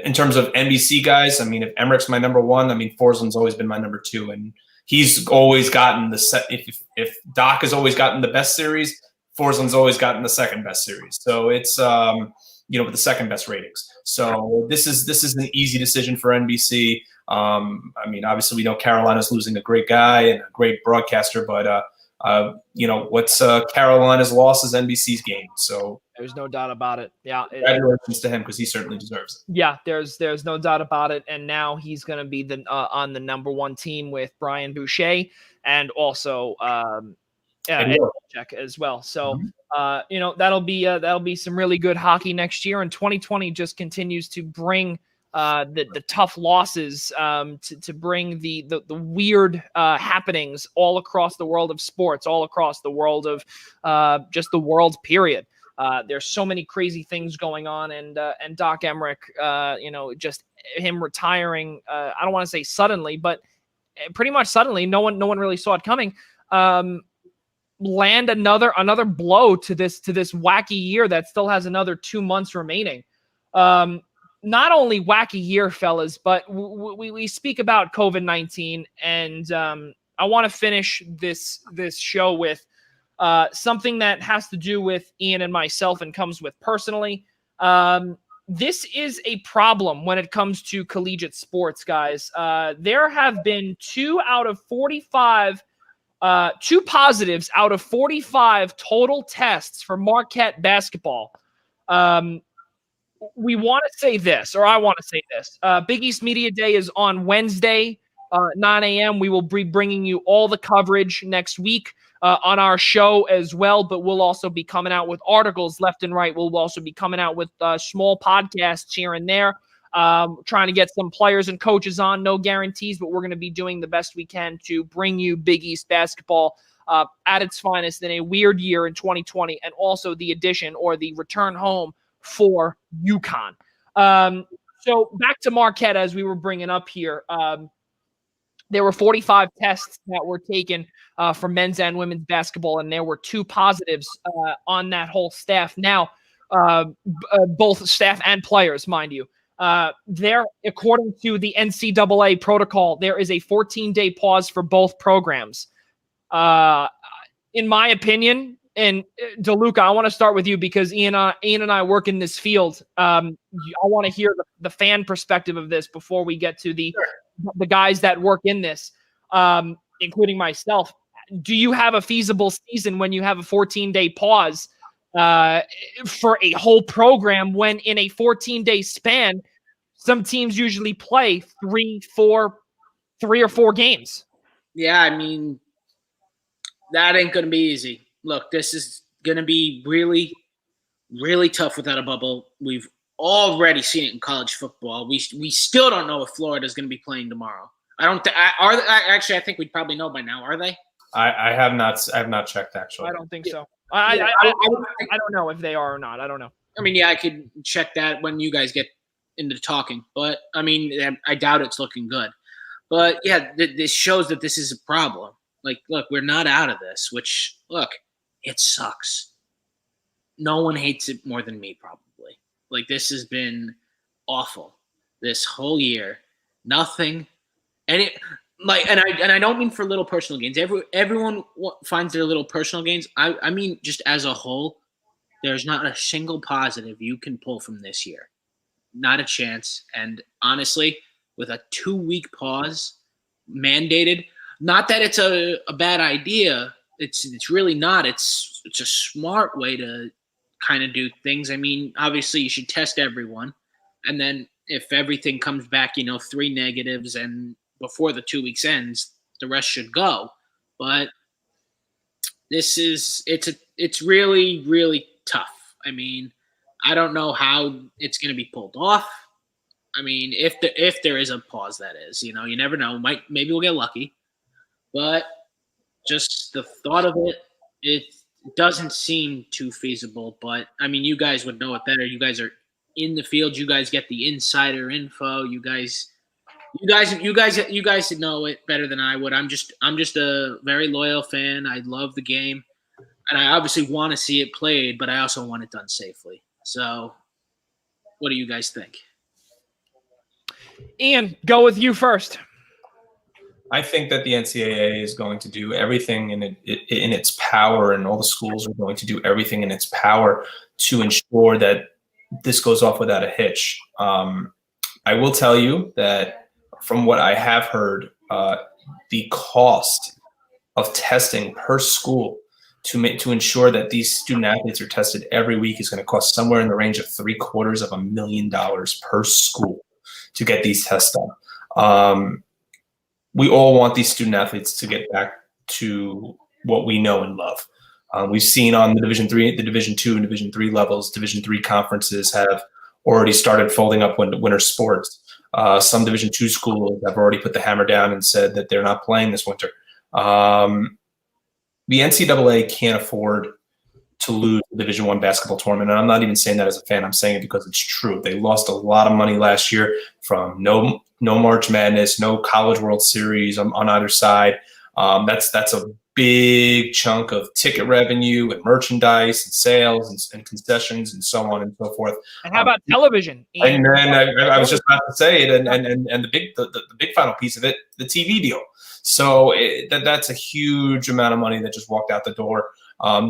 in terms of NBC guys, I mean, if Emmerich's my number one, I mean, Forsland's always been my number two. And he's always gotten if Doc has always gotten the best series, Forsland's always gotten the second best series. So it's, with the second best ratings. So this is an easy decision for NBC. I mean, obviously we know Carolina's losing a great guy and a great broadcaster, but what's Carolina's loss is NBC's gain. So there's no doubt about it. Yeah. Congratulations to him, because he certainly deserves it. Yeah, there's no doubt about it. And now he's going to be on the number one team with Brian Boucher and also Check as well. So that'll be some really good hockey next year. And 2020 just continues to bring the tough losses, to bring the weird happenings all across the world of sports, all across the world of just the world period. There's so many crazy things going on, and Doc Emmerich, just him retiring. I don't want to say suddenly, but pretty much suddenly. No one really saw it coming. Land another blow to this wacky year that still has another 2 months remaining. not only wacky year, fellas, but we speak about COVID-19, and I want to finish this show with something that has to do with Ian and myself and comes with personally. This is a problem when it comes to collegiate sports, guys. There have been 2 positives out of 45 total tests for Marquette basketball. We want to say this, or I want to say this. Big East Media Day is on Wednesday, 9 a.m. We will be bringing you all the coverage next week on our show as well, but we'll also be coming out with articles left and right. We'll also be coming out with small podcasts here and there, trying to get some players and coaches on. No guarantees, but we're going to be doing the best we can to bring you Big East basketball at its finest in a weird year in 2020, and also the addition or the return home for UConn. So back to Marquette, as we were bringing up here. There were 45 tests that were taken for men's and women's basketball, and there were 2 positives on that whole staff. Now, both staff and players, mind you. There, according to the NCAA protocol, there is a 14-day pause for both programs. In my opinion, and DeLuca, I want to start with you because Ian and I work in this field. I want to hear the fan perspective of this before we get to the guys that work in this, including myself. Do you have a feasible season when you have a 14-day pause for a whole program, when in a 14-day span, some teams usually play 3 or 4 games? Yeah, I mean, that ain't going to be easy. Look, this is going to be really, really tough without a bubble. We've already seen it in college football. We still don't know if Florida is going to be playing tomorrow. Actually, I think we'd probably know by now. Are they? I have not checked, actually. I don't think so. I don't know if they are or not. I don't know. I mean, yeah, I could check that when you guys get into talking. But, I mean, I doubt it's looking good. But, yeah, this shows that this is a problem. Like, look, we're not out of this, which, look, it sucks. No one hates it more than me, probably. Like, this has been awful this whole year. Nothing. And I don't mean for little personal gains. Everyone finds their little personal gains. I mean, just as a whole, there's not a single positive you can pull from this year. Not a chance. And honestly, with a 2-week pause mandated, not that it's a bad idea. It's really not. It's a smart way to kind of do things. I mean, obviously you should test everyone. And then if everything comes back, 3 negatives, and before the 2 weeks ends, the rest should go. But it's really, really tough. I mean, I don't know how it's going to be pulled off. I mean, if there is a pause, that is, you never know. Maybe we'll get lucky. But just the thought of it doesn't seem too feasible. But I mean, you guys would know it better. You guys are in the field. You guys get the insider info. You guys know it better than I would. I'm just a very loyal fan. I love the game, and I obviously want to see it played, but I also want it done safely. So, what do you guys think? Ian, go with you first. I think that the NCAA is going to do everything in its power, and all the schools are going to do everything in its power to ensure that this goes off without a hitch. I will tell you that from what I have heard, the cost of testing per school to ensure that these student athletes are tested every week is going to cost somewhere in the range of $750,000 per school to get these tests done. We all want these student athletes to get back to what we know and love. We've seen on the Division III, the Division II, and Division III levels, Division III conferences have already started folding up winter sports. Some Division II schools have already put the hammer down and said that they're not playing this winter. The NCAA can't afford to lose the Division I basketball tournament, and I'm not even saying that as a fan. I'm saying it because it's true. They lost a lot of money last year from no March Madness, no College World Series on either side. That's a big chunk of ticket revenue and merchandise and sales and concessions and so on and so forth. And how about television? And I was just about to say it, and the big final piece of it, the TV deal. So that's a huge amount of money that just walked out the door.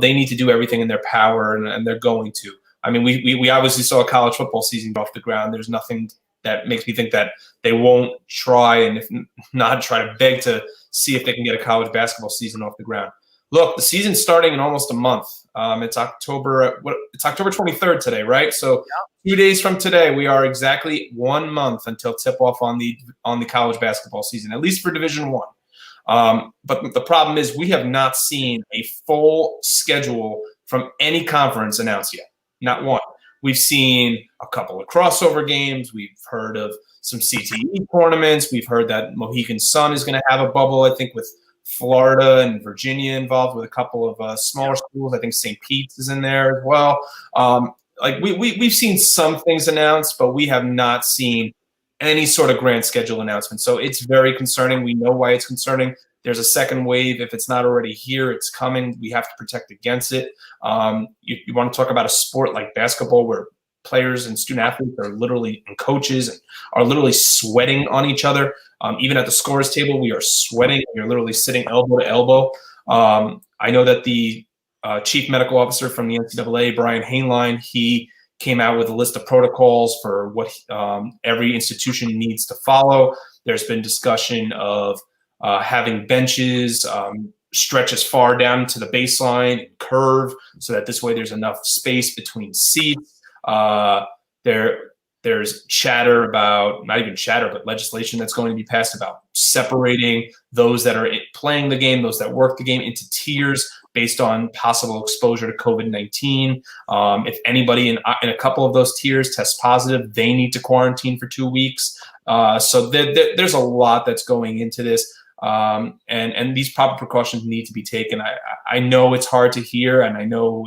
They need to do everything in their power, and they're going to. I mean, we obviously saw a college football season go off the ground. There's nothing that makes me think that they won't try, and if not, try to beg to see if they can get a college basketball season off the ground. Look, the season's starting in almost a month. It's October 23rd today, right? So 2 days from today, we are exactly 1 month until tip-off on the college basketball season, at least for Division I. But the problem is we have not seen a full schedule from any conference announced yet. Not one. We've seen a couple of crossover games. We've heard of some CTE tournaments. We've heard that Mohegan Sun is going to have a bubble, I think, with Florida and Virginia involved, with a couple of smaller schools. I think St. Pete's is in there as well. We've seen some things announced, but we have not seen any sort of grand schedule announcement. So it's very concerning. We know why it's concerning. There's a second wave. If it's not already here, it's coming. We have to protect against it. You want to talk about a sport like basketball where players and student athletes are literally, and coaches and are literally sweating on each other. Even at the scorer's table, we are sweating. You're literally sitting elbow to elbow. I know that the chief medical officer from the NCAA, Brian Hainline, he came out with a list of protocols for what every institution needs to follow. There's been discussion of having benches stretch as far down to the baseline and curve so that this way there's enough space between seats. There's chatter about, not even chatter, but legislation that's going to be passed about separating those that are playing the game, those that work the game, into tiers based on possible exposure to COVID-19. If anybody in a couple of those tiers tests positive, they need to quarantine for 2 weeks. So there's a lot that's going into this. And these proper precautions need to be taken. I know it's hard to hear, and I know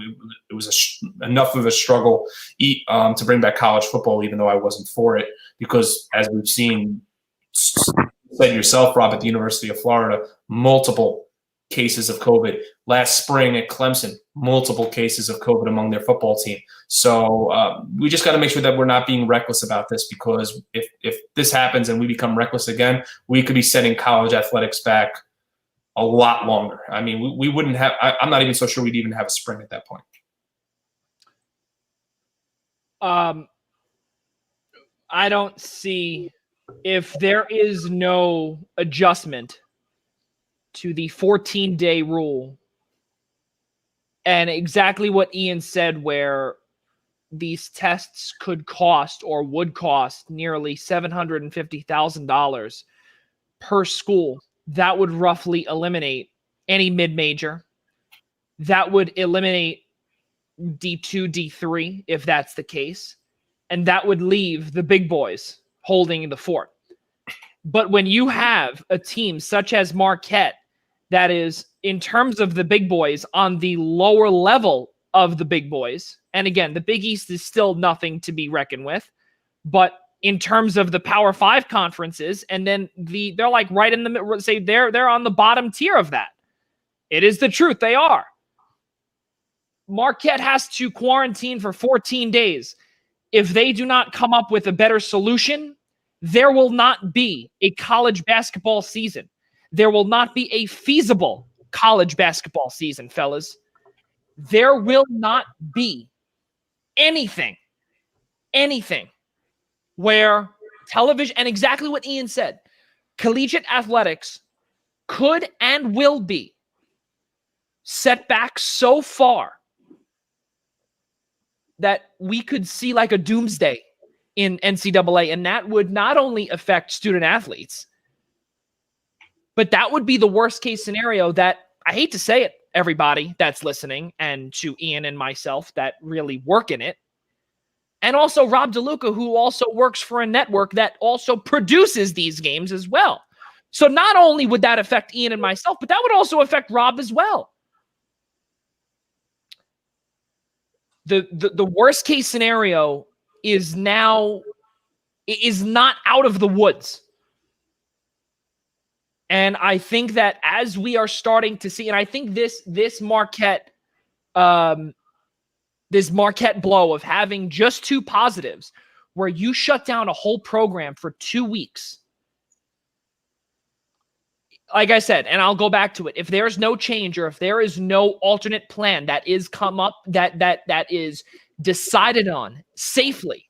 it was enough of a struggle to bring back college football, even though I wasn't for it, because as we've seen, said yourself, Rob, at the University of Florida, multiple cases of COVID. Last spring at Clemson, multiple cases of COVID among their football team. So we just got to make sure that we're not being reckless about this, because if this happens and we become reckless again, we could be setting college athletics back a lot longer. I mean, we wouldn't have – I'm not even so sure we'd even have a spring at that point. I don't see – if there is no adjustment to the 14-day rule, and exactly what Ian said, where these tests could cost or would cost nearly $750,000 per school, that would roughly eliminate any mid-major. That would eliminate D2, D3, if that's the case. And that would leave the big boys holding the fort. But when you have a team such as Marquette that is, in terms of the big boys, on the lower level of the big boys, and again, the Big East is still nothing to be reckoned with, but in terms of the Power 5 conferences, and then they're like right in the middle, say they're on the bottom tier of that. It is the truth, they are. Marquette has to quarantine for 14 days. If they do not come up with a better solution, there will not be a college basketball season. There will not be a feasible college basketball season, fellas. There will not be anything where television, and exactly what Ian said, collegiate athletics could and will be set back so far that we could see like a doomsday in NCAA, and that would not only affect student athletes, but that would be the worst case scenario that, I hate to say it, everybody that's listening, and to Ian and myself that really work in it, and also Rob DeLuca, who also works for a network that also produces these games as well. So not only would that affect Ian and myself, but that would also affect Rob as well. The worst case scenario is not out of the woods. And I think that as we are starting to see, and I think this Marquette blow of having just 2 positives where you shut down a whole program for 2 weeks. Like I said, and I'll go back to it. If there's no change or if there is no alternate plan that is come up, that is decided on safely,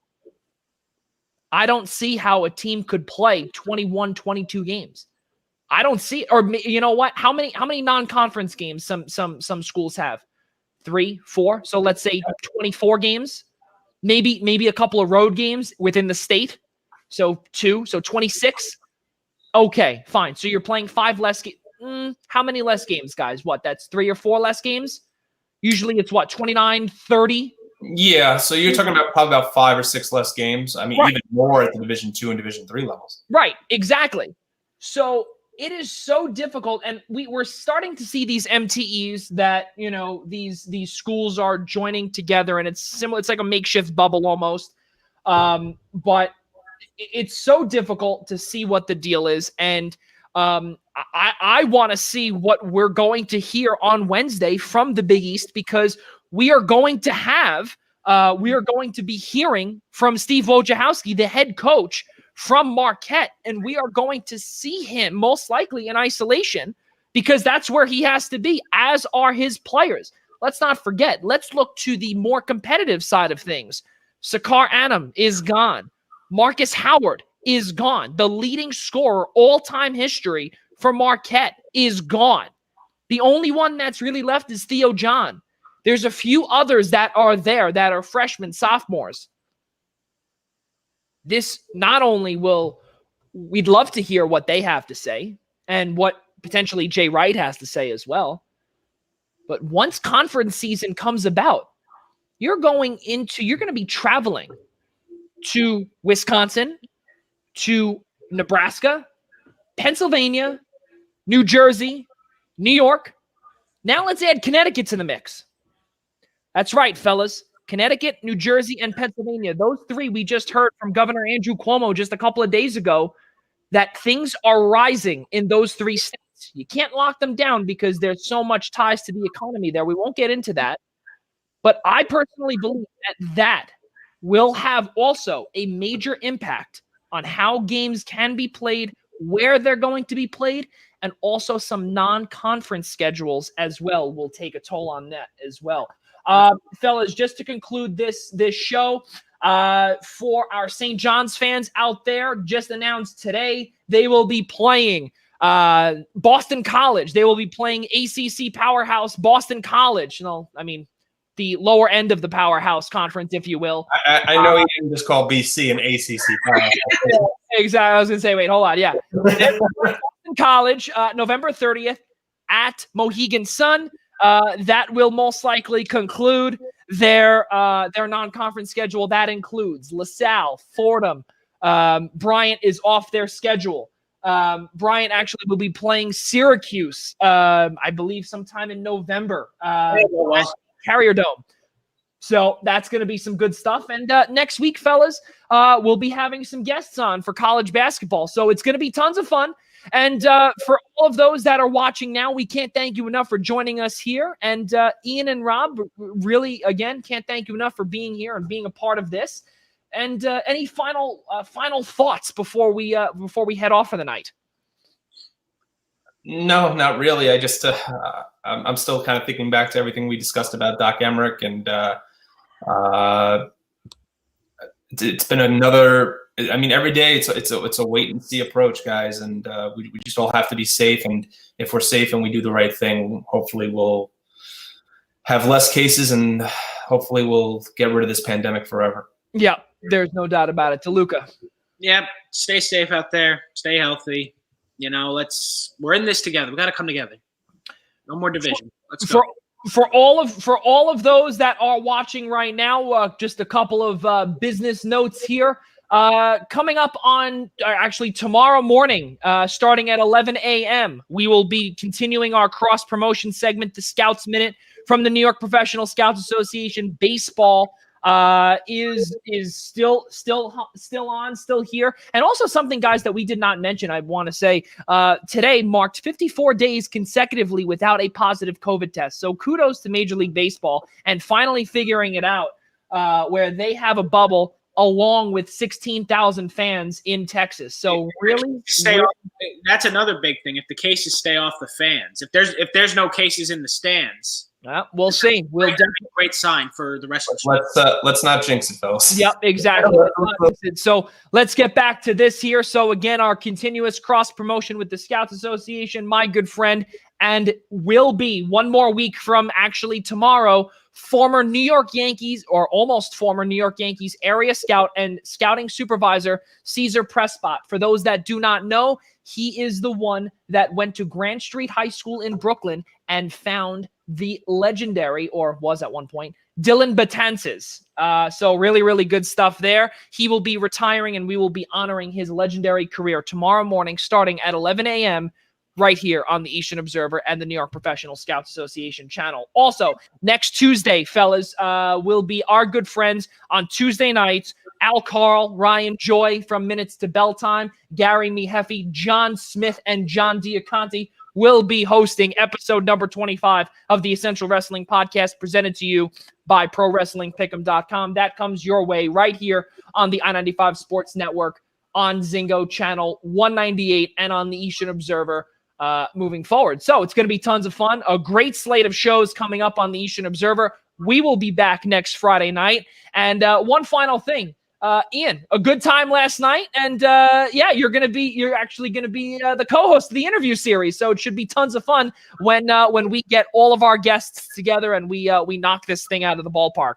I don't see how a team could play 21, 22 games. I don't see, or you know what? How many non-conference games some schools have? 3, 4. So let's say 24 games, maybe a couple of road games within the state. So 2, so 26. Okay, fine. So you're playing 5 less games. How many less games, guys? What? That's 3 or 4 less games? Usually it's what, 29, 30? Yeah, so you're talking about probably about 5 or 6 less games. I mean, right. Even more at the Division II and Division III levels. Right, exactly. So it is so difficult, and we're starting to see these MTEs that, you know, these schools are joining together, and it's similar. It's like a makeshift bubble almost, but it's so difficult to see what the deal is, and I want to see what we're going to hear on Wednesday from the Big East, because we are going to be hearing from Steve Wojciechowski, the head coach from Marquette, and we are going to see him most likely in isolation because that's where he has to be, as are his players. Let's not forget. Let's look to the more competitive side of things. Sakar Anam is gone. Marcus Howard is gone. The leading scorer, all-time history for Marquette, is gone. The only one that's really left is Theo John. There's a few others that are there that are freshmen, sophomores. This not only we'd love to hear what they have to say and what potentially Jay Wright has to say as well. But once conference season comes about, you're going to be traveling to Wisconsin, to Nebraska, Pennsylvania, New Jersey, New York. Now let's add Connecticut to the mix. That's right, fellas. Connecticut, New Jersey, and Pennsylvania. Those 3 we just heard from Governor Andrew Cuomo just a couple of days ago, that things are rising in those 3 states. You can't lock them down because there's so much ties to the economy there. We won't get into that. But I personally believe that will have also a major impact on how games can be played, where they're going to be played, and also some non-conference schedules as well will take a toll on that as well. Fellas, just to conclude this show, for our St. John's fans out there, just announced today they will be playing Boston College. They will be playing ACC powerhouse Boston College. The lower end of the powerhouse conference, if you will. I know you didn't just call BC an ACC powerhouse. Exactly. I was going to say, wait, hold on. Yeah. Boston College, November 30th at Mohegan Sun. That will most likely conclude their non-conference schedule. That includes LaSalle, Fordham. Bryant is off their schedule. Bryant actually will be playing Syracuse, I believe sometime in November. Carrier Dome. So that's going to be some good stuff. And next week, fellas, we'll be having some guests on for college basketball. So it's going to be tons of fun. And for all of those that are watching now, we can't thank you enough for joining us here. And Ian and Rob, really, again, can't thank you enough for being here and being a part of this. And any final thoughts before we head off for the night? No, not really. I just I'm still kind of thinking back to everything we discussed about Doc Emmerich, and it's been another. I mean, every day it's a wait and see approach, guys, and we just all have to be safe. And if we're safe and we do the right thing, hopefully we'll have less cases, and hopefully we'll get rid of this pandemic forever. Yeah, there's no doubt about it. DeLuca. Yep. Stay safe out there. Stay healthy. You know, we're in this together. We got to come together. No more division. Let's go. For all of those that are watching right now, just a couple of business notes here. Coming up on actually tomorrow morning, starting at 11 a.m., we will be continuing our cross promotion segment, the Scouts Minute, from the New York Professional Scouts Association Baseball is still on, still here. And also something, guys, that we did not mention, I want to say, today marked 54 days consecutively without a positive COVID test. So kudos to Major League Baseball and finally figuring it out, where they have a bubble along with 16,000 fans in Texas. So really, that's another big thing. If the cases stay off the fans, if there's no cases in the stands, we'll see. We'll definitely great sign for the rest of the show. Let's not jinx it, fellas. Yep, exactly. So let's get back to this here. So again, our continuous cross promotion with the Scouts Association, my good friend, and will be 1 more week from actually tomorrow, former New York Yankees, or almost former New York Yankees area scout and scouting supervisor, Caesar Prescott. For those that do not know, he is the one that went to Grant Street High School in Brooklyn and found the legendary, or was at one point, Dylan Betances. So really, really good stuff there. He will be retiring, and we will be honoring his legendary career tomorrow morning starting at 11 a.m., right here on the Eastern Observer and the New York Professional Scouts Association channel. Also, next Tuesday, fellas, will be our good friends on Tuesday nights, Al Carl, Ryan Joy from Minutes to Bell Time, Gary Miheffi, John Smith, and John Diaconti will be hosting episode number 25 of the Essential Wrestling Podcast, presented to you by ProWrestlingPick'em.com. That comes your way right here on the I-95 Sports Network, on Zingo Channel 198, and on the Eastern Observer moving forward. So it's going to be tons of fun. A great slate of shows coming up on the Eastern Observer. We will be back next Friday night. And one final thing, Ian, a good time last night. And you're actually going to be the co-host of the interview series. So it should be tons of fun when we get all of our guests together and we knock this thing out of the ballpark.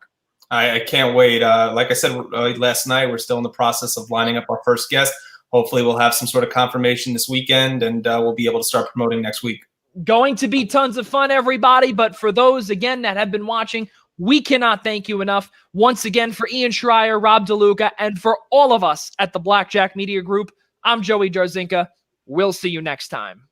I can't wait. Like I said last night, we're still in the process of lining up our first guest. Hopefully we'll have some sort of confirmation this weekend, and we'll be able to start promoting next week. Going to be tons of fun, everybody. But for those, again, that have been watching, we cannot thank you enough. Once again, for Ian Schraier, Rob DeLuca, and for all of us at the Blackjack Media Group, I'm Joey Jarzynka. We'll see you next time.